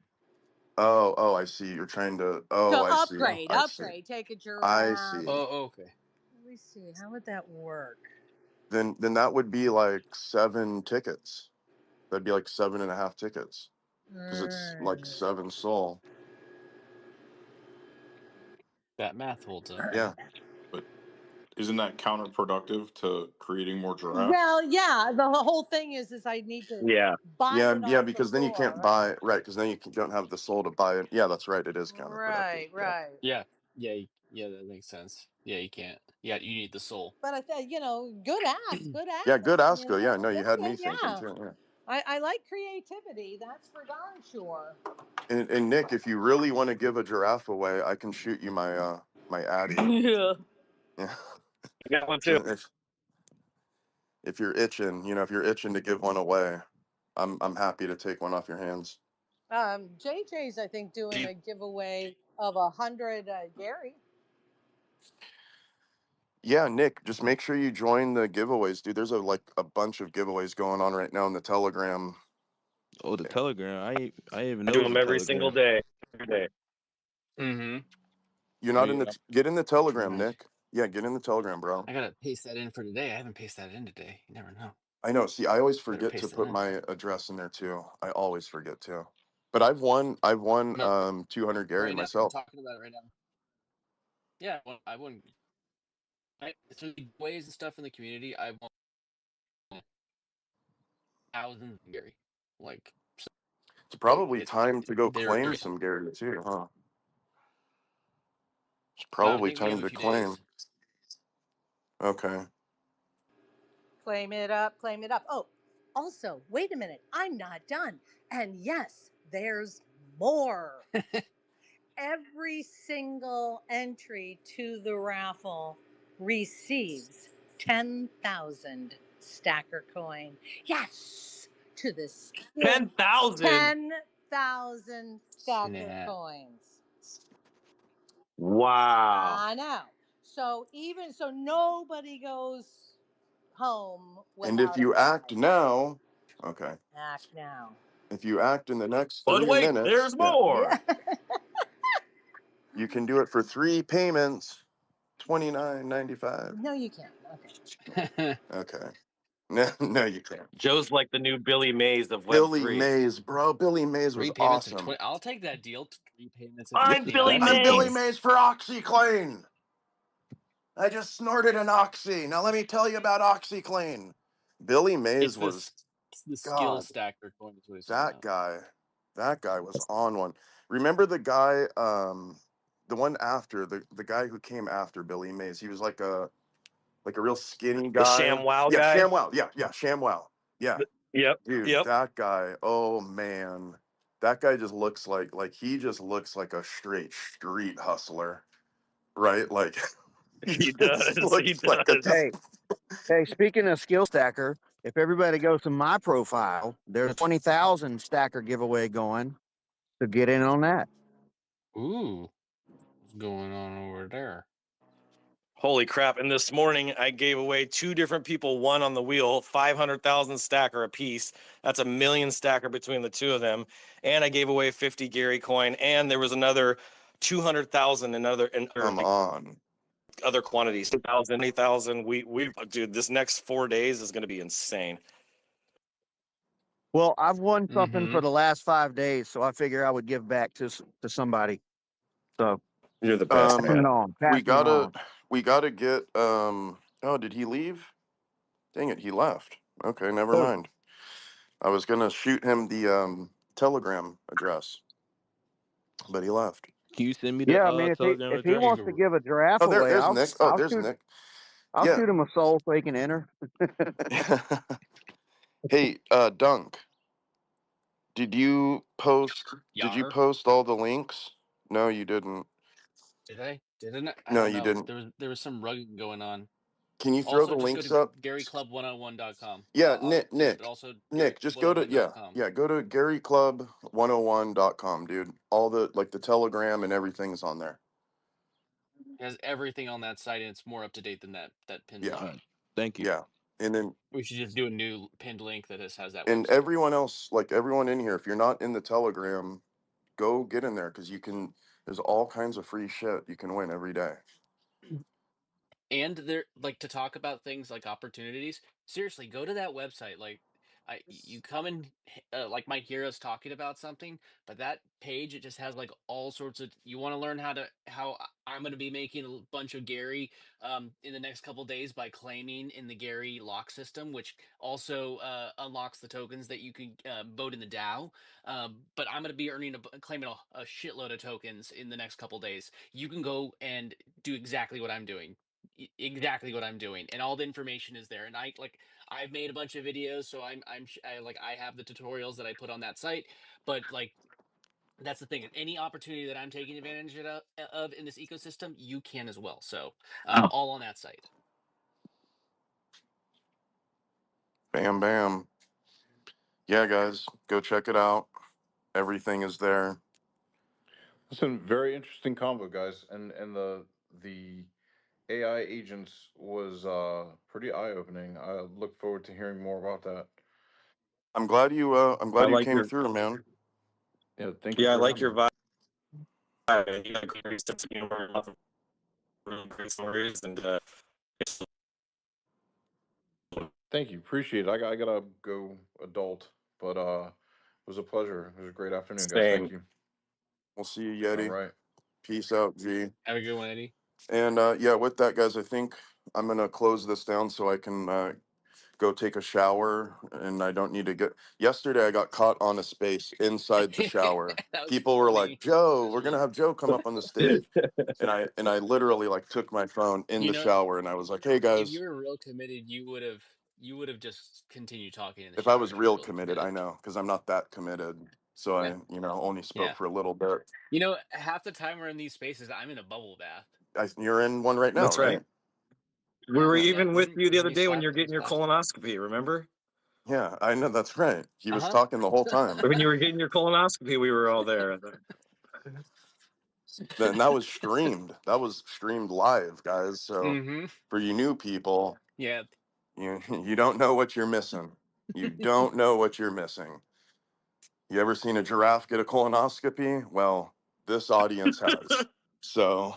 Oh, I see. You're trying to. Oh, To I see. upgrade, I see. take a I giraffe. see. Oh, okay. Let me see. How would that work? Then that would be like 7 tickets. That'd be like 7.5 tickets because it's like Alright. 7 soul. That math holds up. Yeah. But isn't that counterproductive to creating more giraffes? Well, yeah. The whole thing is I need to Yeah. buy Yeah, it yeah, off the because then you can't floor. buy right, because then don't have the soul to buy it. Yeah, that's right. It is counterproductive. Right, Yeah, right. Yeah. Yeah. Yeah. That makes sense. Yeah. You can't. Yeah. You need the soul. But I thought, good ask, good yeah. Good ask. Asko. Yeah, no, you had me thinking Yeah. too. Yeah. I like creativity. That's for darn sure. And Nick, if you really want to give a giraffe away, I can shoot you my Addy. Yeah. Yeah. I got one too. So if you're itching, if you're itching to give one away, I'm happy to take one off your hands. JJ's, I think, doing a giveaway of 100 Gary. Yeah, Nick, just make sure you join the giveaways, dude. There's a bunch of giveaways going on right now in the Telegram. Oh, the Telegram. I didn't even I know do it was a them every single Telegram. day. Every day. Mm-hmm. You're Oh not in yeah. get in the Telegram, Remind. Nick. Yeah, get in the Telegram, bro. I gotta paste that in for today. I haven't pasted that in today. You never know. I know. See, I always Better forget to paste it put in. my address in there too. I always forget to. But I've won No. 200 Gary Right now, we're myself. talking about it right now. Yeah. Well, I wouldn't. Through ways and stuff in the community, I want thousands of Gary. Like, It's so probably time to go they're. claim some Gary too, huh? It's I probably think we have time a to few claim. days. Okay. Claim it up, claim it up. Oh, also, wait a minute. I'm not done. And yes, there's more. Every single entry to the raffle receives 10,000 stacker coin. Yes, to this 10,000. 10,000 stacker Snap. coins. Wow. I know. So nobody goes home And if without a you act prize. now, okay. Act now. If you act in the next But 3 wait, minutes, there's yeah, more. Yeah. you can do it for 3 payments, $29.95. No, you can't. Okay. No, you can't. Joe's like the new Billy Mays of Billy Web3. Mays, bro. Billy Mays was 3 payments of awesome. 20. I'll take that deal. 3 payments of I'm Billy I'm $29. Billy Mays. Mays for OxyClean. I just snorted an oxy. Now let me tell you about OxyClean. Billy Mays It's was, the skill God, stacker coin is what he's talking that about. guy. That guy was on one. Remember the guy, the one after the guy who came after Billy Mays? He was like a real skinny The guy. Sham Wow Yeah, guy. ShamWow. Yeah, ShamWow. Yeah, Yep. dude, Yep. that guy. Oh man, that guy just looks like he just looks like a straight street hustler, right? Like he He just does. He looks like a does. Hey, hey, speaking of skill stacker, if everybody goes to my profile, there's a 20,000 stacker giveaway going. So get in on that. Ooh, what's going on over there? Holy crap. And this morning I gave away 2 different people, one on the wheel, 500,000 stacker a piece. That's a million stacker between the two of them. And I gave away 50 Gary coin. And there was another 200,000 in come on. other quantities, 2,000, 8,000. Dude, this next 4 days is going to be insane. Well, I've won something Mm-hmm. for the last 5 days, so I figure I would give back to somebody. So You're the best, passing man. it on, We passing it gotta on. we gotta get oh, did he leave? Dang it, he left. Okay, never Who? mind. I was gonna shoot him the Telegram address, but he left. Can you send me the Yeah, I mean, Telegram if he address? wants to give a giraffe Oh, away, there's Nick. Oh, there's Nick. I'll Yeah. shoot him a soul so he can enter. Hey, Dunk, did you post did you Yar. post all the links? No, you didn't. Did I? Didn't I? I No, don't you know. didn't. There was some rugging going on. Can you throw Also, the just go links to up? GaryClub101.com. Yeah, I'll Nick, do it, but Nick, also Nick, just go to Gary101.com. go to GaryClub101.com, dude. All the Telegram and everything's on there. It has everything on that site, and it's more up to date than that pinned Yeah, All link. right. Thank you. yeah. And then We should just do a new pinned link that has that and website. everyone else, like everyone in here, if you're not in the Telegram, go get in there because you can. There's all kinds of free shit you can win every day. And they're like to talk about things like opportunities. Seriously, go to that website. Like, you come and like might hear us talking about something, but that page it just has like all sorts of. You want to learn how I'm going to be making a bunch of Gary in the next couple days by claiming in the Gary lock system, which also unlocks the tokens that you can vote in the DAO. But I'm going to be claiming a shitload of tokens in the next couple days. You can go and do exactly what I'm doing, and all the information is there. And I've made a bunch of videos, so I have the tutorials that I put on that site. But like, that's the thing, any opportunity that I'm taking advantage of in this ecosystem, you can as well. So all on that site. Bam, bam. Yeah, guys, go check it out. Everything is there. Listen, very interesting combo, guys, and the AI agents was pretty eye opening. I look forward to hearing more about that. I'm I glad you like came your through, man. Yeah, thank you Yeah, I for like having your me. vibe. You got great sense of humor, lots of really great stories, and Thank you, appreciate it. I gotta go adult, but it was a pleasure. It was a great afternoon, guys. Thank same. you. We'll see you, All Yeti. right. Peace out, G. Have a good one, Eddie. And yeah, with that, guys, I think I'm gonna close this down so I can go take a shower, and I don't need to get. Yesterday, I got caught on a space inside the shower. That was People were like, funny. "Joe, we're gonna have Joe come up on the stage," and I literally like took my phone in You the know, shower, and I was like, "Hey, if you guys." were real committed, you would have just continued talking in the If I shower was if you're real really committed, I committed. know, because I'm not that committed. So Yeah, I, only spoke yeah. for a little bit. Half the time we're in these spaces, I'm in a bubble bath. You're in one right now, That's right. right? We were Yeah, yeah. even with you the other He's day when you're clapping. getting He's your clapping. colonoscopy. Remember? Yeah, I know. That's right. He was Uh talking the whole time. When huh. you were getting your colonoscopy, we were all there. Then that was streamed. That was streamed live, guys. So Mm-hmm. for you new people, Yeah. you don't know what you're missing. You don't know what you're missing. You ever seen a giraffe get a colonoscopy? Well, this audience has. So,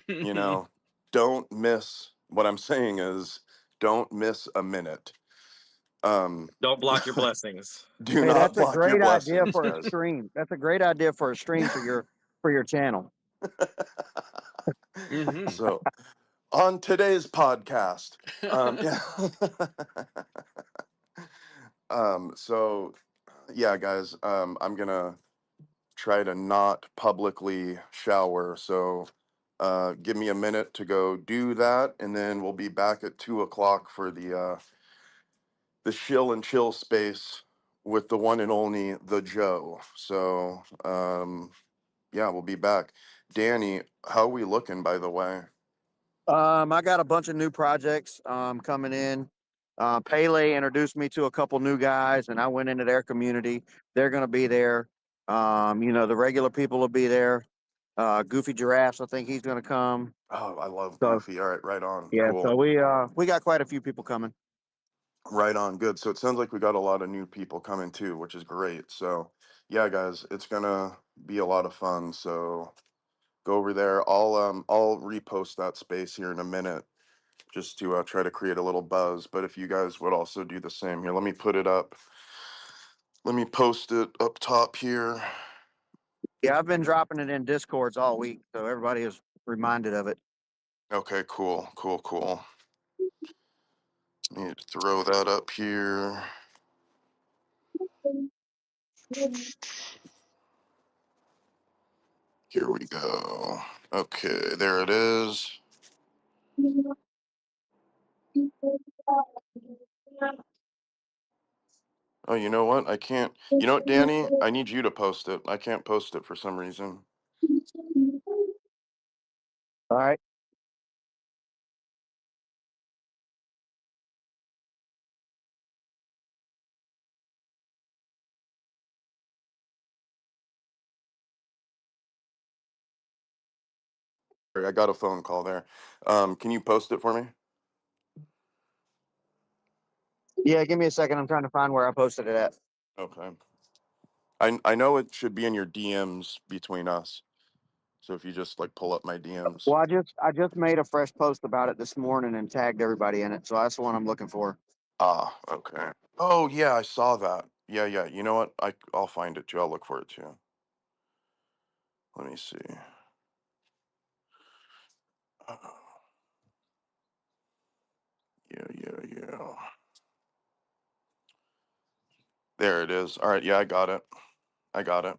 you know, don't miss what I'm saying is don't miss a minute. Um Don't block your blessings. do Hey, not that's a block your great idea blessings, for a guys. stream. That's a great idea for a stream for your channel. Mm-hmm. So On today's podcast. Yeah. So yeah, guys, I'm gonna try to not publicly shower. So give me a minute to go do that, and then we'll be back at 2 o'clock for the shill and chill space with the one and only the Joe. So yeah, we'll be back. Danny, how are we looking, by the way? I got a bunch of new projects coming in. Pele introduced me to a couple new guys, and I went into their community. They're going to be there. The regular people will be there. Goofy Giraffes, I think he's going to come. Oh, I love So Goofy. All right, right on. yeah, so Cool. we got quite a few people coming. Right on. Good. So it sounds like we got a lot of new people coming too, which is great. So yeah, guys, it's gonna be a lot of fun. So go over there. I'll repost that space here in a minute just to try to create a little buzz. But if you guys would also do the same here, let me put it up. Let me post it up top here. Yeah, I've been dropping it in Discords all week, so everybody is reminded of it. Okay, cool, cool, cool. Need to throw that up here. Here we go. Okay, there it is. Oh, you know what? I can't. You know what, Danny? I need you to post it. I can't post it for some reason. All right. Sorry, I got a phone call there. Can you post it for me? Yeah, give me a second. I'm trying to find where I posted it at. Okay. I know it should be in your DMs between us. So if you just like pull up my DMs. Well, I just made a fresh post about it this morning and tagged everybody in it. So that's the one I'm looking for. Ah, okay. Oh yeah, I saw that. Yeah, yeah. You know what? I'll find it too. I'll look for it too. Let me see. Uh, yeah, yeah, yeah. There it is. All right. Yeah, I got it. I got it.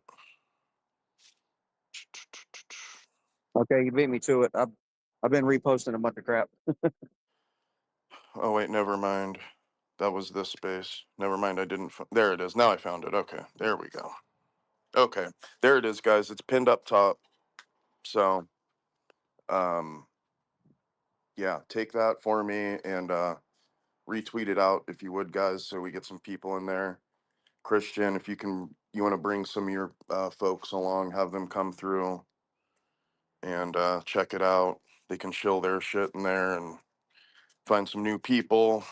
Okay, you beat me to it. I've been reposting a bunch of crap. Oh wait, never mind. That was this space. Never mind. I didn't. There it is. Now I found it. Okay, there we go. Okay, there it is, guys. It's pinned up top. So, um, yeah, take that for me and retweet it out if you would, guys, so we get some people in there. Christian, if you want to bring some of your folks along, have them come through and check it out. They can chill their shit in there and find some new people.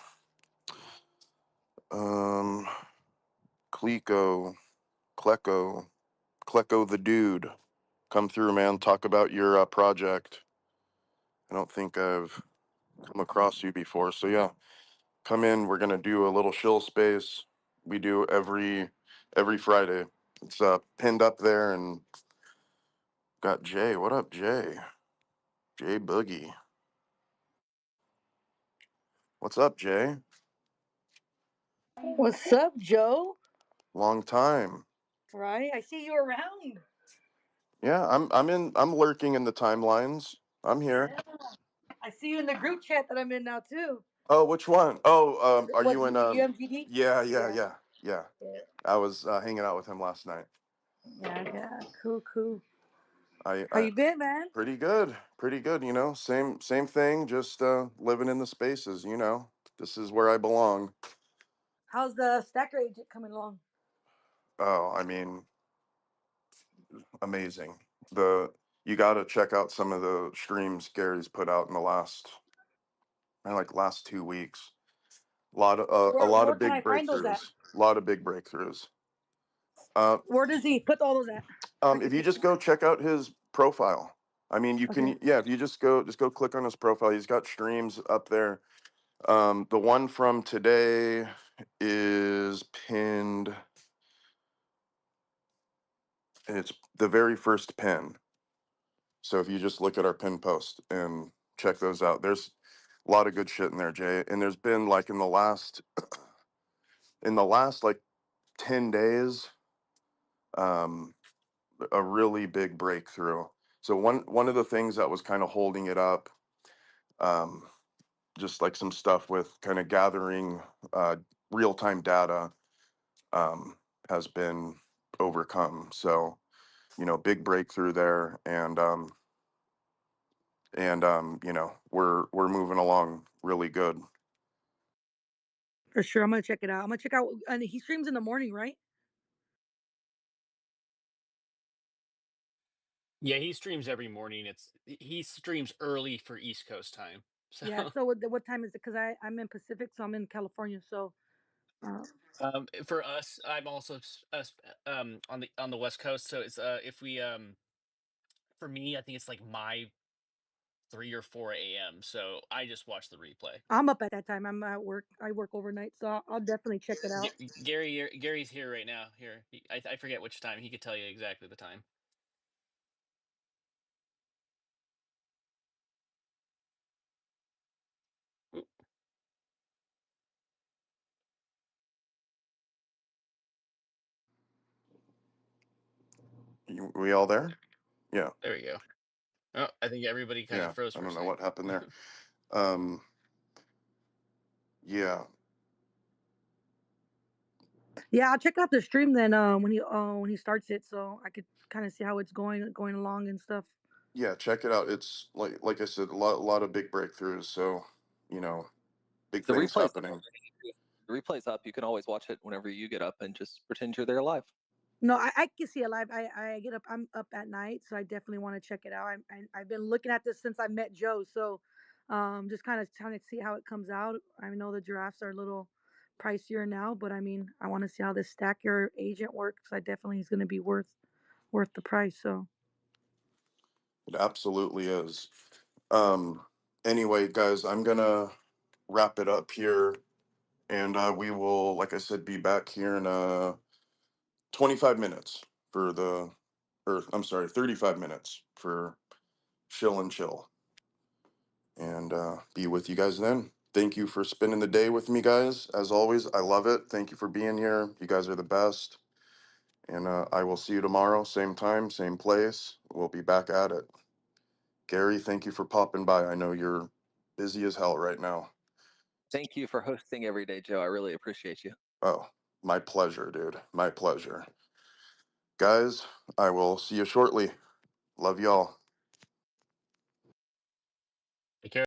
Um, Clico, Klecko, Klecko the dude, come through, man. Talk about your project. I don't think I've come across you before, so yeah, come in. We're gonna do a little chill space. We do every Friday. It's pinned up there, and got Jay. What up, Jay? Jay Boogie. What's up, Jay? What's up, Joe? Long time. Right? I see you around. Yeah, I'm lurking in the timelines. I'm here. Yeah. I see you in the group chat that I'm in now too. Oh, which one? Oh, are What you in UMGD? yeah, yeah, Yeah. yeah, yeah. Yeah. I was hanging out with him last night. Yeah, yeah. Cool, cool. How I you been, man? pretty good. Pretty good, Same thing, just living in the spaces. This is where I belong. How's the stacker agent coming along? Oh, I mean, amazing. The You got to check out some of the streams Gary's put out in the last 2 weeks. A lot Where of can I big find those at? breakthroughs. A lot of big breakthroughs. Uh, Where does he put all those at? So I if can you check just them out. go check out his profile, I mean, you Okay. can, yeah, if you just go click on his profile. He's got streams up there. The one from today is pinned. It's the very first pin. So if you just look at our pin post, and check those out. There's a lot of good shit in there, Jay. And there's been like in the last like 10 days, um, a really big breakthrough. So one of the things that was kind of holding it up, um, just like some stuff with kind of gathering real-time data, has been overcome. So, big breakthrough there, and we're moving along really good. For sure. I'm gonna check it out. I'm gonna check out. And he streams in the morning, right? Yeah, he streams every morning. He streams early for East Coast time. Yeah. So So what time is it? Because I'm in Pacific, so I'm in California. So uh, for us, I'm also on the West Coast. So it's if we for me, I think it's like my 3 or 4 a.m. So I just watch the replay. I'm up at that time. I'm at work. I work overnight, so I'll definitely check it out. Gary's here right now. Here, I forget which time. He could tell you exactly the time. Oop, We all there? Yeah, there we go. Oh, I think everybody kind of yeah. froze I for a don't know second. what happened there. Um, yeah, Yeah, I'll check out the stream then when he starts it, so I could kind of see how it's going along and stuff. yeah. Check it out. It's like I said, a lot of big breakthroughs. So, you know, big The things replay's happening. the replay's up. You can always watch it whenever you get up and just pretend you're there live. No, I can see it live. I get up. I'm up at night, so I definitely want to check it out. I've been looking at this since I met Joe, so just kind of trying to see how it comes out. I know the giraffes are a little pricier now, but I mean, I want to see how this stack your agent works. I definitely is going to be worth the price. So It absolutely is. Um, anyway, guys, I'm gonna wrap it up here, and we will, like I said, be back here in 25 minutes or I'm sorry, 35 minutes for Chill and Chill, and be with you guys then. Thank you for spending the day with me, guys. As always, I love it. Thank you for being here. You guys are the best. And I will see you tomorrow, same time, same place. We'll be back at it. Gary, thank you for popping by. I know you're busy as hell right now. Thank you for hosting every day, Joe. I really appreciate you. Oh, my pleasure, dude. My pleasure. Guys, I will see you shortly. Love y'all.